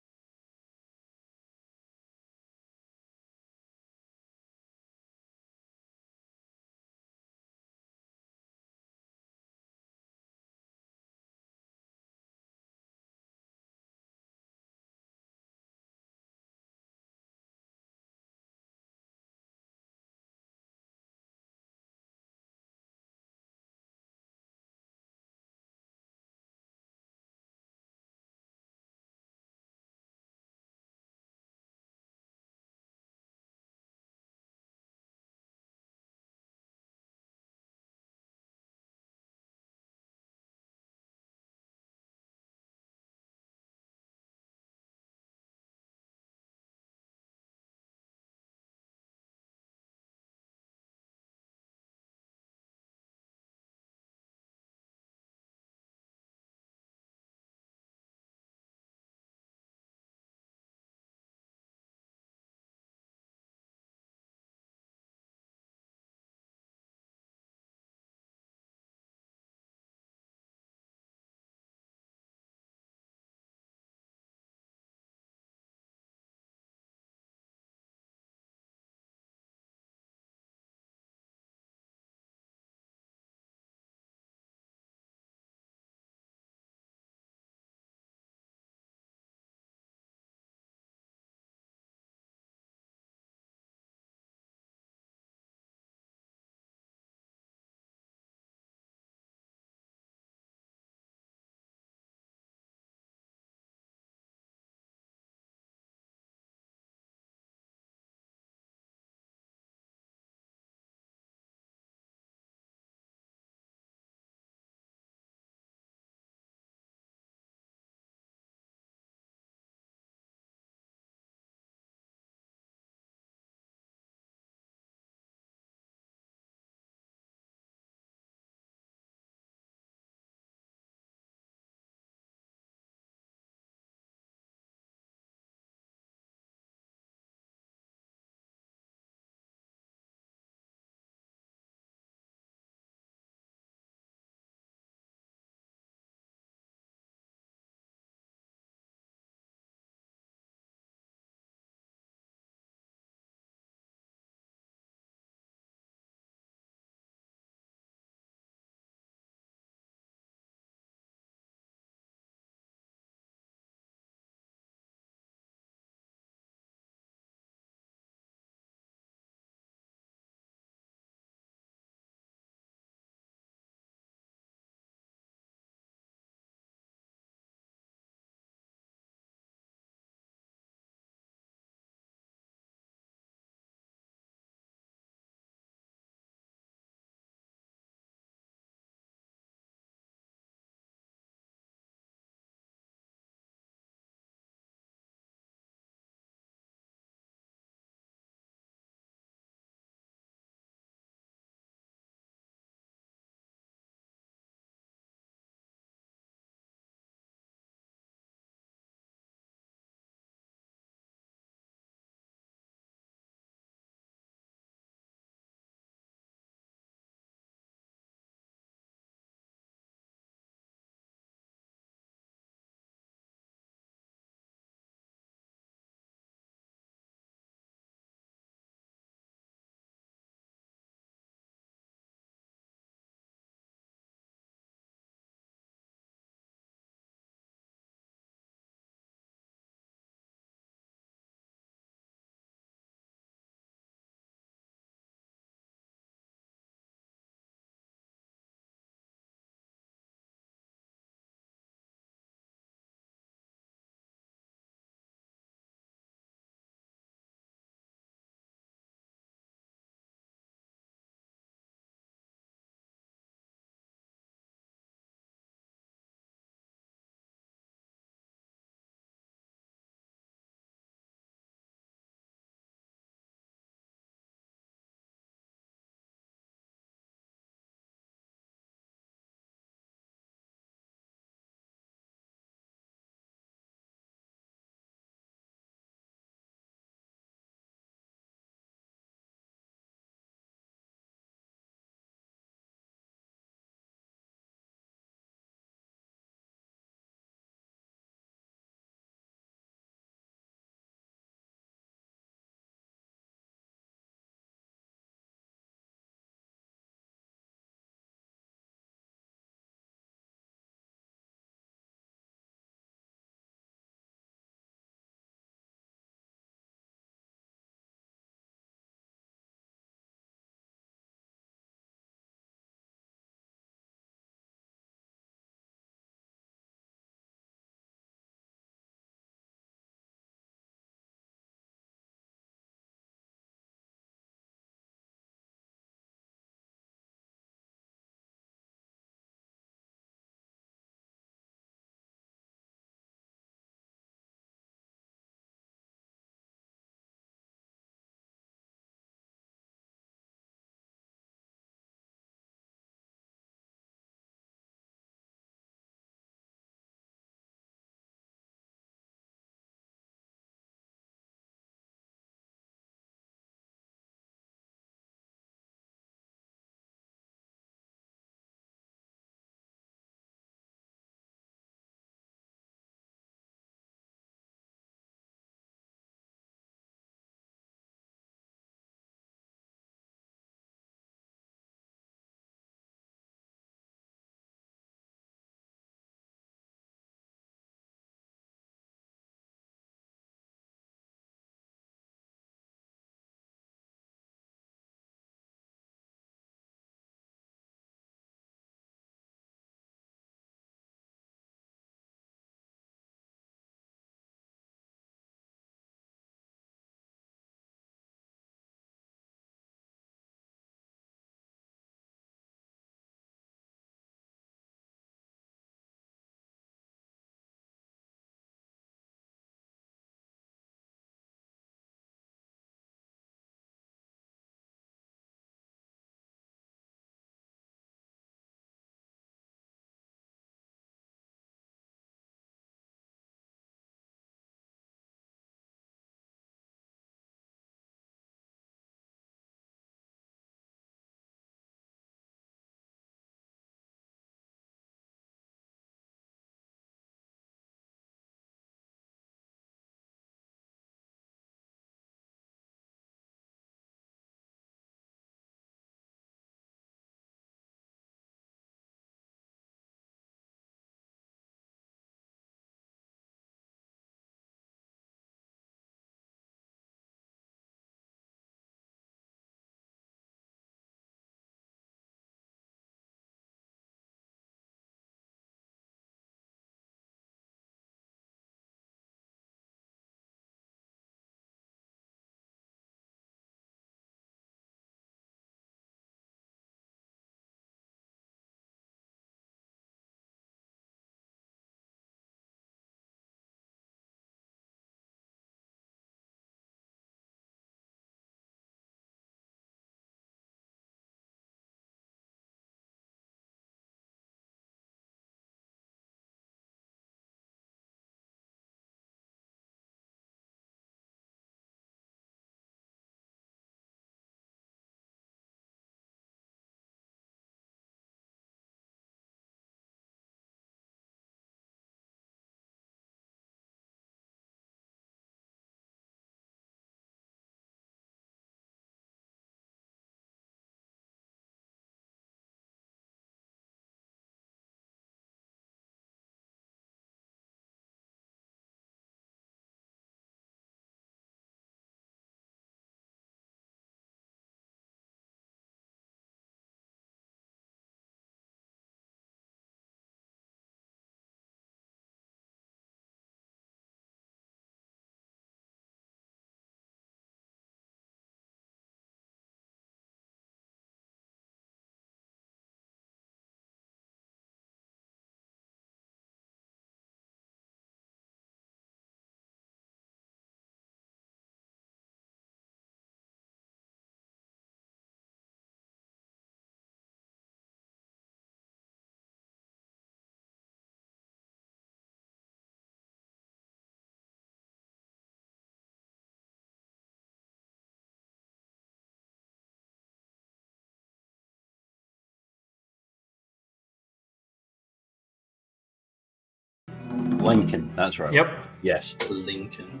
Lincoln, that's right. Yep. Yes. Lincoln.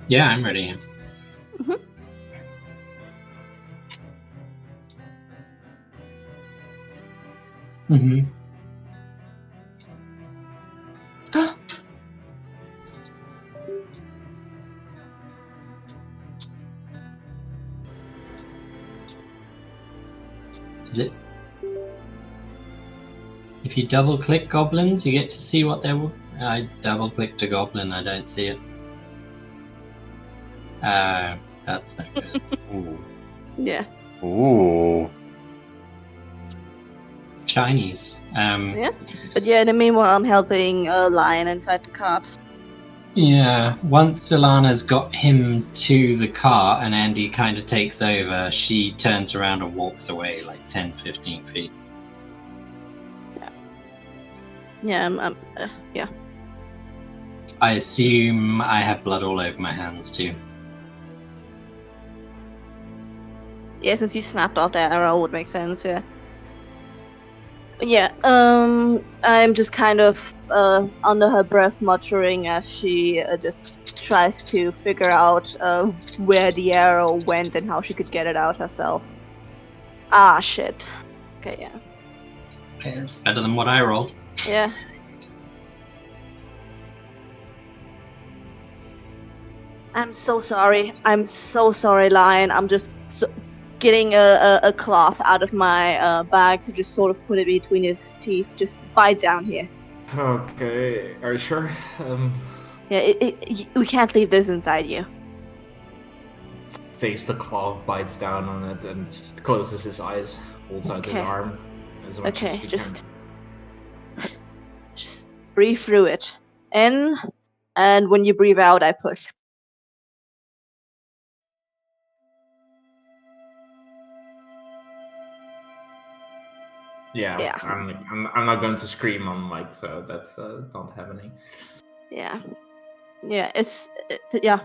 Yeah, I'm ready. Mm-hmm. Is it? If you double click goblins, you get to see what they're. I double clicked a goblin, I don't see it. That's not good. Ooh. Yeah. Ooh. Chinese. Yeah. But yeah, in the meanwhile, I'm helping Lion inside the cart. Yeah, once Ilana's got him to the car and Andy kind of takes over, she turns around and walks away like 10-15 feet. Yeah, yeah. I assume I have blood all over my hands too. Yeah, since you snapped off that arrow, would make sense, yeah. Yeah, I'm just kind of under her breath muttering as she just tries to figure out where the arrow went and how she could get it out herself. Ah, shit. Okay, yeah. Okay, it's better than what I rolled. Yeah. I'm so sorry. I'm so sorry, Lion. I'm just getting a cloth out of my bag to just sort of put it between his teeth. Just bite down here. Okay, are you sure? Yeah, we can't leave this inside you. Takes the claw, bites down on it, and closes his eyes, holds out his Okay. arm as much as Okay, he just can. breathe through it. In, and when you breathe out, I push. Yeah, Yeah. I'm not going to scream on mic, so that's not happening. Yeah. Yeah, yeah,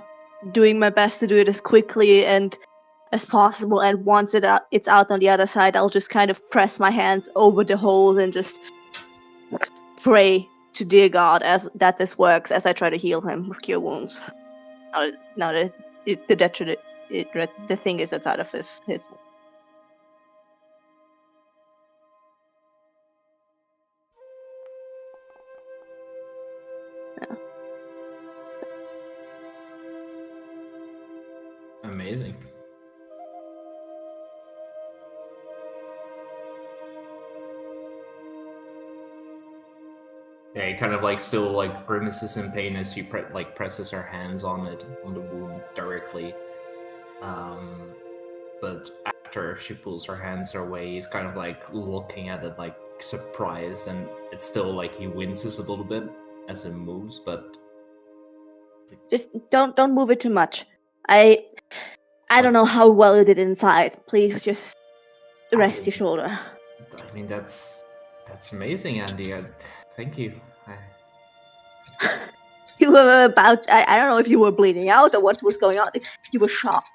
doing my best to do it as quickly and as possible, and once it's out on the other side, I'll just kind of press my hands over the holes and just pray to dear God that this works as I try to heal him with cure wounds. Now that the thing is outside of his Amazing. Yeah, he kind of like still like grimaces in pain as he presses her hands on the wound directly. But after she pulls her hands away, he's kind of like looking at it like surprised, and it's still like he winces a little bit as it moves, but Just don't move it too much. I don't know how well you did inside. Please just rest your shoulder. I mean that's amazing, Andy. Thank you. You were about. I don't know if you were bleeding out or what was going on. You were shocked.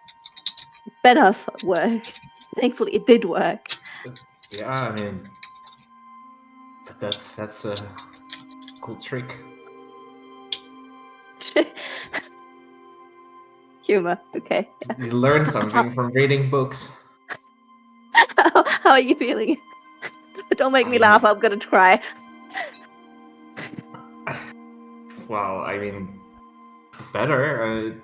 Better have worked. Thankfully, it did work. Yeah, I mean, but that's a cool trick. Humor. Okay. You learn something from reading books. How are you feeling? Don't make me laugh. I'm gonna cry. Well, I mean, better.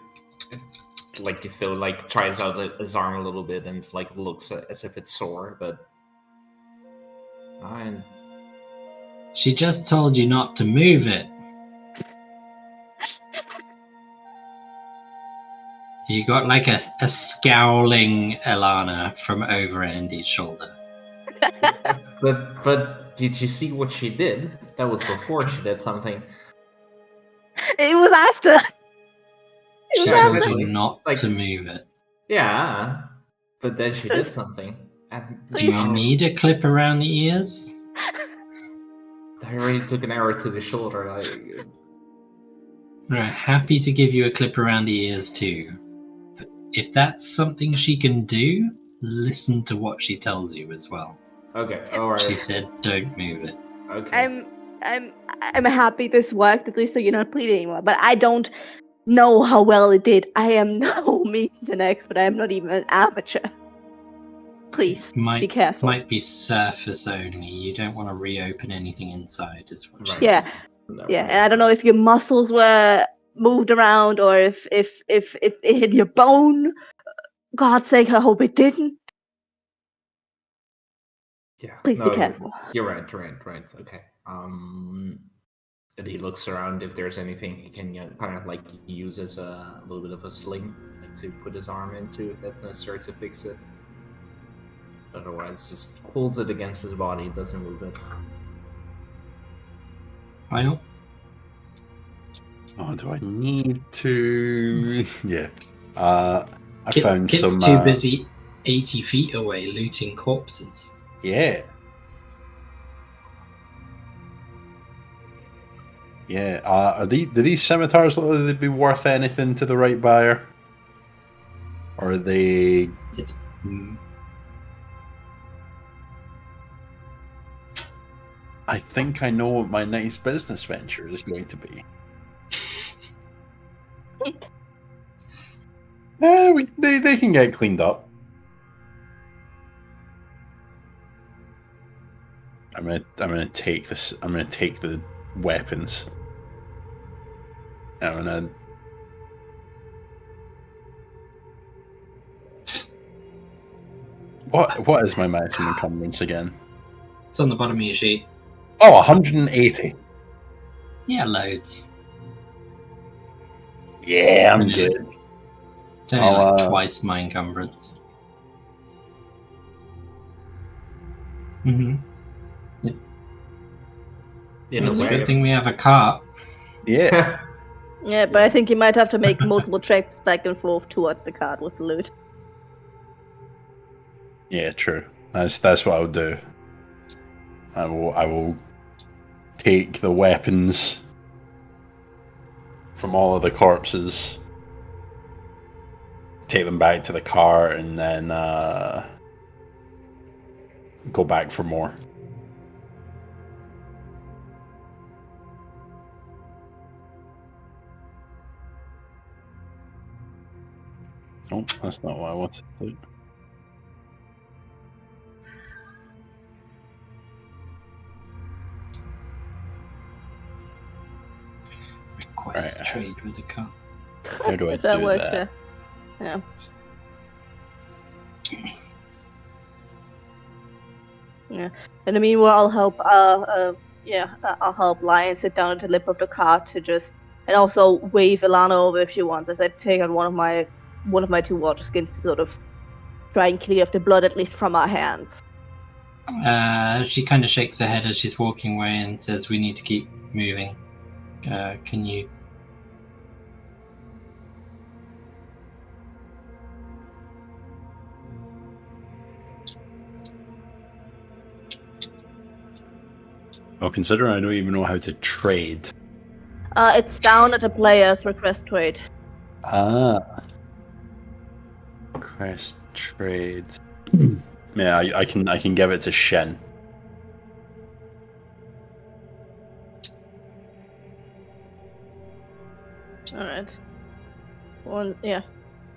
Like he still like tries out his arm a little bit and like looks as if it's sore, but fine. She just told you not to move it. You got like a scowling Ilana from over Andy's shoulder. But did you see what she did? That was before she did something. It was after. She Yeah, told exactly. you not Like- to move it. Yeah, but then she did something. And Do you need a clip around the ears? I already took an arrow to the shoulder. Like, Right, happy to give you a clip around the ears too. But if that's something she can do, listen to what she tells you as well. okay, all She right. said don't move it. Okay. I'm happy this worked, at least so you're not bleeding anymore. But I don't know how well it did. I am no means an expert. I am not even an amateur. Please be careful. Might be surface only. You don't want to reopen anything inside, is what she Right. said. Yeah, yeah. And I don't know if your muscles were moved around or if it hit your bone. God's sake, I hope it didn't. Yeah. Please be no, careful. You're right. Okay. And he looks around if there's anything he can kind of like use as a little bit of a sling, like to put his arm into if that's necessary to fix it. Otherwise, just holds it against his body, doesn't move it. Well, Oh, do I need to? Yeah. I found Kit's some. too busy 80 feet away looting corpses. Yeah. Yeah. Do these scimitars look like they'd be worth anything to the right buyer? Or are they? It's I think I know what my next business venture is going to be. They can get cleaned up. I'm gonna take this. I'm gonna take the weapons. I'm gonna. What is my maximum encumbrance again? it's on the bottom of your sheet. Oh, 180. Yeah, loads. Yeah, I'm Really? good. It's only I'll, like twice my encumbrance. Mm-hmm. In It's a a way. good thing we have a cart. Yeah. Yeah, but I think you might have to make multiple trips back and forth towards the cart with the loot. Yeah, true. That's what I'll do. I will take the weapons from all of the corpses, take them back to the car, and then go back for more. Oh, that's not what I wanted to do. Request Right. trade with a cart. How do I If that do works, that? yeah. Yeah. In the meanwhile, I'll help. I'll help Lion sit down at the lip of the cart to just, and also wave Ilana over if she wants. As I take out one of my two water skins to sort of try and clear off the blood at least from our hands. She kind of shakes her head as she's walking away and says, "We need to keep moving. Can you?" Well, considering I don't even know how to trade. It's down at the player's request trade. Ah. Crest trade. Yeah, I can give it to Shen. All right. Well, yeah.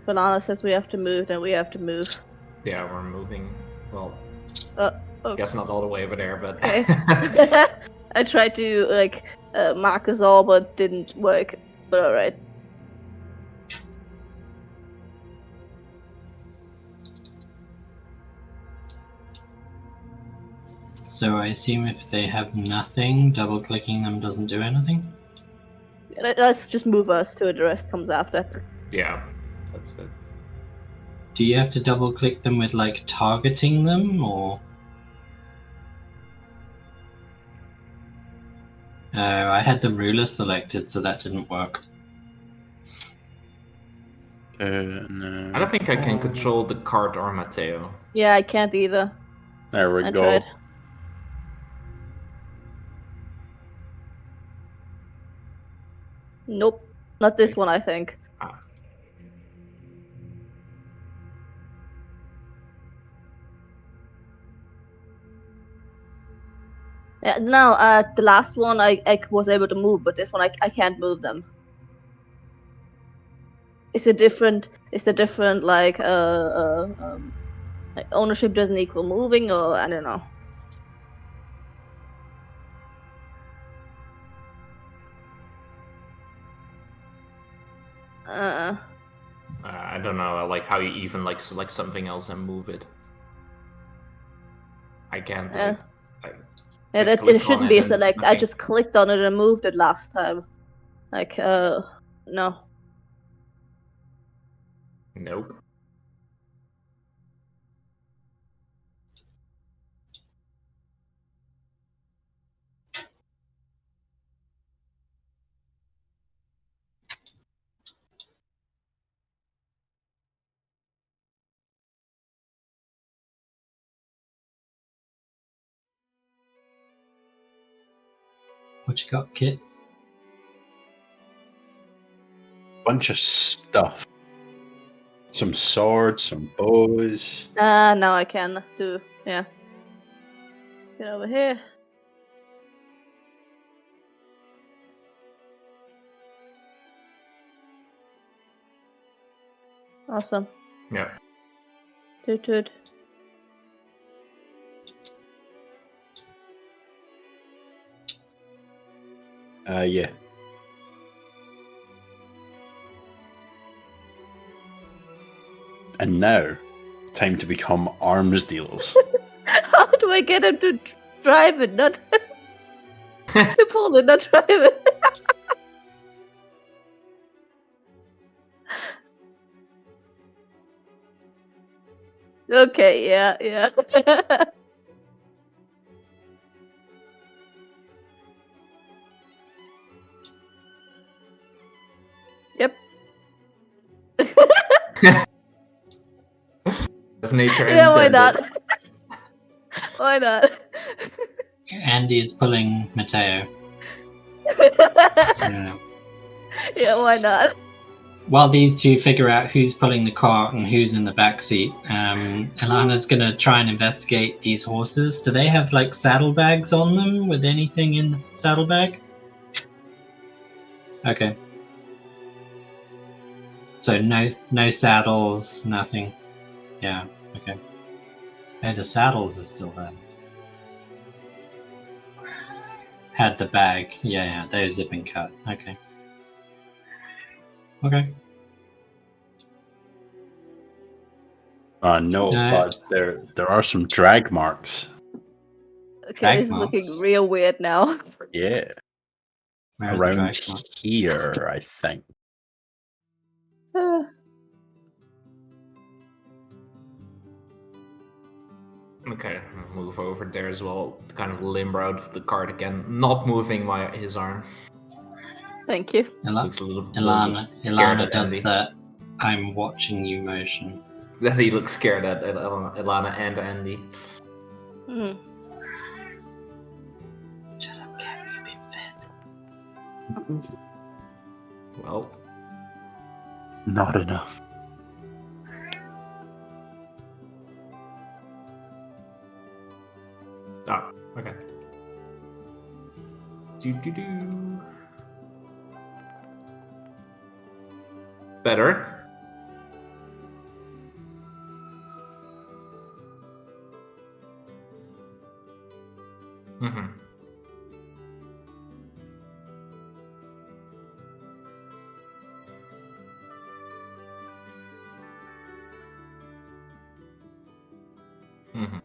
Ilana says we have to move, then we have to move. Yeah, we're moving. Well, Okay. guess not all the way over there, but Okay. I tried to mark us all, but didn't work. But all right. So I assume if they have nothing, double-clicking them doesn't do anything? Let's just move us to it. The rest comes after. yeah, that's it. Do you have to double-click them with, like, targeting them, or...? Oh, I had the ruler selected, so that didn't work. No. I don't think I can control the cart or Mateo. Yeah, I can't either. There we I go. tried. Nope. Not this one, I think. Ah. Yeah, no, the last one I was able to move, but this one I can't move them. It's a different like like ownership doesn't equal moving, or I don't know. I don't know, like how you even like select something else and move it. I can't. Yeah. Like, Yeah, just it click on shouldn't it be a and select. I nothing. just clicked on it and moved it last time. Like, no. Nope. What you got, Kit? Bunch of stuff. Some swords, some bows. Now I can do, yeah. Get over here. Awesome. Yeah. Toot. Yeah. And now, time to become arms dealers. How do I get him to drive it, not to pull it, not drive it? Okay, yeah. Yep. As nature Yeah, why intended. not? Why not? Andy is pulling Mateo. Yeah. Yeah, why not? While these two figure out who's pulling the cart and who's in the back seat, Alana's gonna try and investigate these horses. Do they have like saddlebags on them with anything in the saddlebag? Okay. So no saddles, nothing. Yeah, okay. Hey, the saddles are still there. Had the bag. Yeah, those have been cut. Okay. Okay. No, but there are some drag marks. Okay, Drag this is looking marks? real weird now. Yeah. Where are the Around drag marks? here, I think. Okay, I'll move over there as well. Kind of limber out of the cart again, not moving his arm. Thank you. Looks a little scared Ilana at does Andy. that I'm watching you motion. Then he looks scared at Ilana and Andy. Hmm. Shut up, Gary, you've been fed. Well, Not enough. oh, okay. Do. Better. Mm-hmm. Mm-hmm.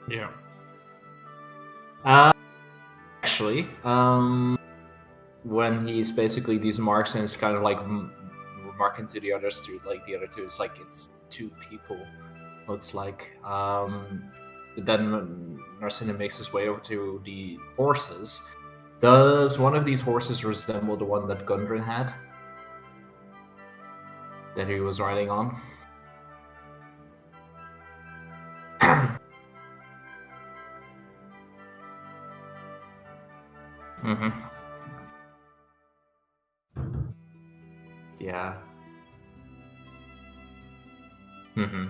Yeah. Actually, when he's basically these marks and it's kind of like remarking to the others to like the other two, it's like it's two people. Looks like. But then Narcina makes his way over to the horses. Does one of these horses resemble the one that Gundren had? That he was riding on? Mm-hmm. Yeah. Mm-hmm.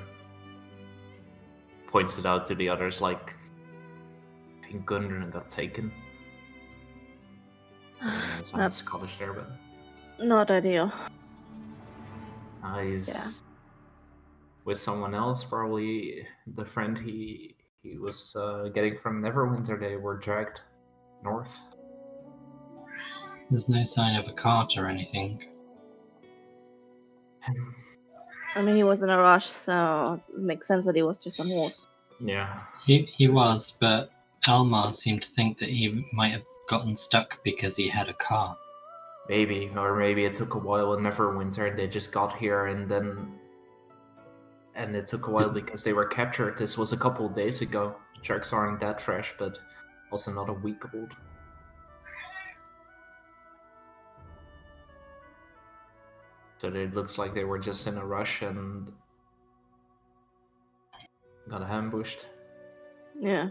Points it out to the others, like, I think Gundren got taken. Sounds That's Scottish there, but not ideal. he's with someone else, probably the friend he was getting from Neverwinter. They were dragged north. There's no sign of a cart or anything. I mean, he was in a rush, so it makes sense that he was just on horse. Yeah. He was, but Elmar seemed to think that he might have gotten stuck because he had a car. Maybe, or maybe it took a while in Neverwinter and they just got here and it took a while because they were captured. This was a couple of days ago. Tracks aren't that fresh, but also not a week old. So it looks like they were just in a rush and got ambushed. Yeah.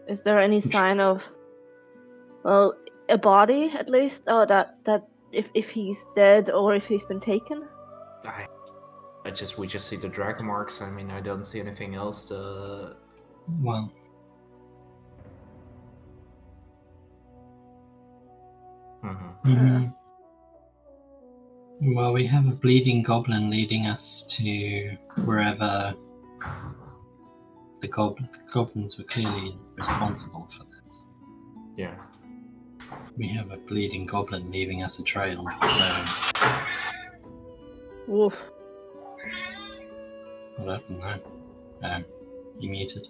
Is there any sign of, well, a body at least? Oh, that if he's dead or if he's been taken? We just see the drag marks. I mean, I don't see anything else. Well, Mhm. Well, we have a bleeding goblin leading us to wherever the goblins were clearly responsible for this. Yeah. We have a bleeding goblin leaving us a trail, so Oof. what happened there? You muted.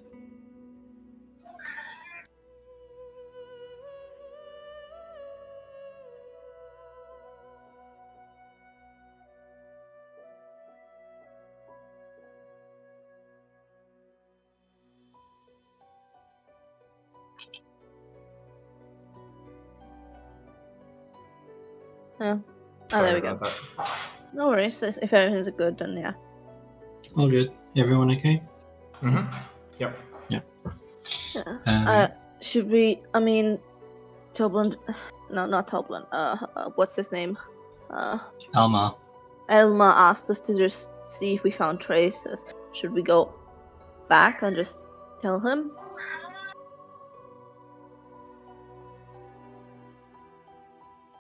Yeah. Oh, Sorry there we go. about that. No worries. If everything's good, then yeah. All good. Everyone okay? Mm-hmm. Yep. Yeah. Should we? I mean, Toblin. No, not Toblin. What's his name? Elmar. Elma asked us to just see if we found traces. Should we go back and just tell him?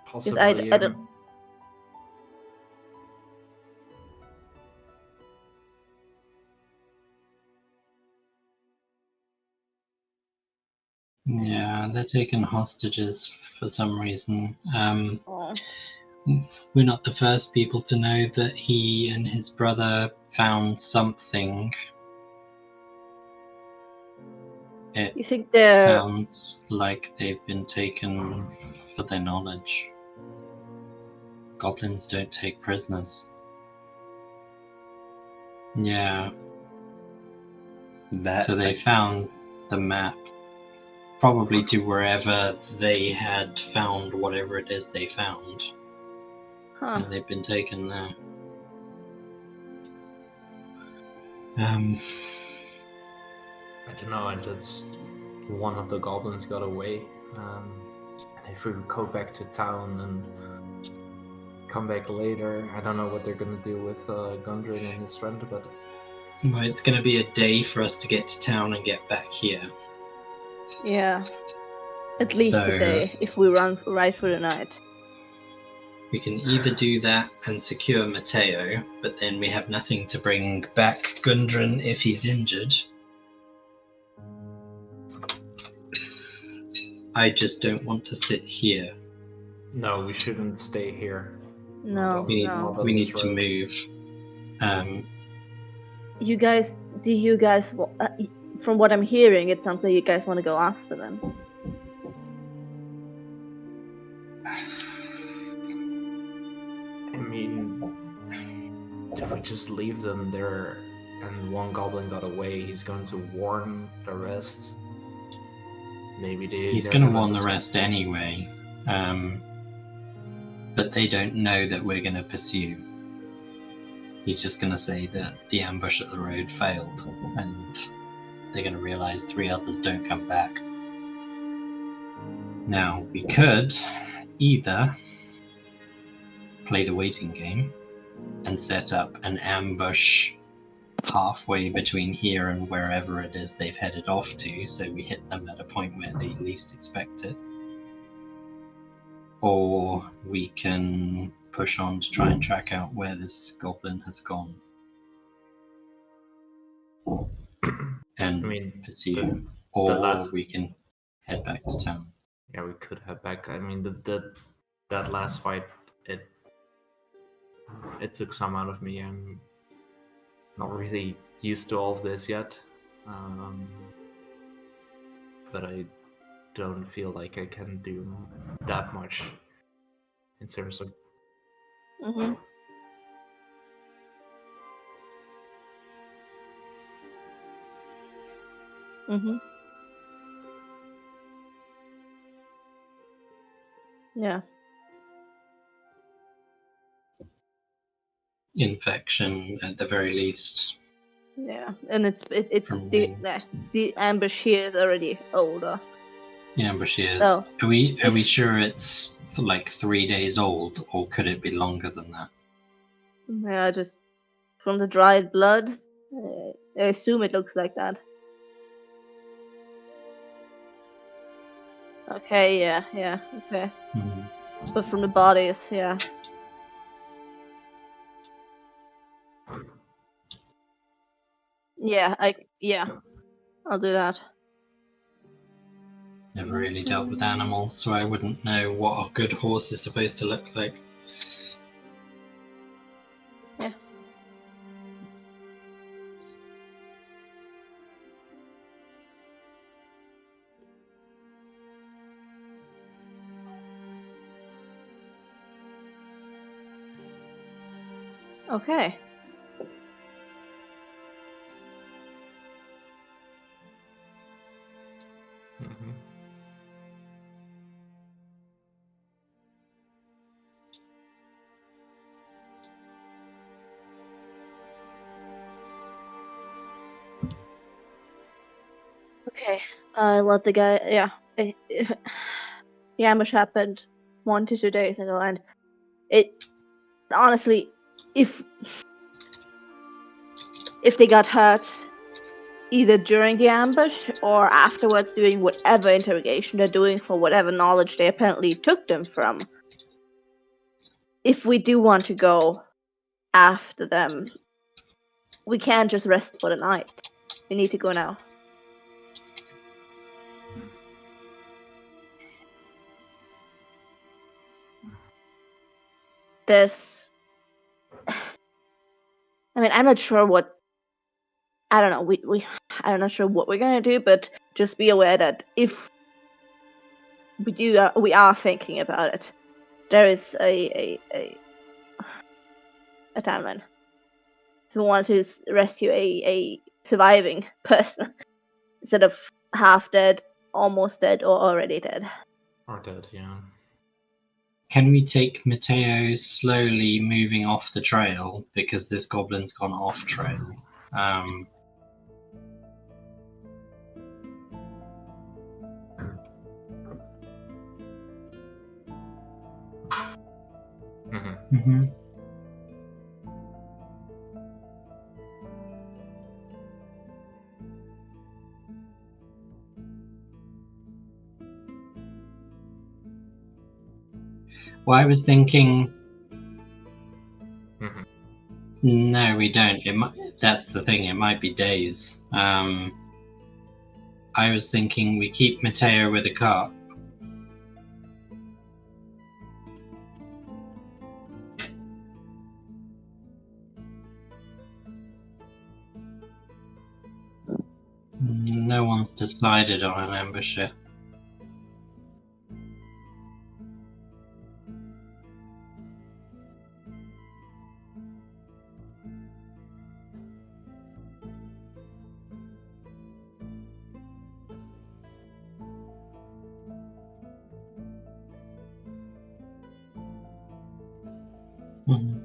Possibly. I don't. Yeah, they're taking hostages for some reason. Oh. We're not the first people to know that he and his brother found something. It You think they're? sounds like they've been taken for their knowledge. Goblins don't take prisoners. Yeah, That so they found the map, probably to wherever they had found whatever it is they found, Huh. and they've been taken there. I don't know. And just one of the goblins got away. And if we go back to town and come back later, I don't know what they're gonna do with Gundren and his friend, but Well, it's going to be a day for us to get to town and get back here. Yeah. At least So- a day if we run right through the night. We can either do that and secure Mateo, but then we have nothing to bring back Gundren if he's injured. I just don't want to sit here. no, we shouldn't stay here. No, We need, no. we need This to road. move. Do you guys? From what I'm hearing, it sounds like you guys want to go after them. I mean, if we just leave them there and one goblin got away, he's going to warn the rest. Maybe He's they're going to gonna warn the dis- rest anyway. But they don't know that we're going to pursue. He's just going to say that the ambush at the road failed, and they're going to realize 3 others don't come back. Now, we could either play the waiting game and set up an ambush halfway between here and wherever it is they've headed off to, so we hit them at a point where they least expect it. Or we can push on to try and track out where this goblin has gone. And I mean, pursue. the Or last- we can head back to town. Yeah, we could head back. I mean, that last fight, it took some out of me. I'm not really used to all of this yet, but I don't feel like I can do that much in terms of. Mm-hmm. Mm-hmm. Yeah. Infection at the very least. Yeah. And it's From the wings. the ambush here is already older. The ambush is. Oh. Are we If- sure it's like 3 days old, or could it be longer than that? Yeah, just from the dried blood. I assume it looks like that. Okay, yeah, okay. Hmm. But from the bodies, yeah. Yeah, I'll do that. Never really dealt with animals, so I wouldn't know what a good horse is supposed to look like. Yeah. Okay. Mhm. Okay. I let the guy. Yeah. The ambush happened 1 to 2 days ago, and it honestly, if they got hurt either during the ambush or afterwards doing whatever interrogation they're doing for whatever knowledge they apparently took them from, if we do want to go after them, we can't just rest for the night. We need to go now. There's, I mean, I'm not sure what. I don't know. I'm not sure what we're gonna do, but just be aware that if we are thinking about it. There is a timeline. If we want to rescue a surviving person instead of half dead, almost dead, or already dead. Or dead, yeah. Can we take Mateo slowly moving off the trail, because this goblin's gone off trail? Mm-hmm. Well, I was thinking. Mhm. No, we don't. That's the thing. It might be days. I was thinking we keep Mateo with a cart. No one's decided on an ambush yet. Mhm.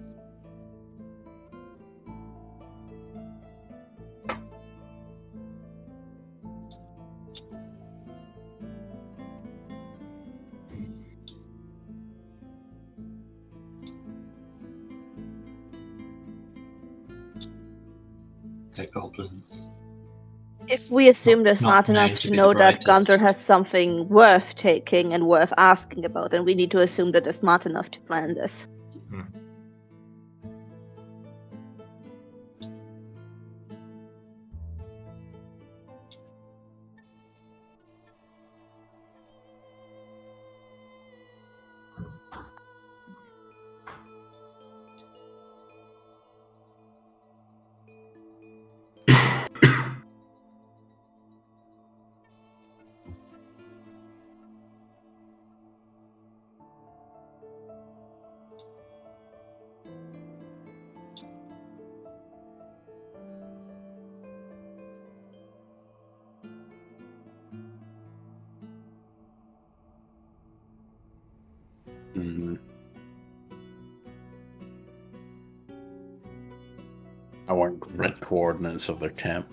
The goblins. If we assume they're Not smart known enough to to be know the that brightest. Gunter has something worth taking and worth asking about, then we need to assume that they're smart enough to plan this. Mhm. I want grid coordinates of their camp.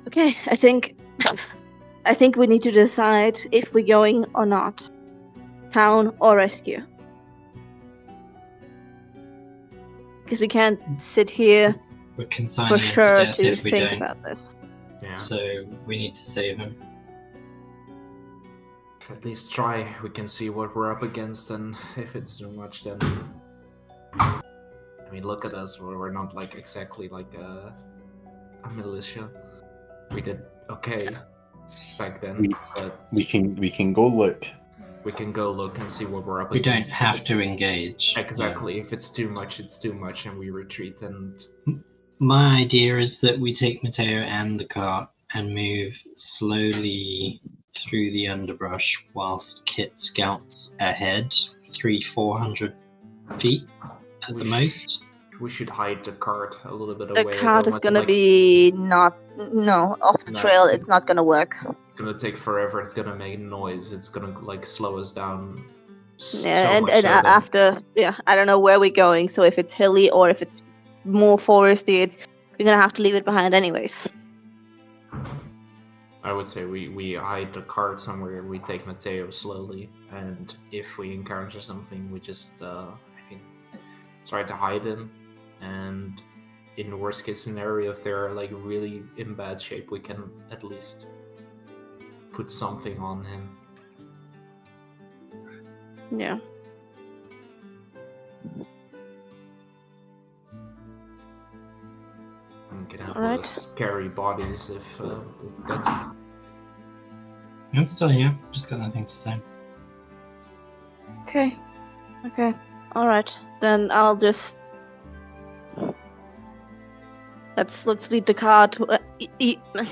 Okay, I think we need to decide if we're going or not. Town or rescue. Because we can't sit here We're for consigning him to sure death to if we think don't. about this. Yeah. So we need to save him. At least try. We can see what we're up against, and if it's too much, then I mean, look at us. We're not like exactly like a militia. We did okay back then, but We can go look. we can go look and see what we're up We don't against. If have it's- to engage. Exactly. If it's too much, it's too much, and we retreat. And My idea is that we take Mateo and the cart and move slowly through the underbrush whilst Kit scouts ahead 300-400 feet at We the sh- most. we should hide the cart a little bit The away. I cart don't is want to, gonna like- be off the No, trail. it's- It's not gonna work. It's gonna take forever. It's gonna make noise. It's gonna like slow us down. Yeah, and much so that- after, I don't know where we're going. So if it's hilly or if it's more foresty, we're gonna have to leave it behind anyways. I would say we hide the cart somewhere. We take Mateo slowly, and if we encounter something, we just I think try to hide him. And in the worst case scenario, if they're like really in bad shape, we can at least put something on him. Yeah. And can have Alright. scary bodies if that's. I'm still here. Just got nothing to say. Okay. All right. Then I'll just let's lead the cart.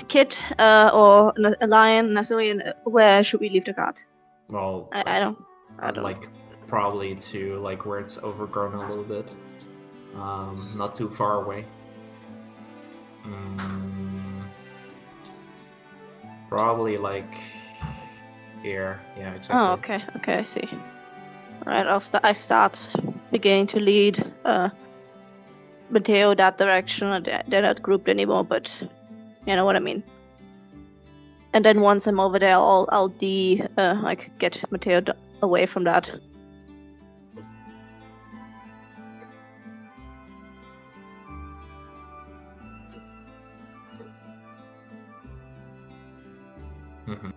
Kit, or a lion, Nasilian. Where should we leave the cart? Well, I don't. like probably to like where it's overgrown a little bit, not too far away. Probably like here. Yeah, exactly. Oh, okay. I see. All right. I start beginning to lead Mateo that direction. They're not grouped anymore, but you know what I mean. And then once I'm over there, I'll get Mateo away from that. Mhm.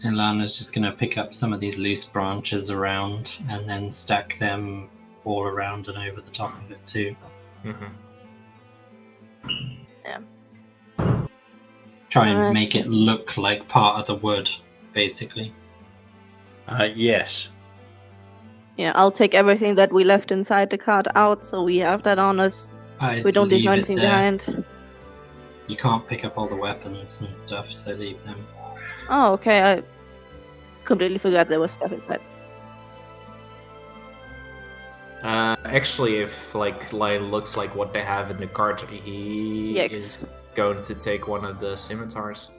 And Lana's just gonna pick up some of these loose branches around and then stack them all around and over the top of it too. Mhm. Try and Alright. make it look like part of the wood, basically. Yes. Yeah, I'll take everything that we left inside the cart out, so we have that on us. I'd We don't leave leave it anything there. behind. You can't pick up all the weapons and stuff, so leave them. Oh, okay. I completely forgot there was stuff inside. Actually, if like Lion looks like what they have in the cart, he Yikes. is going to take one of the scimitars.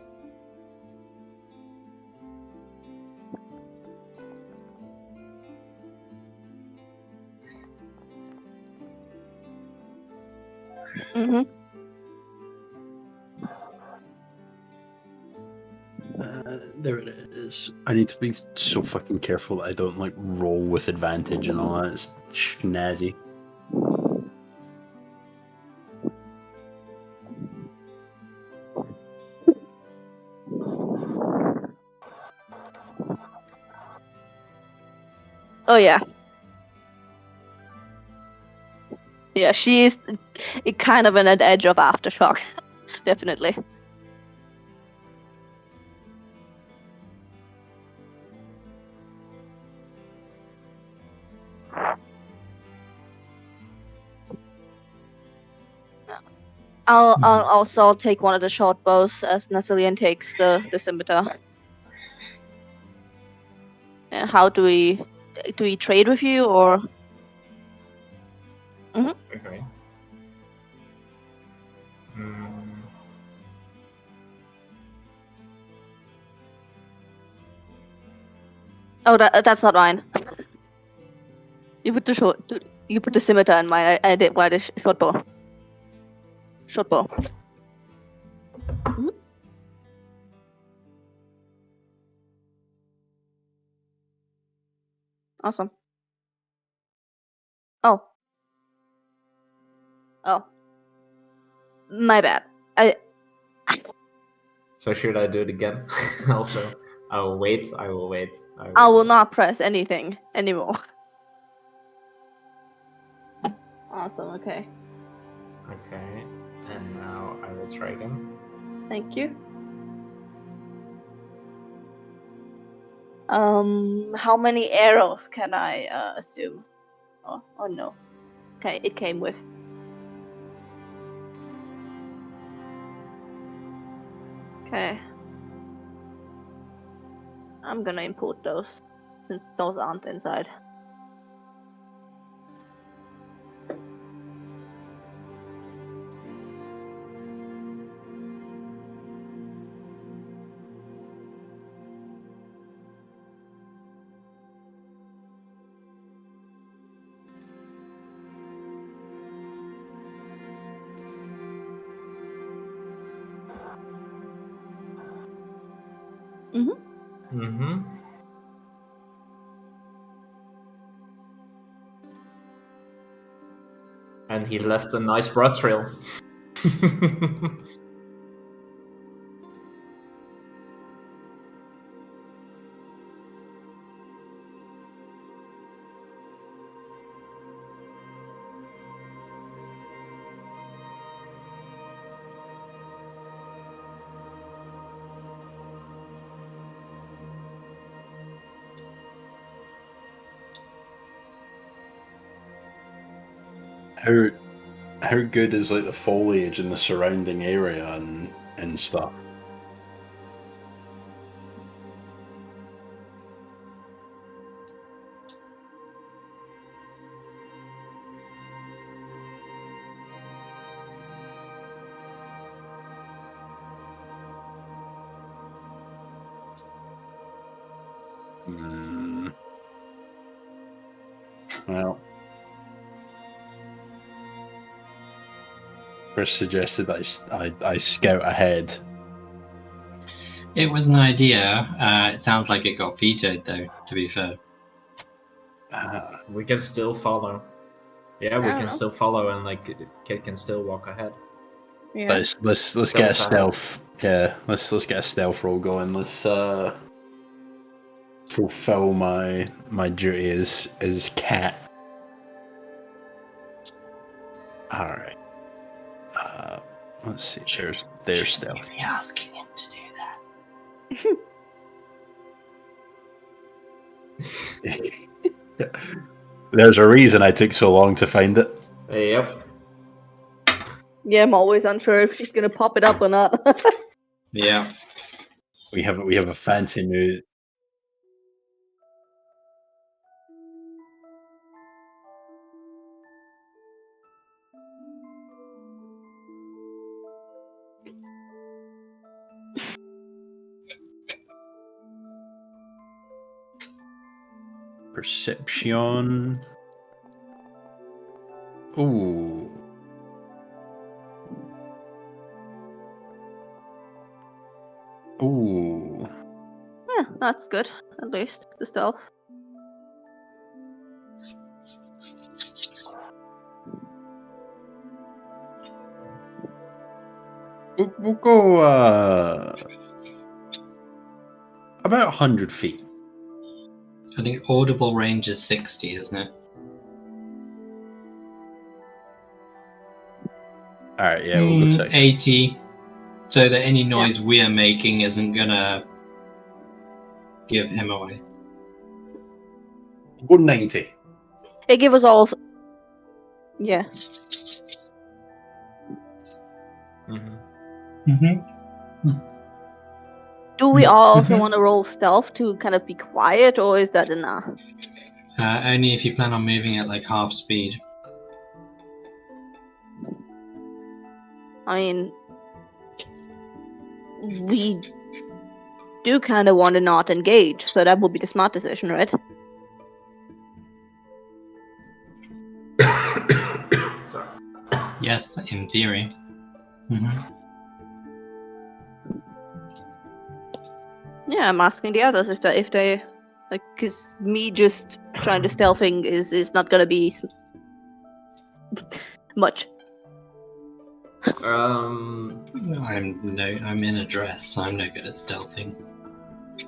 Mm-hmm. There it is. I need to be so fucking careful that I don't like roll with advantage and all that. It's snazzy. Oh yeah. Yeah, she is kind of an edge of aftershock. Definitely. I'll also take one of the short bows as Nazilian takes the scimitar. How do we trade with you or? Okay. Mm, Oh, that's not mine. You put the scimitar in mine. I did why the short bow. Short bow. Awesome. Oh. My bad. so should I do it again? Also, I will wait. I will wait. I will not press anything anymore. Awesome. Okay. Okay, and now I will try again. Thank you. How many arrows can I assume? Oh no. Okay, it came with. Okay. I'm gonna import those, since those aren't inside. Mm-hmm. And he left a nice blood trail. How good is like the foliage in the surrounding area and stuff? Well, Chris suggested that I scout ahead. It was an idea. It sounds like it got vetoed, though, to be fair. We can still follow. Yeah, we I don't can know. still follow and like can still walk ahead. Yeah. Let's get a Stealth ahead. stealth. Yeah, let's get a stealth roll going. Let's fulfill my duty as cat. All right. Let's see. There's stealth. Be asking him to do that. There's a reason I took so long to find it. Yep. Yeah, I'm always unsure if she's gonna pop it up or not. Yeah. We have a fancy new. Perception. Ooh. Ooh. That's good, at least, the stealth. We'll go about 100 feet. I think audible range is 60, isn't it? Alright, yeah, we'll go 60. 80. So that any noise we're making isn't gonna give him away. We'll go 90. They give us all. Yeah. Do we also want to roll stealth to kind of be quiet, or is that enough? Only if you plan on moving at like half speed. I mean, we do kind of want to not engage, so that would be the smart decision, right? Sorry. Yes, in theory. Yeah, I'm asking the others if they like, because me just trying to stealthing is not gonna be much. I'm in a dress. I'm no good at stealthing.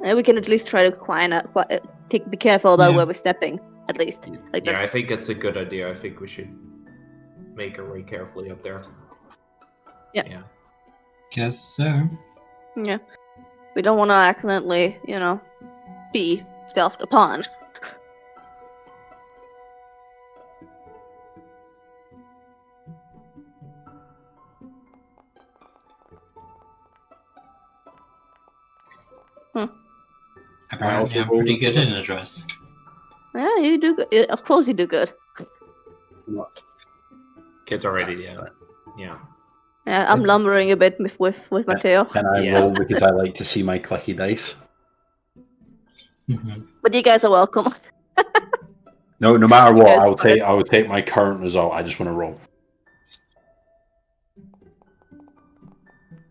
We can at least try to be careful about where we're stepping, at least. Like Yeah, I that's... think it's a good idea. I think we should make our way carefully up there. Yeah. Guess so. Yeah. We don't want to accidentally, be stealthed upon. Apparently, I'm pretty good in a dress. Yeah, you do good. Of course you do good. Kids already, yeah. Yeah, I'm lumbering a bit with Mateo. Can I roll because I like to see my clicky dice? But you guys are welcome. No matter what, guys I will take my current result. I just want to roll.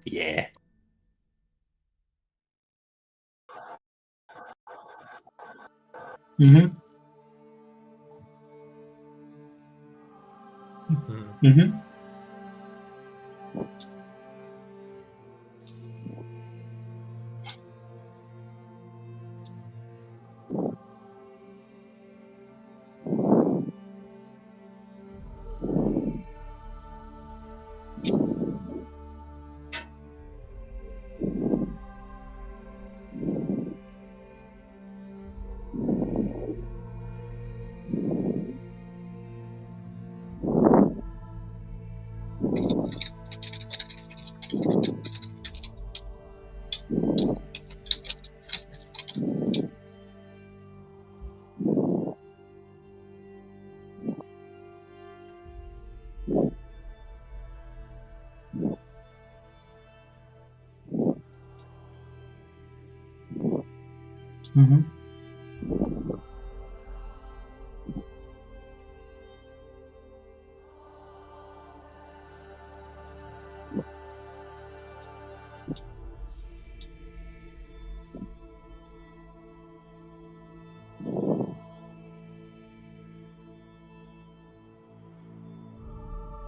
Yeah.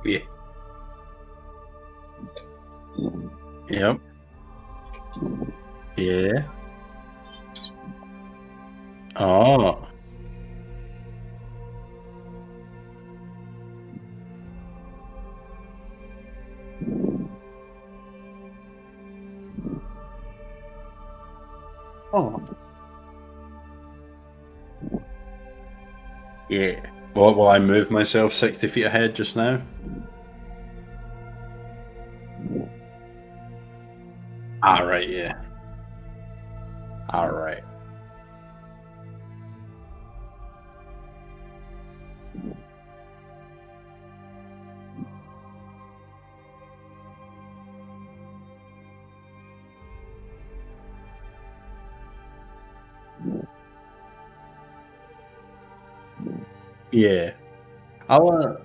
Yeah. Yep. Yeah. Oh. Oh. Yeah. Well, will I move myself 60 feet ahead just now? Alright, yeah. Alright. Yeah. I'll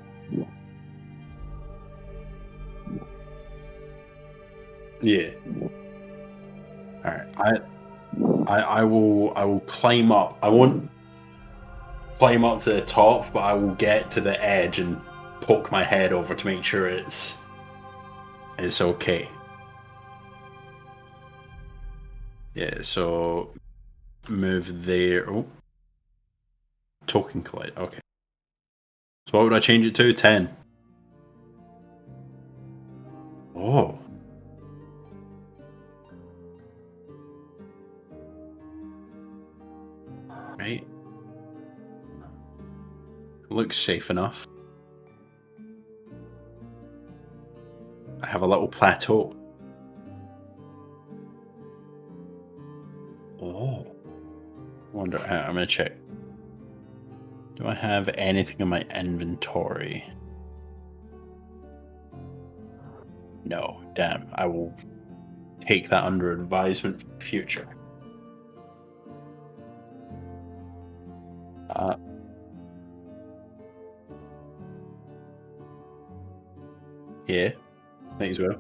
yeah. Alright. I will climb up. I won't climb up to the top, but I will get to the edge and poke my head over to make sure it's okay. Yeah, so move there. Oh, token collect. Okay. So what would I change it to? 10. Oh. Right. Looks safe enough. I have a little plateau. Oh. Wonder. I'm gonna check. Do I have anything in my inventory? No. Damn. I will take that under advisement for the future. Yeah. Might as well.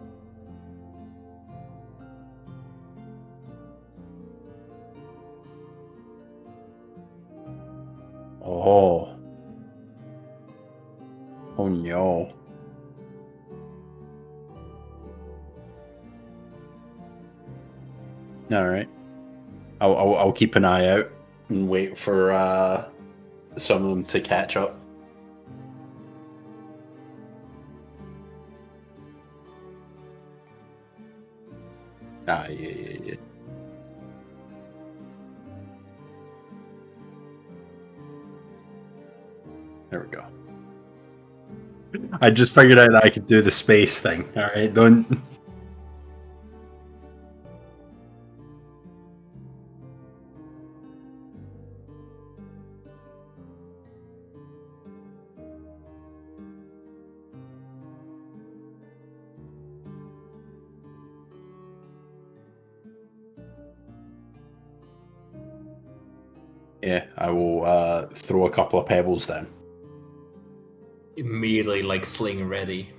Oh. Oh no. All right. I'll keep an eye out and wait for some of them to catch up. Yeah. There we go. I just figured out that I could do the space thing. All right, don't. Yeah, I will throw a couple of pebbles down. Immediately, like sling ready,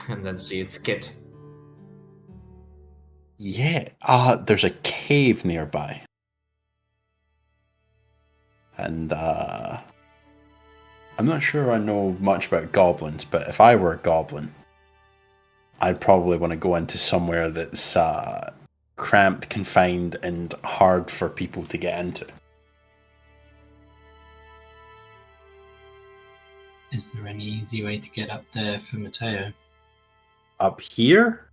and then see its kit. Yeah, there's a cave nearby. And I'm not sure I know much about goblins, but if I were a goblin, I'd probably want to go into somewhere that's cramped, confined, and hard for people to get into. Is there any easy way to get up there for Mateo? Up here?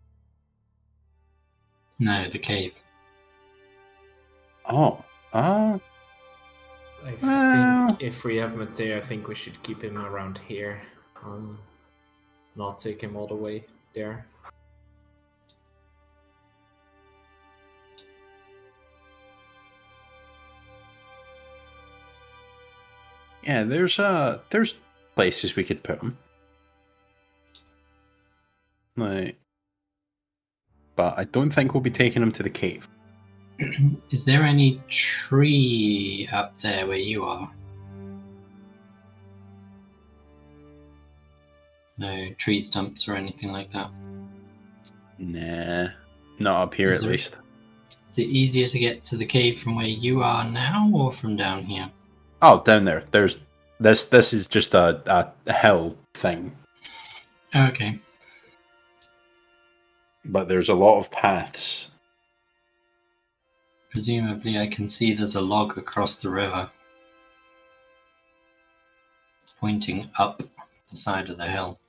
No, the cave. Oh, I Well- think if we have Mateo, I think we should keep him around here. Not take him all the way there. yeah. There's places we could put them. Like, but I don't think we'll be taking them to the cave. Is there any tree up there where you are? No tree stumps or anything like that? Nah, not up here Is at there- least. Is it easier to get to the cave from where you are now or from down here? Oh, down there. There's this. This is just a hill thing, Okay. but there's a lot of paths. Presumably I can see there's a log across the river pointing up the side of the hill.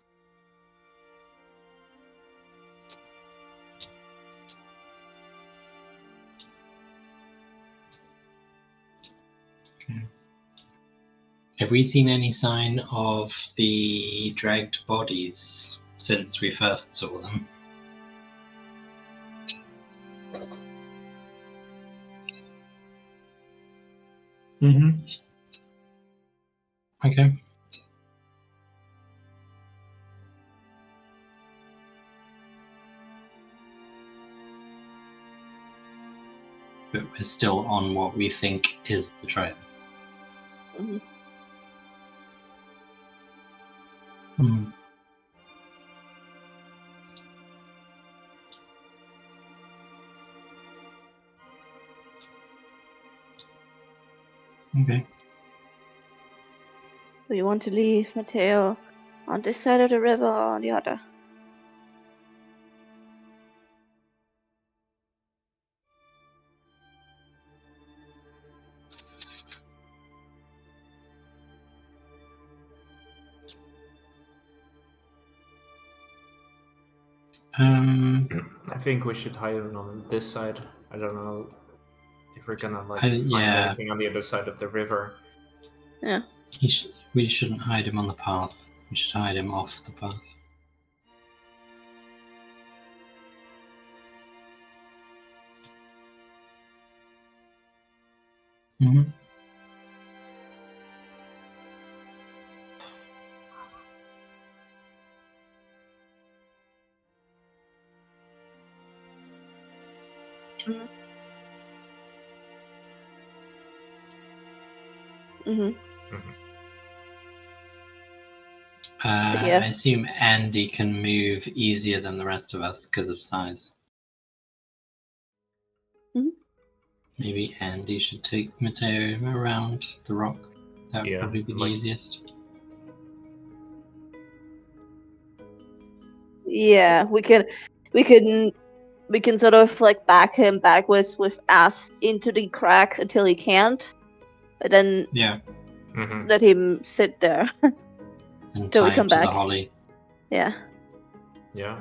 Okay. Have we seen any sign of the dragged bodies since we first saw them? Mm-hmm. Okay. But we're still on what we think is the trail. Mhm. Hmm. Okay. Do you want to leave Matteo on this side of the river or on the other? I think we should hide him on this side. I don't know if we're gonna like find yeah. anything on the other side of the river. Yeah. We shouldn't hide him on the path. We should hide him off the path. Mm-hmm. Mm-hmm. I assume Andy can move easier than the rest of us because of size. Mhm. Maybe Andy should take Matteo around the rock. That would Yeah, probably be the like- easiest. Yeah, we can sort of like back him backwards with ass into the crack until he can't, but then Yeah, Mhm. let him sit there. and Till we tie come him to the back. holly. Yeah. Yeah.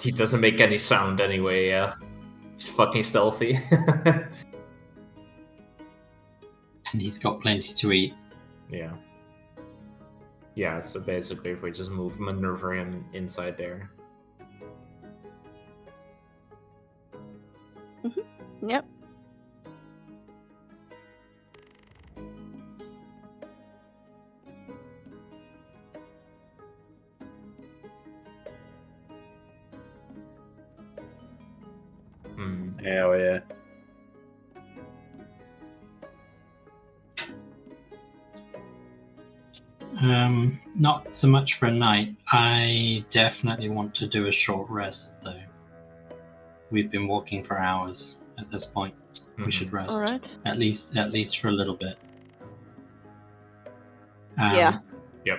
He doesn't make any sound anyway, yeah. He's fucking stealthy. And he's got plenty to eat. Yeah. Yeah, so basically if we just maneuver him inside there. Yep. Hell yeah. Not so much for a night. I definitely want to do a short rest though. We've been walking for hours at this point. We should rest. Alright. At least for a little bit. Yeah. Yep.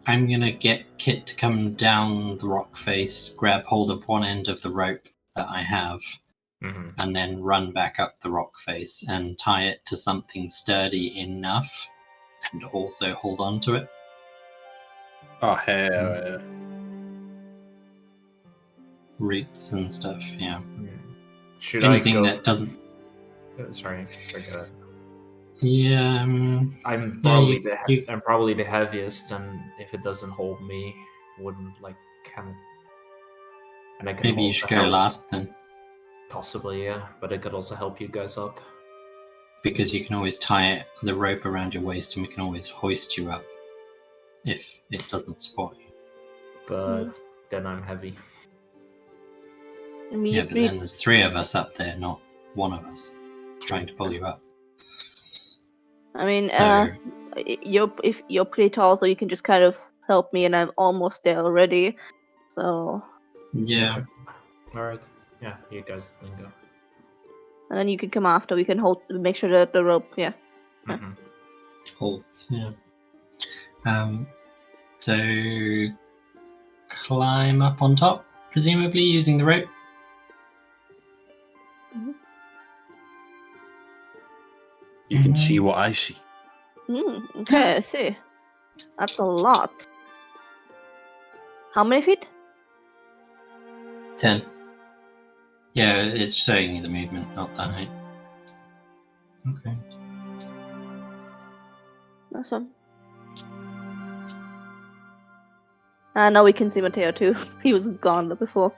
I'm gonna get Kit to come down the rock face, grab hold of one end of the rope that I have, Mhm. and then run back up the rock face and tie it to something sturdy enough and also hold on to it. Oh, hell yeah. Roots and stuff, yeah. Should Anything I go that doesn't. Sorry, forgot. Yeah, I'm Yeah, probably I'm probably the heaviest, and if it doesn't hold me, wouldn't like can. And I can maybe you also should go help- last then, Possibly, yeah, but I could also help you guys up. because you can always tie the rope around your waist and we can always hoist you up if it doesn't support you. But then I'm heavy. Me, Yeah, but then there's three of us up there, not one of us trying to pull you up. I mean, So if you're pretty tall, so you can just kind of help me, and I'm almost there already. So, yeah, All right. Yeah, you guys then go. and then you can come after. We can make sure that the rope. Yeah. Mhm. holds, yeah. So climb up on top, presumably using the rope. You can see what I see. Okay, I see. That's a lot. How many feet? 10. Yeah, it's showing you the movement, not the height. Okay. Awesome. Now we can see Matteo too. He was gone before.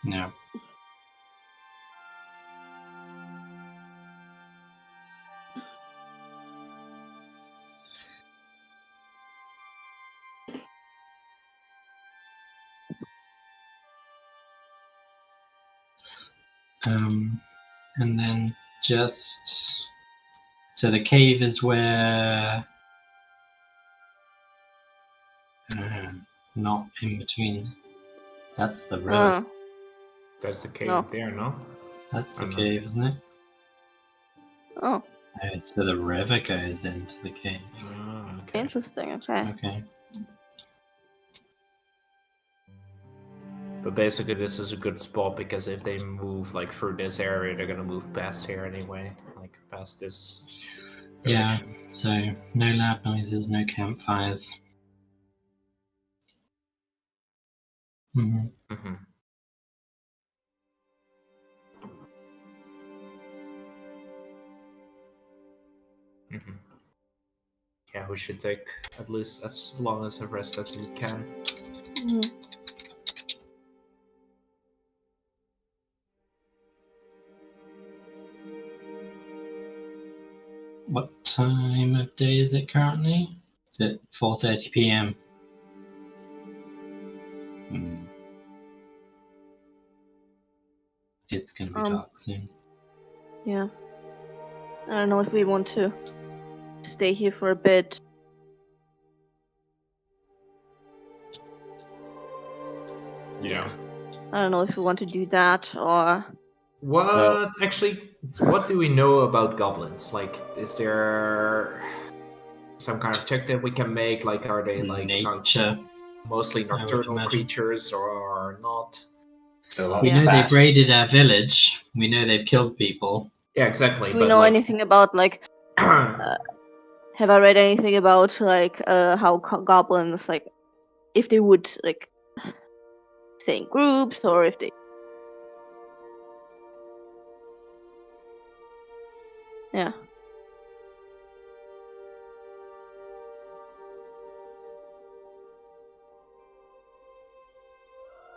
Yeah. And then just So the cave is where. Not in between. That's the road. There's the cave No. there, no? That's the I don't know. cave, isn't it? Oh, Oh, so the river goes into the cave. Ah, okay. interesting. Okay. Okay. But basically, this is a good spot because if they move like through this area, they're gonna move past here anyway, like past this. Yeah, direction. so no loud noises, no campfires. hmm Mhm. Mhm. Yeah, we should take at least as long as a rest as we can. Mhm. What time of day is it currently? Is it 4:30 p.m.? It's gonna be dark soon. Yeah. I don't know if we want to stay here for a bit. Yeah. I don't know if we want to do that or. What actually? What do we know about goblins? Like, is there some kind of check that we can make? Like, are they like Nature. mostly I would nocturnal imagine. creatures or not? We Yeah. know they've raided our village. We know they've killed people. Yeah, exactly. Do we but know like, anything about like? Have I read anything about like how goblins like, if they would like stay in groups or if they? Yeah.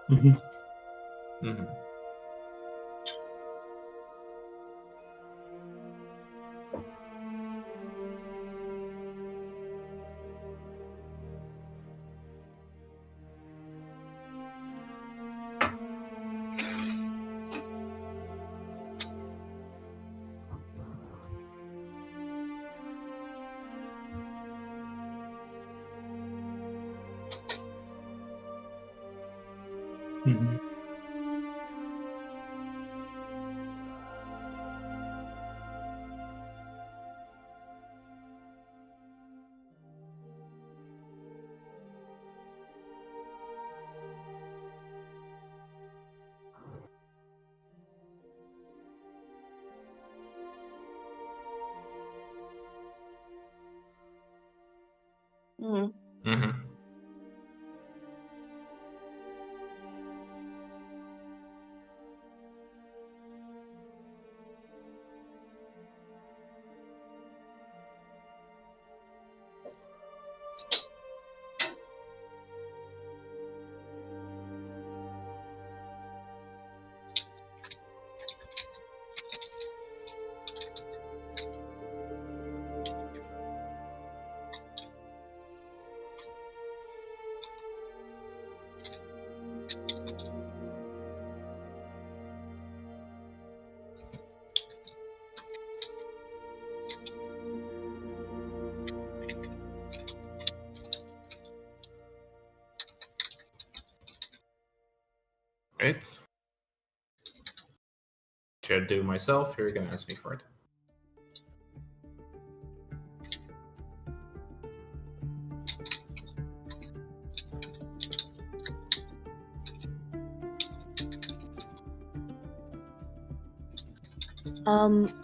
Mhm. Mhm. Mhm. Mm. Mhm. Right. Should I do myself? You're gonna ask me for it.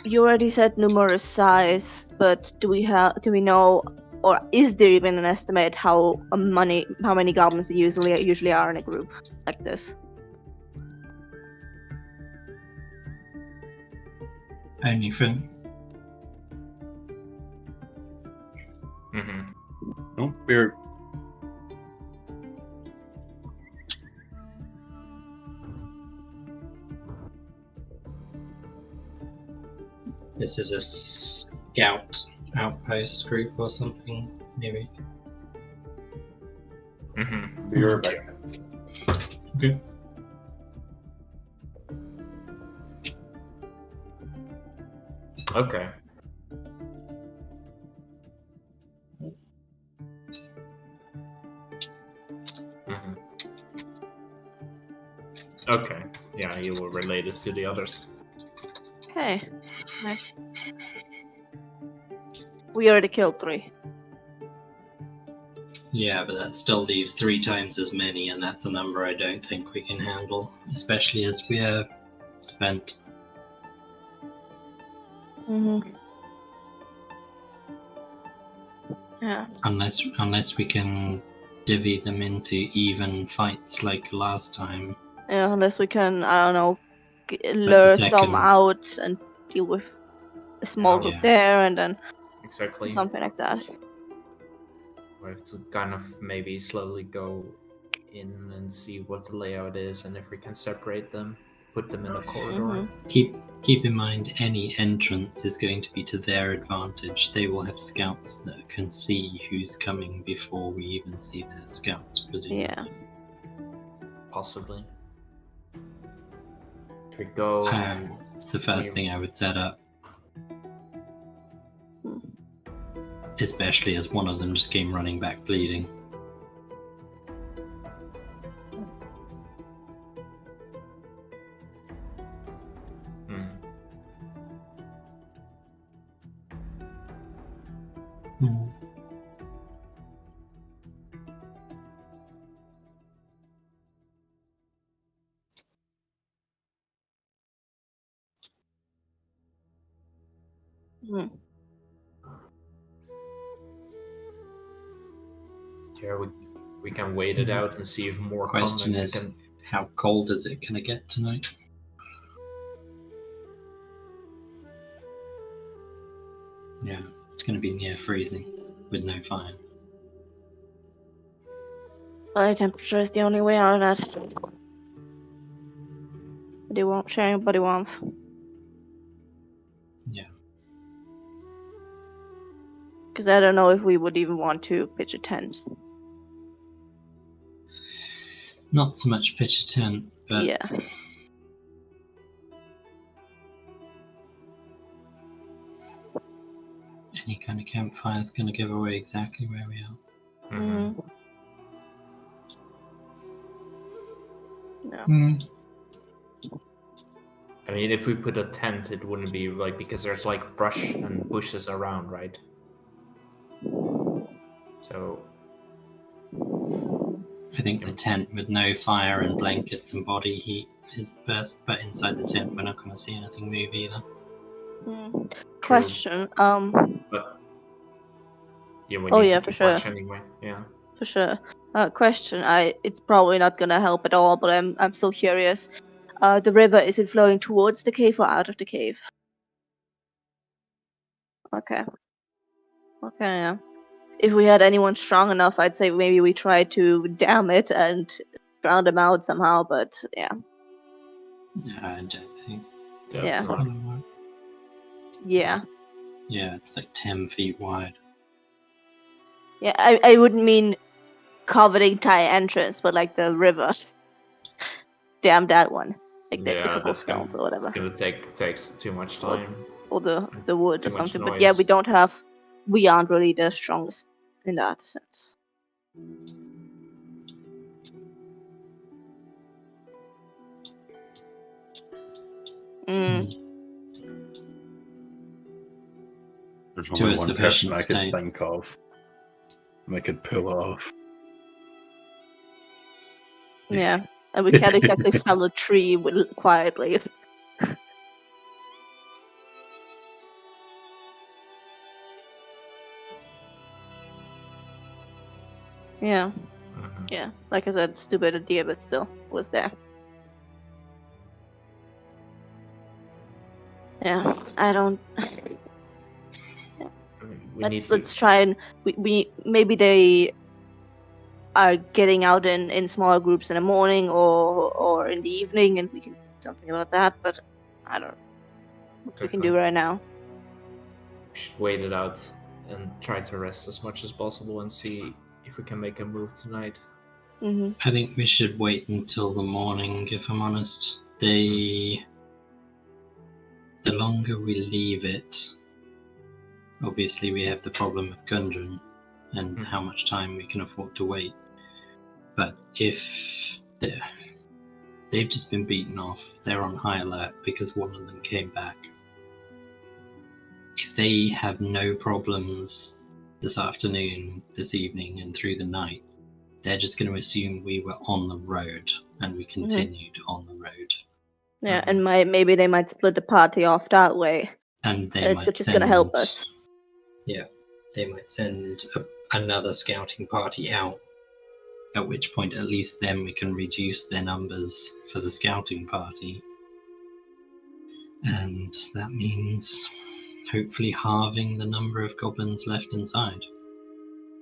You already said numerous size, but do we know, or is there even an estimate how many goblins there usually are in a group like this? Only from. Mm-hmm. No, we're This is a scout outpost group or something, maybe. Mm-hmm. Be right back. Okay. Okay. Okay. Yeah, you will relay this to the others. Okay. Nice. We already killed 3. Yeah, but that still leaves 3 times as many, and that's a number I don't think we can handle, especially as we are spent. Mm-hmm. Yeah. Unless we can divvy them into even fights like last time. Yeah, unless we can, I don't know, the lure some second- out and deal with a small group Yeah. there, and then Exactly. something like that. We have to kind of maybe slowly go in and see what the layout is, and if we can separate them, put them in a corridor. Mm-hmm. Keep in mind, any entrance is going to be to their advantage. They will have scouts that can see who's coming before we even see their scouts, presumably. Yeah. Possibly. If we go. It's the first thing I would set up. Hmm. Especially as one of them just came running back bleeding. Hmm. Hmm. Yeah, we can wait it out and see if more Question come. is, how cold is it gonna get tonight? Yeah, it's gonna be near freezing with no fire. Body temperature is the only way out of that. Body warmth, sharing body warmth. Yeah. Because I don't know if we would even want to pitch a tent. Not so much pitch a tent, but Yeah. any kind of campfire is gonna give away exactly where we are. Mm-hmm. No. I mean, if we put a tent, it wouldn't be like because there's like brush and bushes around, right? So I think the tent with no fire and blankets and body heat is the best, but inside the tent we're not going to see anything move either. Question. But yeah, we Oh, need yeah, to for keep sure. watch anyway. Yeah. For sure. Question. It's probably not gonna help at all, but I'm still curious. The river, is it flowing towards the cave or out of the cave? Okay. Okay, yeah. If we had anyone strong enough, I'd say maybe we try to dam it and drown them out somehow, but yeah. Yeah, I don't think. Yeah. That's not- Yeah. Yeah, it's like 10 feet wide. Yeah, I wouldn't mean carve the entire entrance, but like the river. Dam that one. Like the Yeah, couple that's stones gonna, or whatever. It's gonna takes too much time. Or the woods or Too much something. But yeah, noise. we aren't really the strongest in that sense. There's To only a one person sufficient I could state. think of. And they could pull it off. Yeah. And we can't exactly fell a tree quietly. Yeah. Mhm. Yeah. Like I said, stupid idea, but still was there. Yeah. I don't. We need Let's try and we maybe they are getting out in smaller groups in the morning or in the evening, and we can do something about that. But I don't know what we can do right now. We should wait it out and try to rest as much as possible and see if we can make a move tonight. Mm-hmm. I think we should wait until the morning, if I'm honest. The longer we leave it, obviously we have the problem of Gundren and how much time we can afford to wait. But if They've just been beaten off. They're on high alert because one of them came back. If they have no problems this afternoon, this evening, and through the night, they're just going to assume we were on the road and we continued on the road. Yeah, and maybe they might split the party off that way. And they And might it's just send, gonna help us. Yeah, they might send another scouting party out. At which point, at least then we can reduce their numbers for the scouting party. And that means hopefully halving the number of goblins left inside.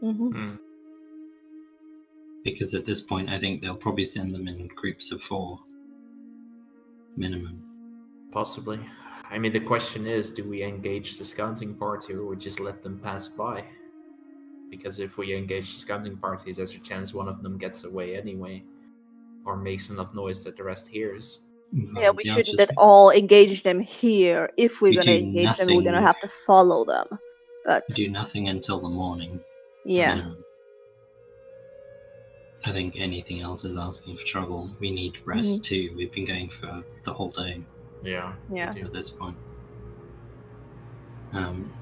Mm-hmm. Because at this point, I think they'll probably send them in groups of 4. Minimum. Possibly. I mean, the question is, do we engage the scouting party or we just let them pass by? Because if we engage the scouting party, there's a chance one of them gets away anyway, or makes enough noise that the rest hears. Yeah, we shouldn't at all engage them here. If we're We gonna do engage them, we're gonna nothing. have to follow them. But We do nothing until the morning. yeah, Minimum. I think anything else is asking for trouble. We need rest too. We've been going for the whole day Yeah. yeah. at this point.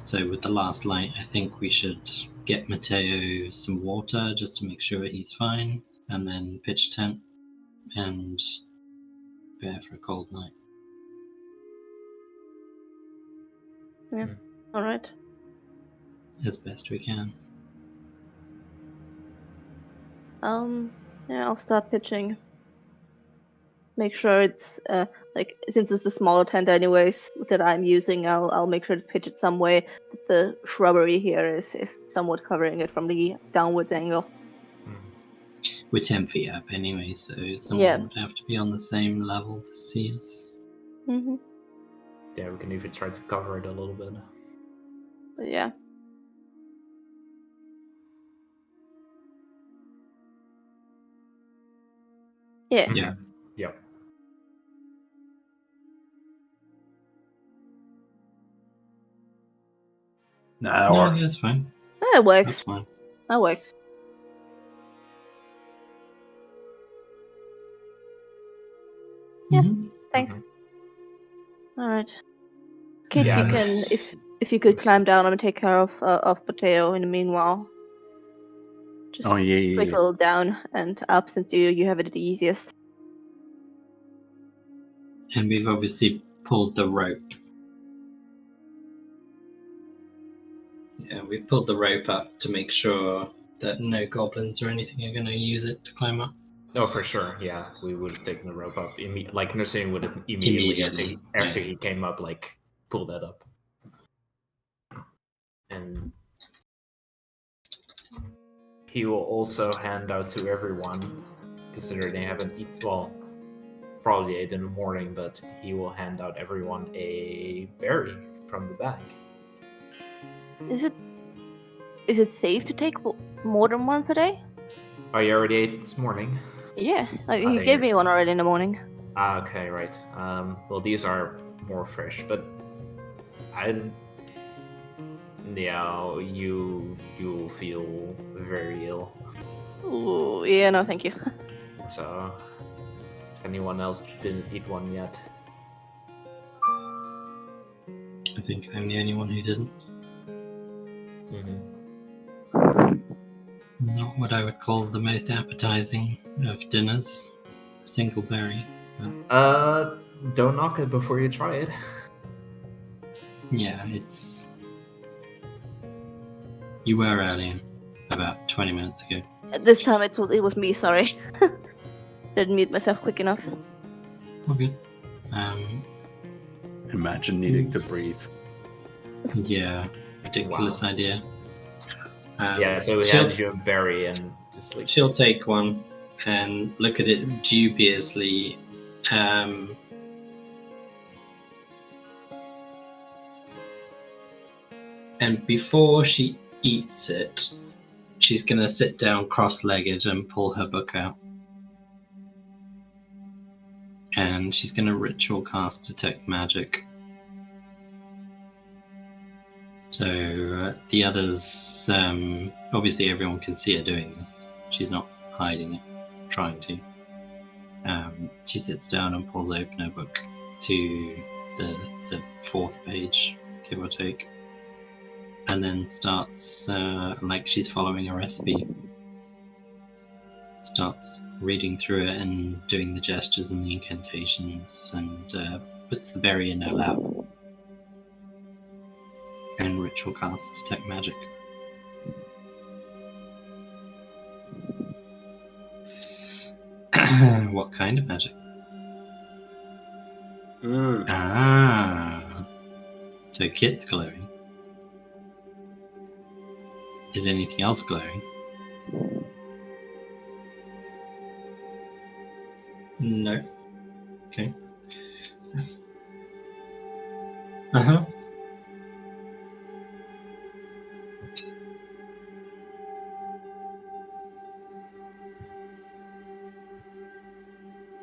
So with the last light, I think we should get Matteo some water just to make sure he's fine, and then pitch tent and prepare for a cold night. All right. As best we can. Yeah, I'll start pitching. Make sure it's like, since it's the smaller tent anyways that I'm using, I'll make sure to pitch it some way that the shrubbery here is somewhat covering it from the downwards angle. We're 10 feet up anyway, so someone would have to be on the same level to see us. Mm-hmm. Yeah, we can even try to cover it a little bit. But yeah. Yeah. Yeah. Yeah. Nah, that No, works. that's fine. That That's works. fine. That works. Yeah. Mhm. Thanks. All right. Kid, Yeah, you just- can if you could climb down and take care of Mateo in the meanwhile. Just Oh yeah. trickle down and up, since you have it the easiest. And we've obviously pulled the rope. Yeah, we've pulled the rope up to make sure that no goblins or anything are going to use it to climb up. Oh, for sure. Yeah, we would have taken the rope up. Like Nursing would have immediately after he came up, like pull that up. And he will also hand out to everyone, considering they haven't eaten. Well, probably ate in the morning, but he will hand out everyone a berry from the bag. Is it safe to take more than one per day? Oh, you already ate this morning? Yeah, like, Ah, you there gave you me one already in the morning. Ah, okay, right. Well, these are more fresh, but yeah, you will feel very ill. Ooh, yeah, no, thank you. So, if anyone else didn't eat one yet? I think I'm the only one who didn't. Not what I would call the most appetizing of dinners. A single berry. But Don't knock it before you try it. yeah, it's... You were earlier, about 20 minutes ago. This time it was me. Sorry, didn't mute myself quick enough. All good. Imagine needing to breathe. Yeah, ridiculous idea. Yeah, so we she'll- handed you a berry and just like She'll take one and look at it dubiously. And before she eats it, she's going to sit down cross-legged and pull her book out. And she's going to ritual cast Detect Magic. So the others, obviously everyone can see her doing this. She's not hiding it, trying to. She sits down and pulls open her book to the fourth page, give or take, and then starts like she's following a recipe. Starts reading through it and doing the gestures and the incantations, and puts the berry in her lap. And ritual casts detect magic. What kind of magic? Ah, so Kit's glowing. Is anything else glowing? No. Okay. Uh-huh.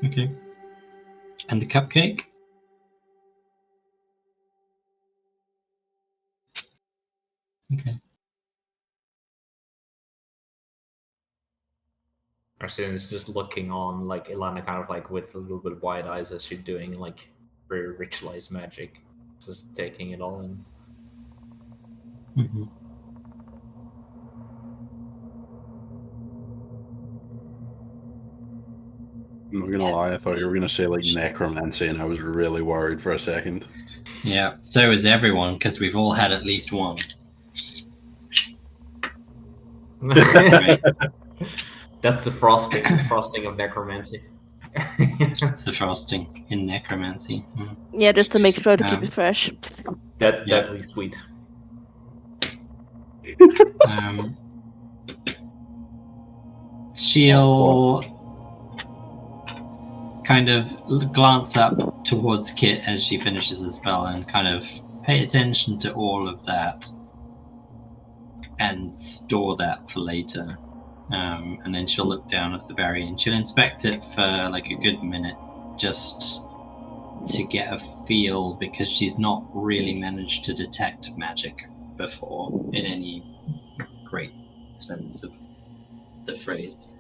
Okay. And the cupcake? Okay. Arsen's just looking on, like Ilana, kind of like with a little bit wide eyes as she's doing like very ritualized magic, just taking it all in. Mm-hmm. I'm not gonna lie, I thought you were gonna say like necromancy, and I was really worried for a second. Yeah, so is everyone, because we've all had at least one. That's the frosting of necromancy. It's the frosting in necromancy. Mm. Yeah, just to make sure to keep it fresh. Deadly sweet. She'll kind of glance up towards Kit as she finishes the spell and kind of pay attention to all of that and store that for later. And then she'll look down at the berry and she'll inspect it for like a good minute just to get a feel, because she's not really managed to detect magic before in any great sense of the phrase.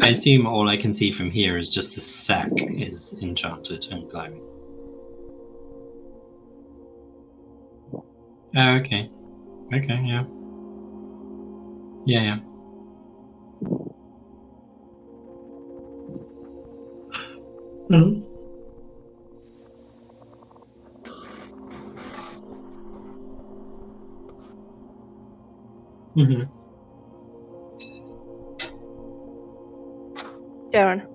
I assume all I can see from here is just the sack is enchanted and glowing. Oh, okay. Okay, yeah. Yeah. Darren.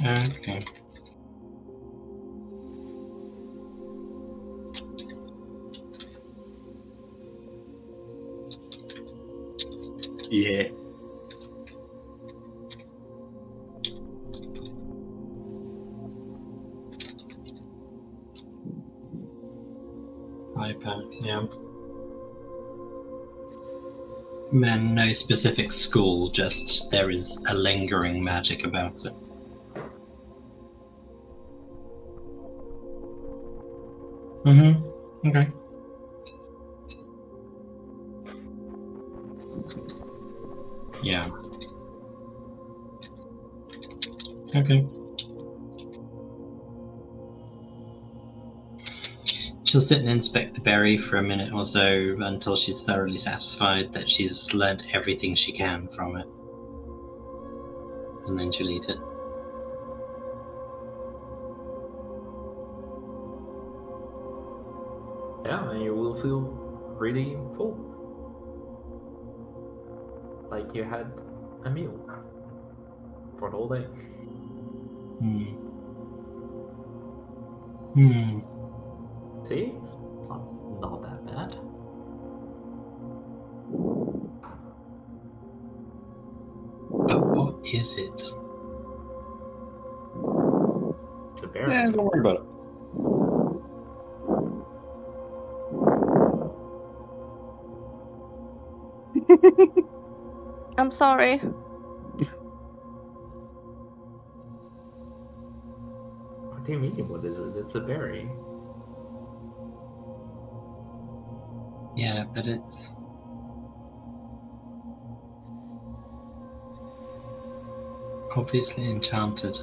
Okay. Yeah. Hyper, yeah. Men, no specific school, just there is a lingering magic about it. Okay. Yeah. Okay. She'll sit and inspect the berry for a minute or so until she's thoroughly satisfied that she's learnt everything she can from it. And then she'll eat it. Yeah, and you will feel really full. Like you had a meal for the whole day. See? It's not that bad. But what is it? It's a berry. Yeah, don't worry about it. I'm sorry. What do you mean? What is it? It's a berry. Yeah, but it's obviously enchanted.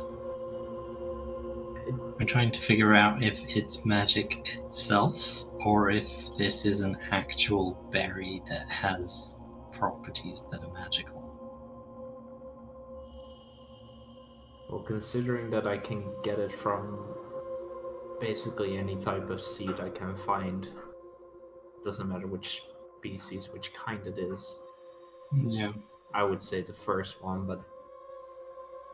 We're trying to figure out if it's magic itself, or if this is an actual berry that has properties that are magical. Well, considering that I can get it from basically any type of seed I can find, doesn't matter which species, which kind it is, Yeah. I would say the first one, but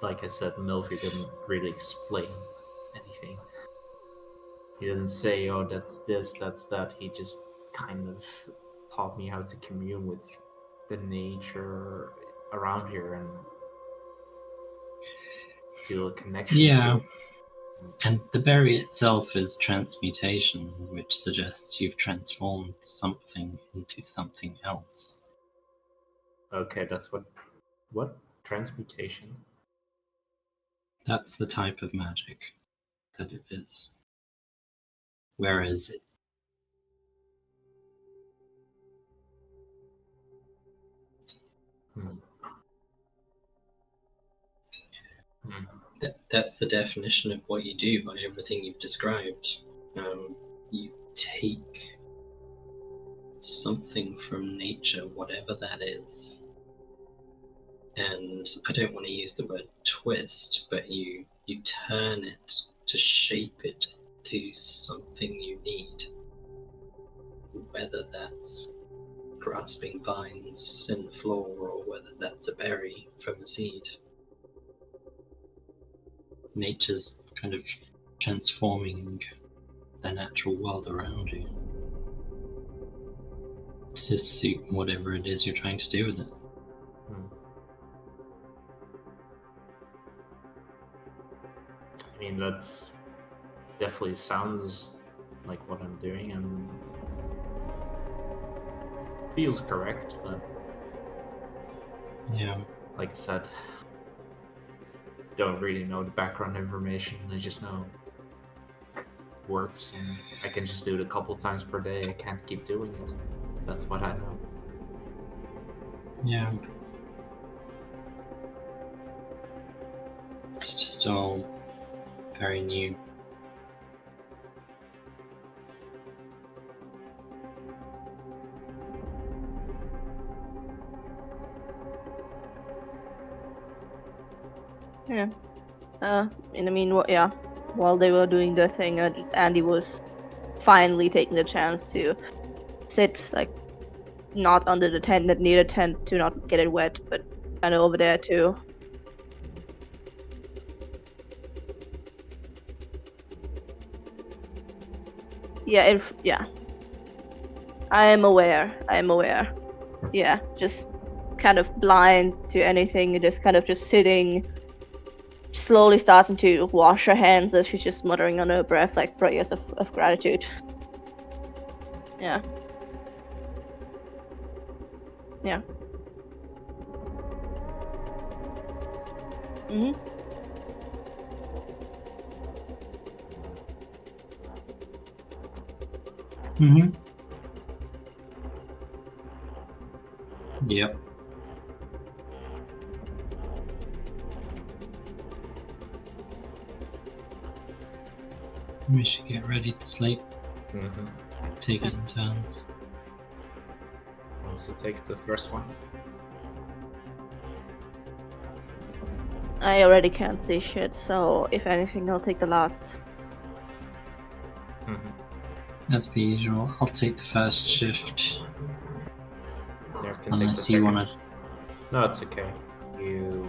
like I said, Milfy didn't really explain anything. He didn't say, oh, that's this, that's that. He just kind of taught me how to commune with the nature around here and feel a connection Yeah. to it. And the berry itself is transmutation, which suggests you've transformed something into something else. Okay, that's what? Transmutation? That's the type of magic that it is. Whereas that's the definition of what you do by everything you've described. You take something from nature, whatever that is, and I don't want to use the word twist, but you turn it to shape it to something you need, whether that's grasping vines in the floor or whether that's a berry from a seed. Nature's kind of transforming the natural world around you to suit whatever it is you're trying to do with it. I mean, that's definitely sounds like what I'm doing and feels correct, but Yeah. like I said, don't really know the background information. I just know it works, and I can just do it a couple times per day. I can't keep doing it. That's what I know. Yeah. It's just all very new. Yeah. And I mean, yeah. While they were doing their thing, Andy was finally taking the chance to sit, like, not under the tent, that near the tent to not get it wet, but kind of over there too. Yeah, yeah. I am aware. Yeah, just kind of blind to anything, just kind of just sitting, slowly starting to wash her hands as she's just muttering under her breath, like prayers of gratitude. Yeah. Yeah. Mhm. Mm-hmm. Yep. We should get ready to sleep. Mm-hmm. Take it in turns. Also take the first one. I already can't see shit, so if anything, I'll take the last. Mm-hmm. As per usual, I'll take the first shift. There can Unless take the you second. wanna. No, it's okay. You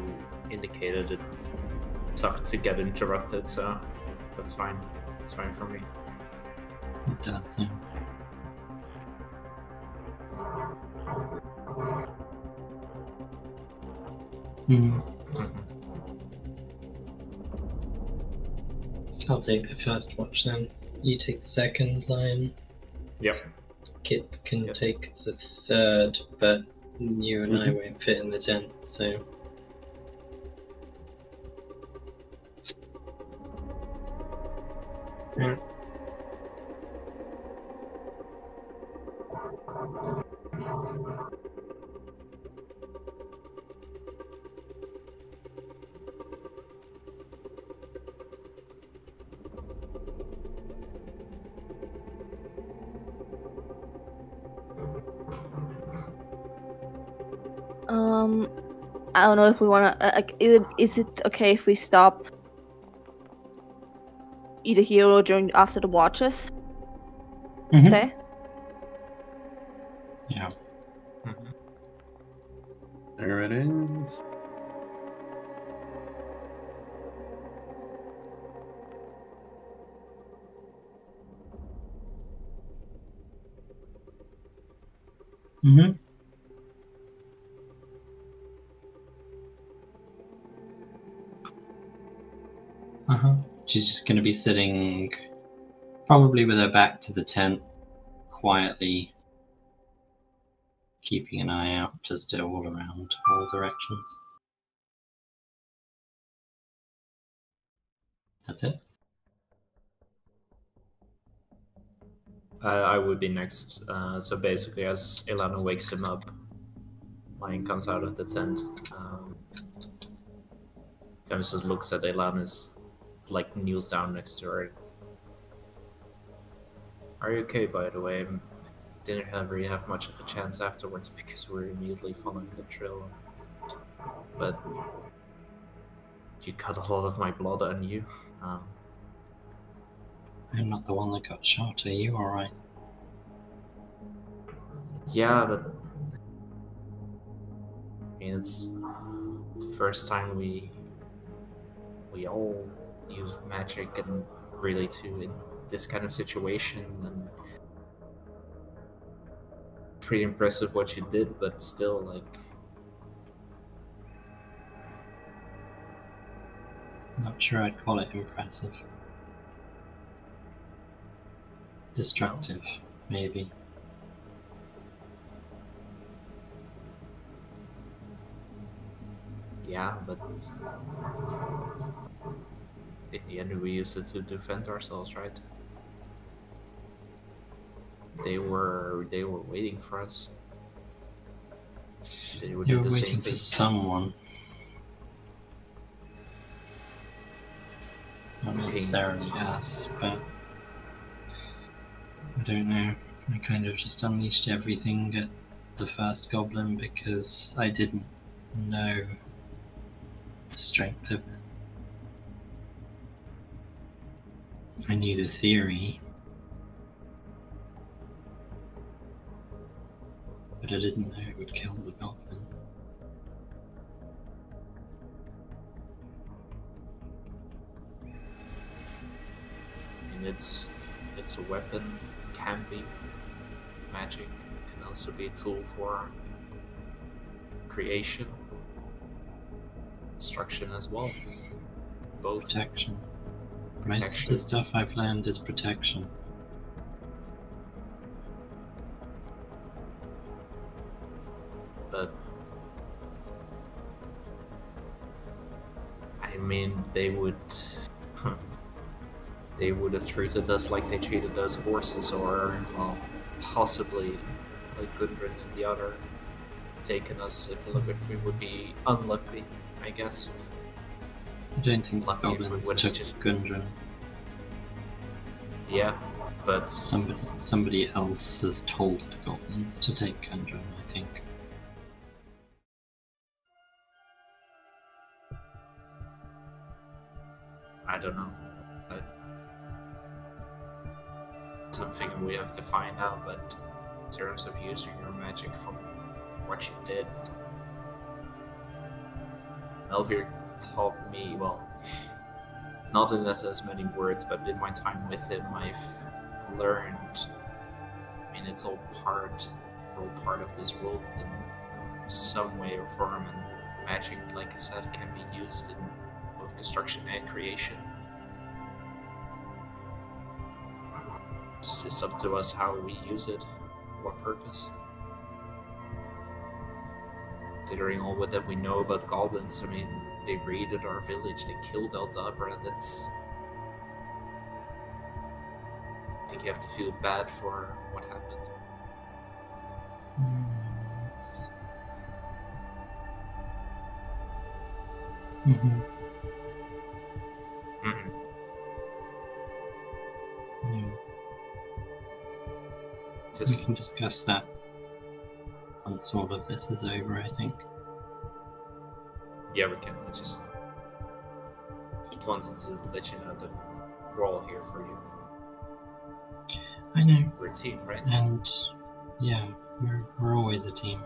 indicated it sucked to get interrupted, so that's fine. It's fine for me. It does, yeah. Mm. Mm-hmm. I'll take the first watch then. You take the second line. Yep. Kit can Yep. take the third, but You and I won't fit in the tent, so. Right. I don't know if we wanna. Is it okay if we stop either here or during after the watches today? Yeah. Mhm. There it is. Mm-hmm. Uh-huh. She's just gonna be sitting probably with her back to the tent, quietly keeping an eye out just all around, all directions. That's it. I would be next. So basically, as Ilana wakes him up, Lion comes out of the tent. Kind of just looks at Ilana's, like kneels down next to her. Are you okay, by the way? Didn't really have much of a chance afterwards because we were immediately following the trail. But you got a lot of my blood on you. I'm not the one that got shot. Are you alright? Yeah, but I mean, it's the first time we all used magic and really to in this kind of situation, and pretty impressive what you did, but still, like, Not sure I'd call it impressive. Destructive, maybe. yeah, but in the end we used it to defend ourselves, right? They were waiting for us. They would You do were the same waiting thing. for someone. Not necessarily us, but I don't know. I kind of just unleashed everything at the first goblin because I didn't know the strength of it. I knew the theory, but I didn't know it would kill the goblin. And it's a weapon, can be magic, can also be a tool for creation, destruction as well. Both. Protection. Most of Protection. the stuff I've learned is protection. But I mean, they would have treated us like they treated those horses, or well, possibly like Gudrun and the other, taken us if we would be unlucky, I guess. I don't think the Lucky if we goblins would've took just- Gundren. Yeah, but Somebody else has told the goblins to take Gundren, I think. I don't know. But something we have to find out. But in terms of using your magic from what you did, Elvir taught me, well, not in as many words, but in my time with him, I've learned. I mean, it's all part of this world in some way or form, and magic, like I said, can be used in both destruction and creation. It's just up to us how we use it, what purpose. considering all that we know about goblins, I mean, they raided our village, they killed Aldabra, that's... I think you have to feel bad for what happened. Mm-hmm. Mm-hmm. Yeah. We Just, can discuss that once all of this is over, I think. yeah, we can. I just wanted to let you know that we're all here for you. I know. We're a team, right? And yeah, we're always a team.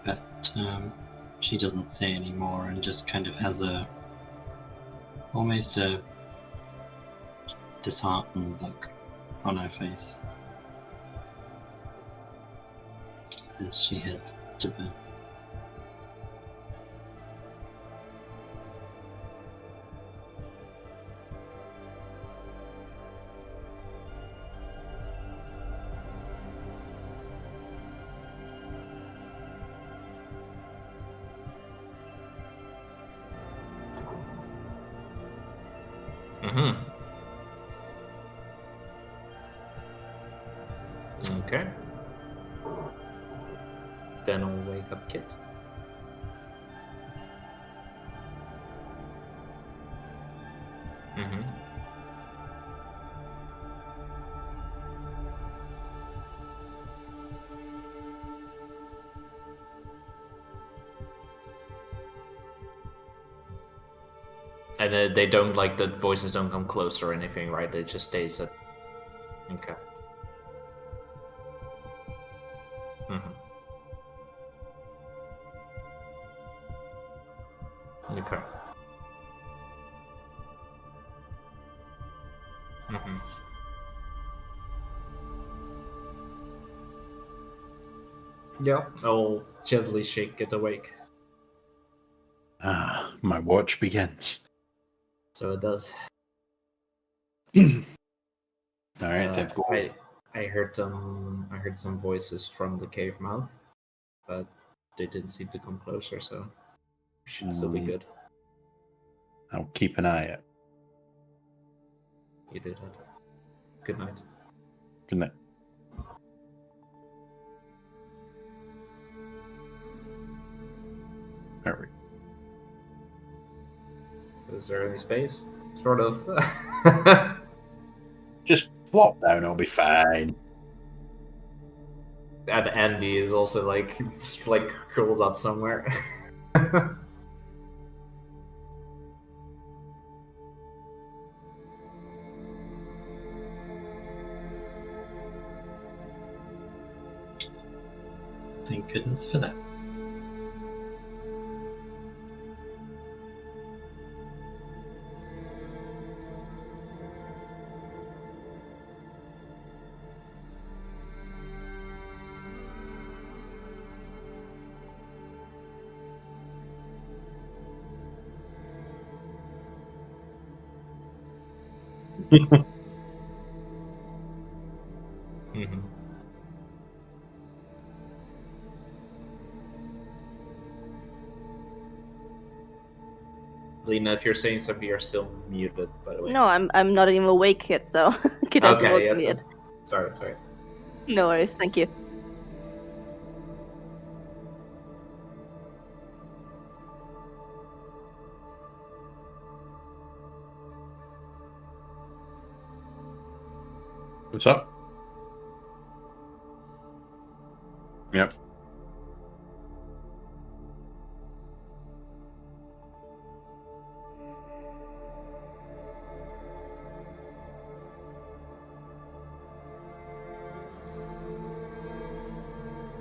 But she doesn't say any more and just kind of has almost a disheartened look on her face as she heads to bed. Mm-hmm. Okay. Then I'll wake up Kit. Mm-hmm. And they don't, like, the voices don't come close or anything, right? It just stays at... Okay. Mm-hmm. Okay. Mm-hmm. Yeah, I'll gently shake it awake. Ah, my watch begins. So it does. Alright, then go. I heard some voices from the cave mouth, but they didn't seem to come closer, so it should still be good. I'll keep an eye out. You did it. Good night. Good night. Alright. Is there any space? Sort of. Just flop down, I'll be fine. And Andy is also like curled up somewhere. Thank goodness for that. Mm-hmm. Lena, if you're saying something, you're still muted, by the way. No, I'm not even awake yet, so Kid hasn't Okay, woken me yes. yet. Sorry. No worries, thank you. What's up? Yep.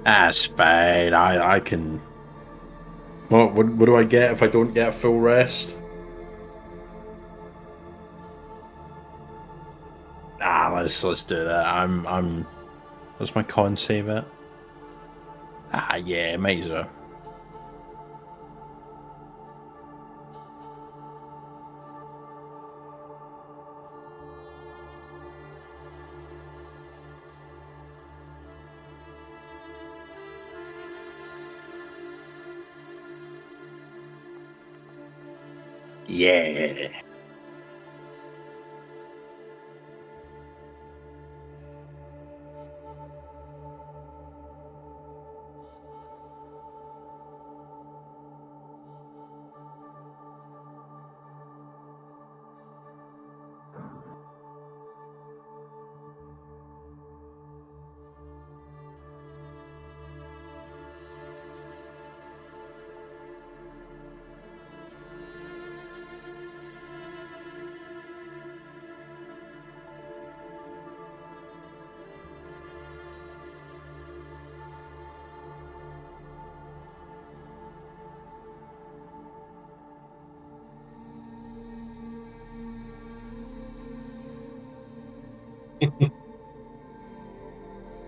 That's fine. I can. What do I get if I don't get a full rest? Let's do that. I'm. What's my con save at? Yeah, might as well. Yeah.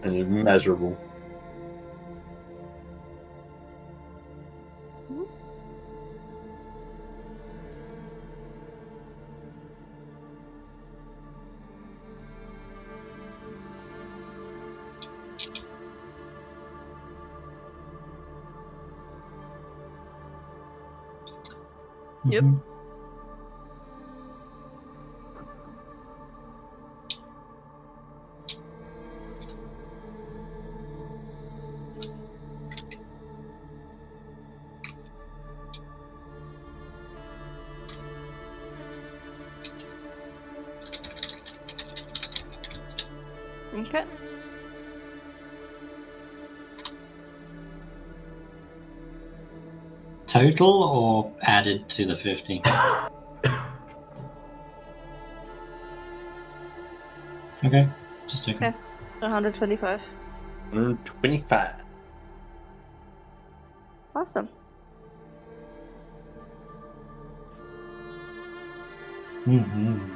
And it's miserable. Yep. Mhm. Okay. Total or added to the 50? Okay, just checking. Okay. 125. 125. Awesome. Mm-hmm.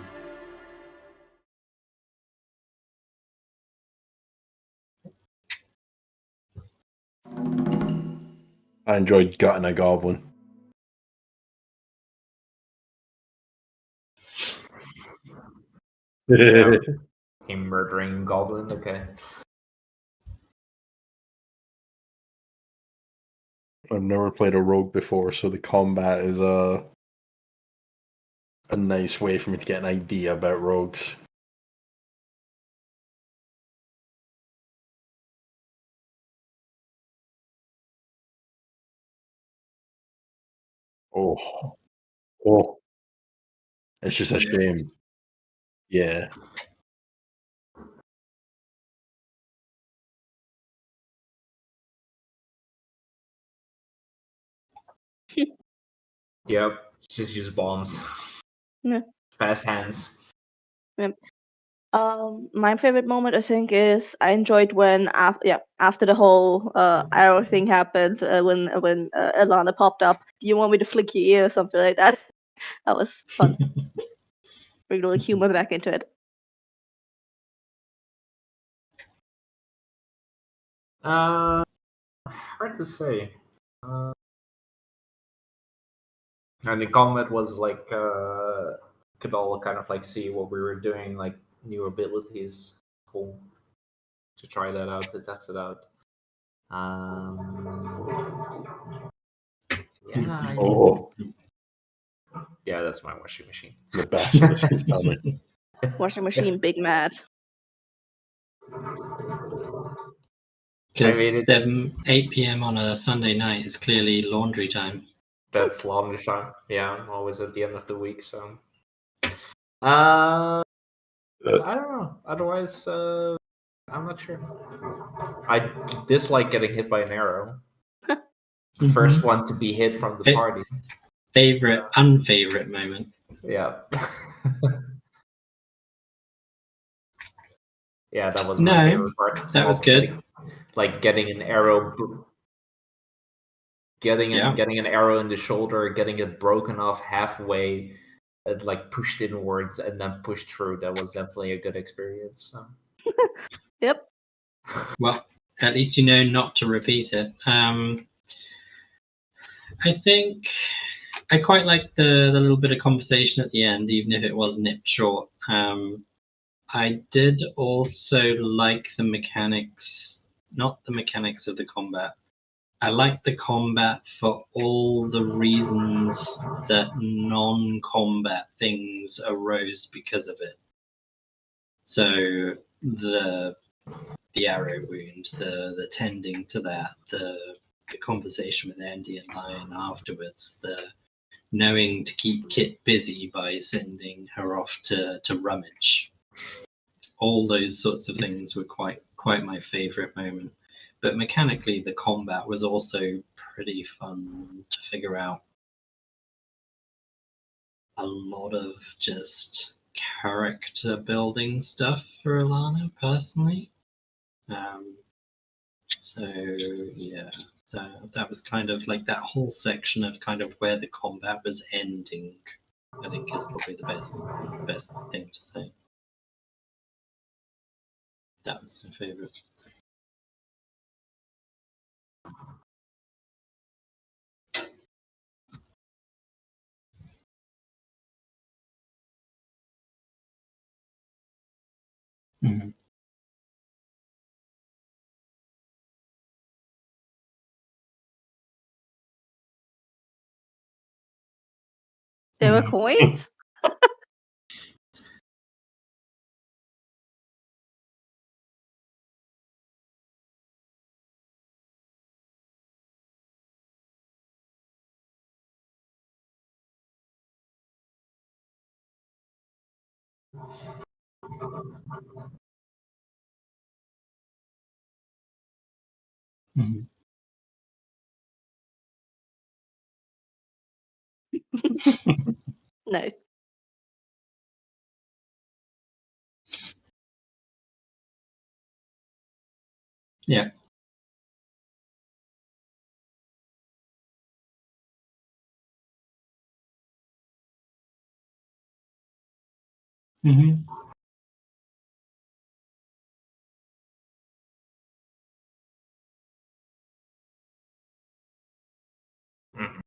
I enjoyed gutting a goblin. Yeah. Him murdering goblin. Okay. I've never played a rogue before, so the combat is a nice way for me to get an idea about rogues. Oh, oh, it's just a shame. Yeah. Yep. Just use bombs. Yeah. Fast hands. My favorite moment I think is I enjoyed when after the whole arrow thing happened when Alana popped up. You want me to flick your ear or something like that? That was fun. Bring a little humor back into it. Hard to say. And the combat was like could all kind of like see what we were doing, like new abilities. Cool. To try that out, to test it out. Yeah, Oh, yeah, that's my washing machine. the basilisk is coming. Washing machine, big mad. Because I mean, 8 p.m. on a Sunday night is clearly laundry time. That's laundry time. Yeah, I'm always at the end of the week, so. I don't know. Otherwise, I'm not sure. I dislike getting hit by an arrow. First one to be hit from the party. Favorite, unfavorite moment. Yeah. Yeah, that was No, my favorite part. that was good. Like getting an arrow, getting an arrow in the shoulder, getting it broken off halfway, and like pushed inwards and then pushed through. That was definitely a good experience. So. Yep. Well, at least you know not to repeat it. I think I quite like the little bit of conversation at the end, even if it was nipped short. I did also like the mechanics, not the mechanics of the combat, I like the combat for all the reasons that non-combat things arose because of it. So the arrow wound, the tending to that, the conversation with Andy and Lion afterwards, the knowing to keep Kit busy by sending her off to rummage. All those sorts of things were quite my favourite moment. But mechanically, the combat was also pretty fun to figure out. A lot of just character building stuff for Alana, personally. So yeah, that was kind of like that whole section of kind of where the combat was ending. I think is probably the best thing to say. That was my favorite. Mm-hmm. There were coins. Mm-hmm. Nice. Yeah. Mm-hmm. Mhm.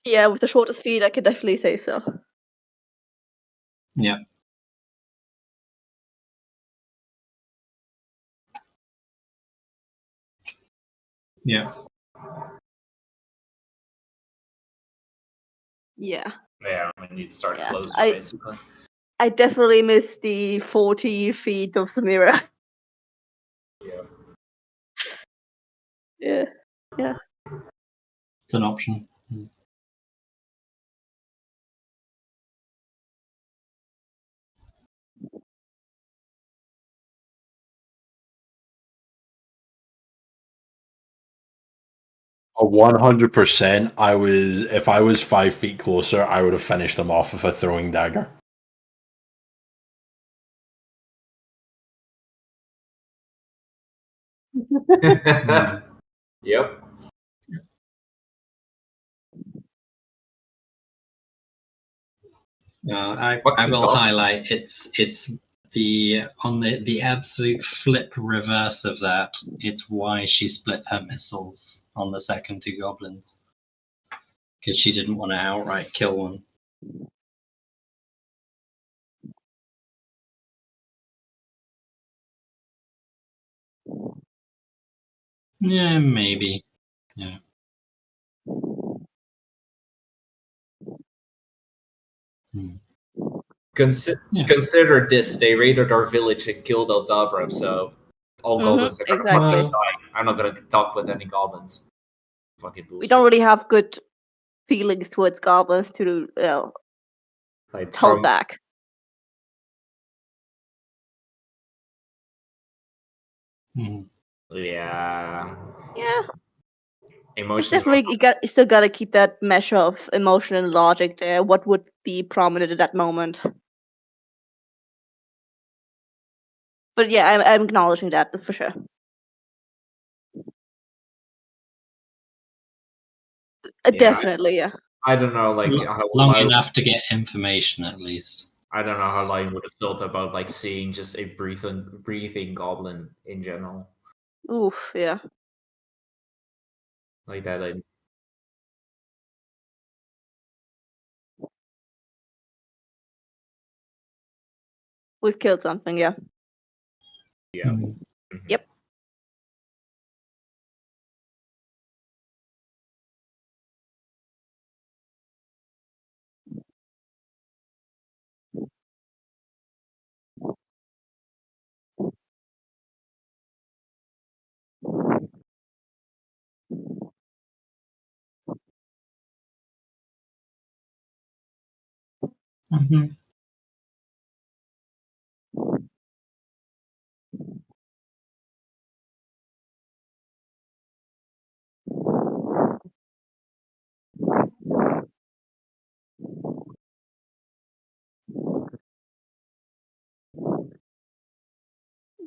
Yeah, with the shortest feet, I could definitely say so. Yeah. Yeah. Yeah. Yeah, we need to start Yeah, closer, I- basically. I definitely miss the 40 feet of Samira. Yeah. Yeah. Yeah. It's an option. 100%. If I was 5 feet closer, I would have finished them off with a throwing dagger. Yep. I What will thought? highlight it's the on the absolute flip reverse of that. It's why she split her missiles on the second two goblins, because she didn't want to outright kill one. Yeah, maybe. Yeah. Hmm. Yeah. Consider this: they raided our village and killed Eldabra, so all goblins are gonna exactly. fucking die. I'm not gonna talk with any goblins. Fucking bullshit. We don't really have good feelings towards goblins to Like, hold from back. Hmm. yeah, Yeah. It's emotions. definitely you still gotta keep that measure of emotion and logic there. What would be prominent at that moment? But yeah, I'm acknowledging that for sure. Definitely, yeah. I don't know, like how Long Lyle, enough to get information, at least. I don't know how Lion would have felt about like seeing just a breathing goblin in general, Oof, yeah. like that. We've killed something, yeah. Yeah. Mm. Mhm. Yep. Mhm.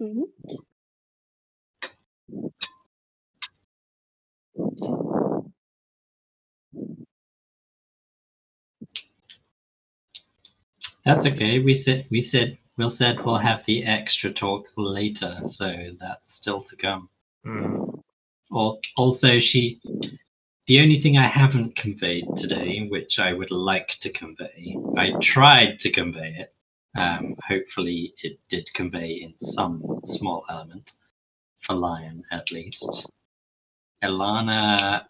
Mhm. That's okay. We'll said we'll have the extra talk later, so that's still to come. Mhm. Also, the only thing I haven't conveyed today, which I would like to convey, I tried to convey it. Hopefully, it did convey in some small element, for Lion at least. Ilana,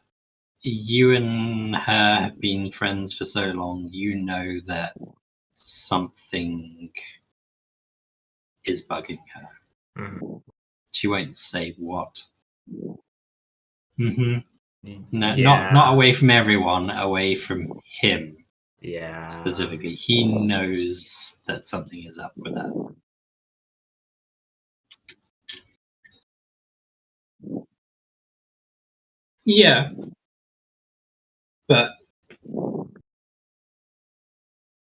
you and her have been friends for so long, you know that something is bugging her. Mhm. She won't say what. No, Yeah. not away from everyone, away from him Yeah. specifically. He knows that something is up with that. Yeah, but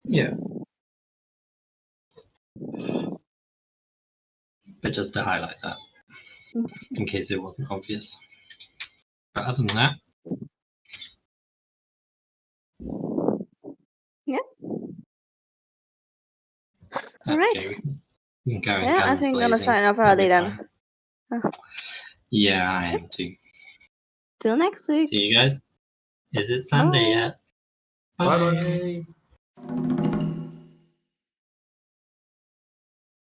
yeah, but just to highlight that in case it wasn't obvious. But other than that, Yeah. that's Alright. okay. We can go in Yeah, I guns think I'm gonna blazing. sign off It'll be early then. fine. Yeah, I am too. Till next week. See you guys. Is it Sunday Bye. yet? Bye bye.